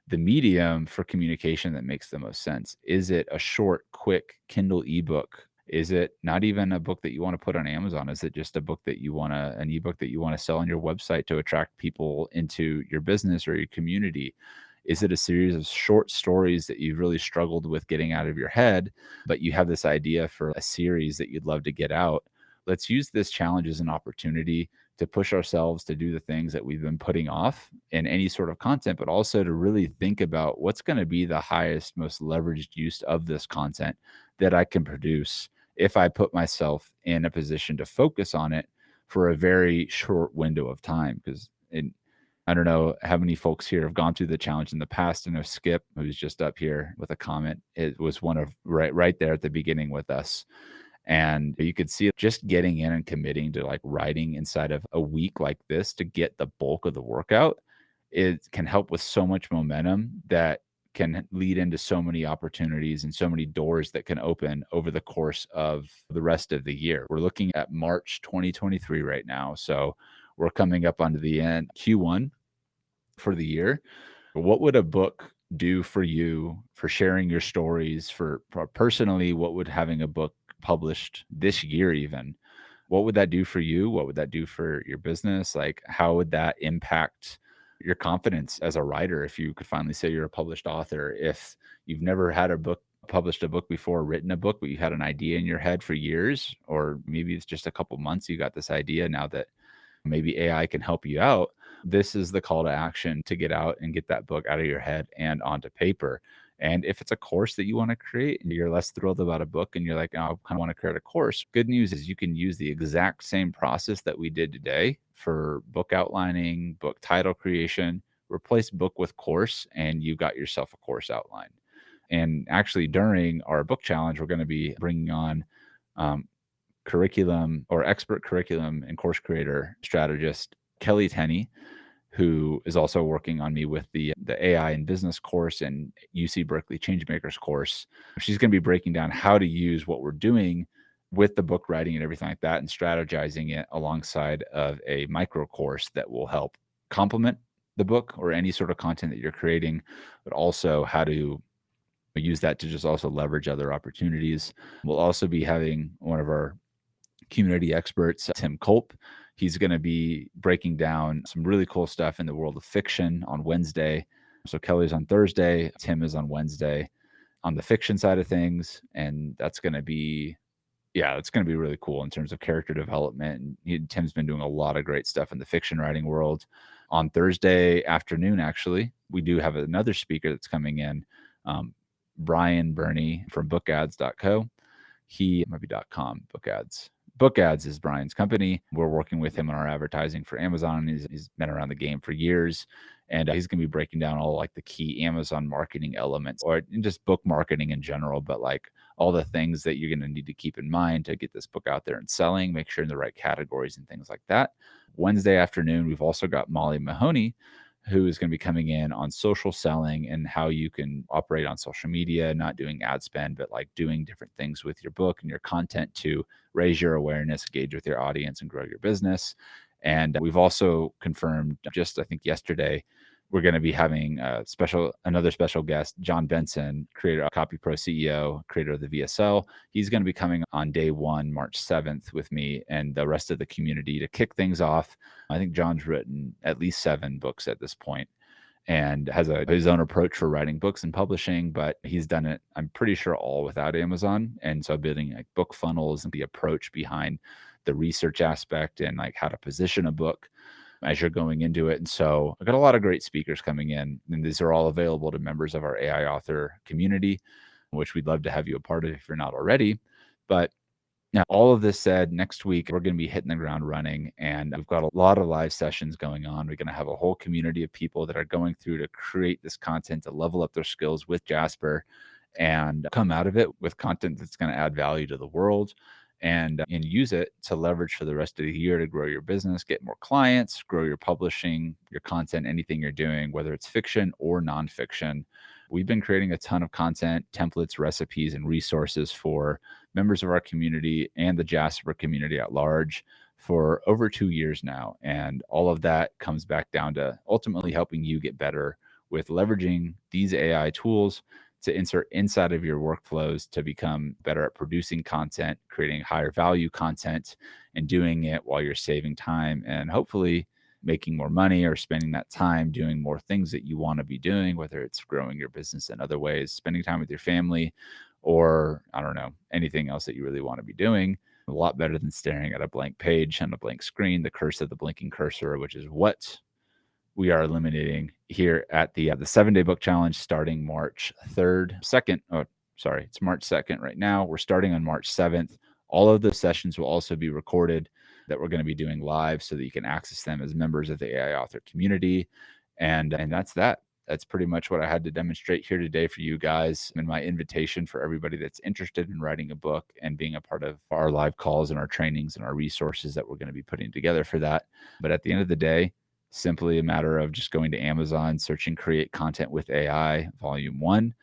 the medium for communication that makes the most sense? Is it a short, quick Kindle ebook? Is it not even a book that you want to put on Amazon? Is it just a book that you want to, an ebook that you want to sell on your website to attract people into your business or your community? Is it a series of short stories that you've really struggled with getting out of your head, but you have this idea for a series that you'd love to get out? Let's use this challenge as an opportunity to push ourselves to do the things that we've been putting off in any sort of content, but also to really think about what's going to be the highest, most leveraged use of this content that I can produce if I put myself in a position to focus on it for a very short window of time. Because I don't know how many folks here have gone through the challenge in the past. I know Skip, who's just up here with a comment, it was one of right there at the beginning with us. And you could see just getting in and committing to like writing inside of a week like this to get the bulk of the workout, it can help with so much momentum that can lead into so many opportunities and so many doors that can open over the course of the rest of the year. We're looking at March 2023 right now. So we're coming up onto the end Q1 for the year. What would a book do for you for sharing your stories? For personally, what would having a book published this year even, what would that do for you? What would that do for your business? Like, how would that impact your confidence as a writer if you could finally say you're a published author? If you've never had a book, published a book before, written a book, but you had an idea in your head for years, or maybe it's just a couple months you got this idea, now that maybe AI can help you out, this is the call to action to get out and get that book out of your head and onto paper. And if it's a course that you want to create and you're less thrilled about a book and you're like, oh, I kind of want to create a course, good news is you can use the exact same process that we did today for book outlining, book title creation, replace book with course, and you got yourself a course outline. And actually, during our book challenge, we're going to be bringing on curriculum or expert curriculum and course creator strategist Kelly Tenney, who is also working on me with the AI and business course and UC Berkeley Changemakers course. She's going to be breaking down how to use what we're doing with the book writing and everything like that and strategizing it alongside of a micro course that will help complement the book or any sort of content that you're creating, but also how to use that to just also leverage other opportunities. We'll also be having one of our community experts, Tim Culp. He's going to be breaking down some really cool stuff in the world of fiction on Wednesday. So Kelly's on Thursday, Tim is on Wednesday on the fiction side of things. And that's going to be, yeah, it's going to be really cool in terms of character development. And Tim's been doing a lot of great stuff in the fiction writing world. On Thursday afternoon, actually, we do have another speaker that's coming in, Brian Burney from bookads.co. He maybe .com, book ads. Book Ads is Brian's company. We're working with him on our advertising for Amazon. He's been around the game for years, and he's going to be breaking down all like the key Amazon marketing elements, or just book marketing in general, but like all the things that you're going to need to keep in mind to get this book out there and selling, make sure in the right categories and things like that. Wednesday afternoon, we've also got Molly Mahoney, who is going to be coming in on social selling and how you can operate on social media, not doing ad spend, but like doing different things with your book and your content to raise your awareness, engage with your audience, and grow your business. And we've also confirmed just, I think yesterday, we're going to be having another special guest, John Benson, creator of Copy Pro CEO, creator of the VSL. He's going to be coming on day one, March 7th, with me and the rest of the community to kick things off. I think John's written at least 7 books at this point and has his own approach for writing books and publishing, but he's done it, I'm pretty sure, all without Amazon. And so building like book funnels and the approach behind the research aspect and like how to position a book as you're going into it. And so I've got a lot of great speakers coming in, and these are all available to members of our AI author community, which we'd love to have you a part of if you're not already. But now, all of this said, next week, we're going to be hitting the ground running, and we've got a lot of live sessions going on. We're going to have a whole community of people that are going through to create this content, to level up their skills with Jasper. and come out of it with content that's going to add value to the world, and use it to leverage for the rest of the year to grow your business, get more clients, grow your publishing, your content, anything you're doing, whether it's fiction or nonfiction. We've been creating a ton of content, templates, recipes, and resources for members of our community and the Jasper community at large for over 2 years now. And all of that comes back down to ultimately helping you get better with leveraging these AI tools to insert inside of your workflows to become better at producing content, creating higher value content, and doing it while you're saving time and hopefully making more money or spending that time doing more things that you want to be doing, whether it's growing your business in other ways, spending time with your family, or I don't know, anything else that you really want to be doing. A lot better than staring at a blank page on a blank screen, the curse of the blinking cursor, which is what we are eliminating here at the 7-day book challenge starting March 3rd, 2nd. Oh, sorry, it's March 2nd right now. We're starting on March 7th. All of those sessions will also be recorded that we're going to be doing live so that you can access them as members of the AI author community. And that's that. That's pretty much what I had to demonstrate here today for you guys, and my invitation for everybody that's interested in writing a book and being a part of our live calls and our trainings and our resources that we're going to be putting together for that. But at the end of the day, simply a matter of just going to Amazon, searching Create Content with AI Volume 1,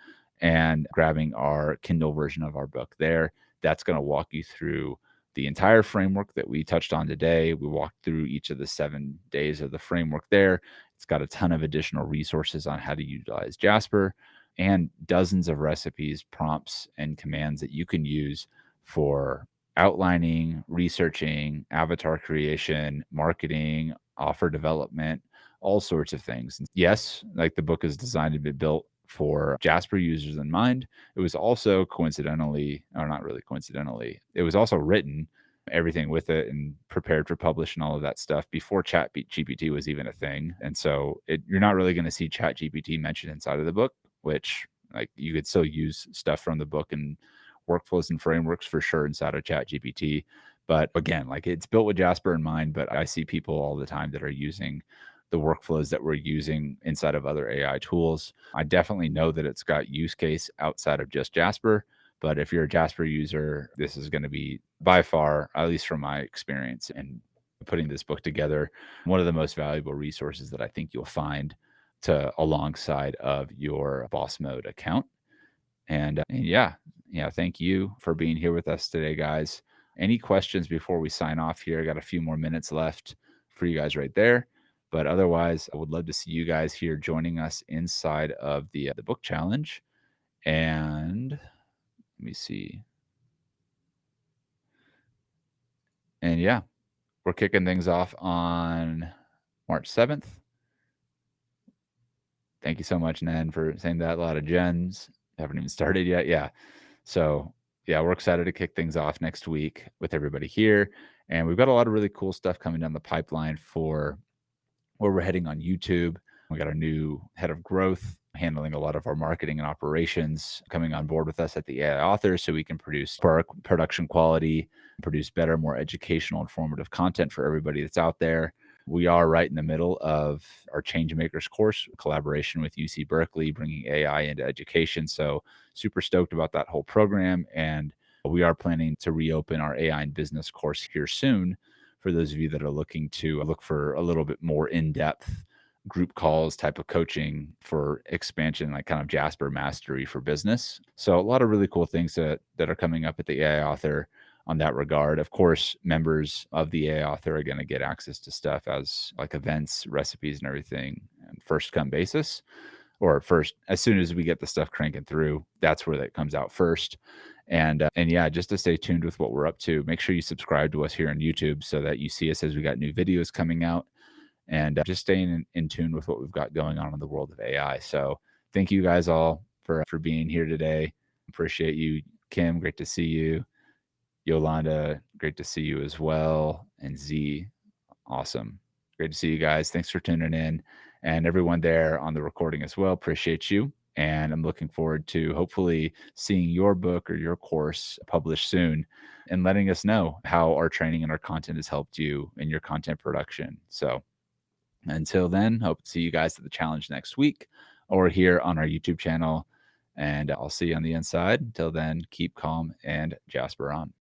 and grabbing our Kindle version of our book there. That's going to walk you through the entire framework that we touched on today. We walked through each of the 7 days of the framework there. It's got a ton of additional resources on how to utilize Jasper and dozens of recipes, prompts, and commands that you can use for outlining, researching, avatar creation, marketing, offer development, all sorts of things. And yes, like the book is designed to be built for Jasper users in mind. It was also coincidentally, or not really coincidentally, it was also written, everything with it and prepared for publish and all of that stuff before Chat GPT was even a thing. And so you're not really going to see Chat GPT mentioned inside of the book, which like you could still use stuff from the book and workflows and frameworks for sure inside of Chat GPT. But again, like it's built with Jasper in mind, but I see people all the time that are using the workflows that we're using inside of other AI tools. I definitely know that it's got use case outside of just Jasper, but if you're a Jasper user, this is going to be by far, at least from my experience in putting this book together, one of the most valuable resources that I think you'll find to alongside of your Boss Mode account. And yeah, thank you for being here with us today, guys. Any questions before we sign off here? I got a few more minutes left for you guys right there. But otherwise, I would love to see you guys here joining us inside of the book challenge. And let me see. And yeah, we're kicking things off on March 7th. Thank you so much, Nan, for saying that. A lot of gens haven't even started yet. Yeah. So yeah, we're excited to kick things off next week with everybody here. And we've got a lot of really cool stuff coming down the pipeline for where we're heading on YouTube. We got our new head of growth handling a lot of our marketing and operations coming on board with us at the AI author so we can produce production quality, produce better, more educational, informative content for everybody that's out there. We are right in the middle of our Changemakers course, collaboration with UC Berkeley, bringing AI into education. So super stoked about that whole program. And we are planning to reopen our AI and business course here soon for those of you that are looking to look for a little bit more in-depth group calls type of coaching for expansion, like kind of Jasper mastery for business. So a lot of really cool things that are coming up at the AI author on that regard. Of course, members of the AI author are going to get access to stuff as like events, recipes, and everything, and first come basis, or first as soon as we get the stuff cranking through. That's where that comes out first. And yeah, just to stay tuned with what we're up to, make sure you subscribe to us here on YouTube so that you see us as we got new videos coming out, and just staying in tune with what we've got going on in the world of AI. So thank you guys all for being here today. Appreciate you, Kim. Great to see you. Yolanda, great to see you as well. And Z, awesome. Great to see you guys. Thanks for tuning in. And everyone there on the recording as well. Appreciate you. And I'm looking forward to hopefully seeing your book or your course published soon and letting us know how our training and our content has helped you in your content production. So until then, hope to see you guys at the challenge next week or here on our YouTube channel. and I'll see you on the inside. Until then, keep calm and Jasper on.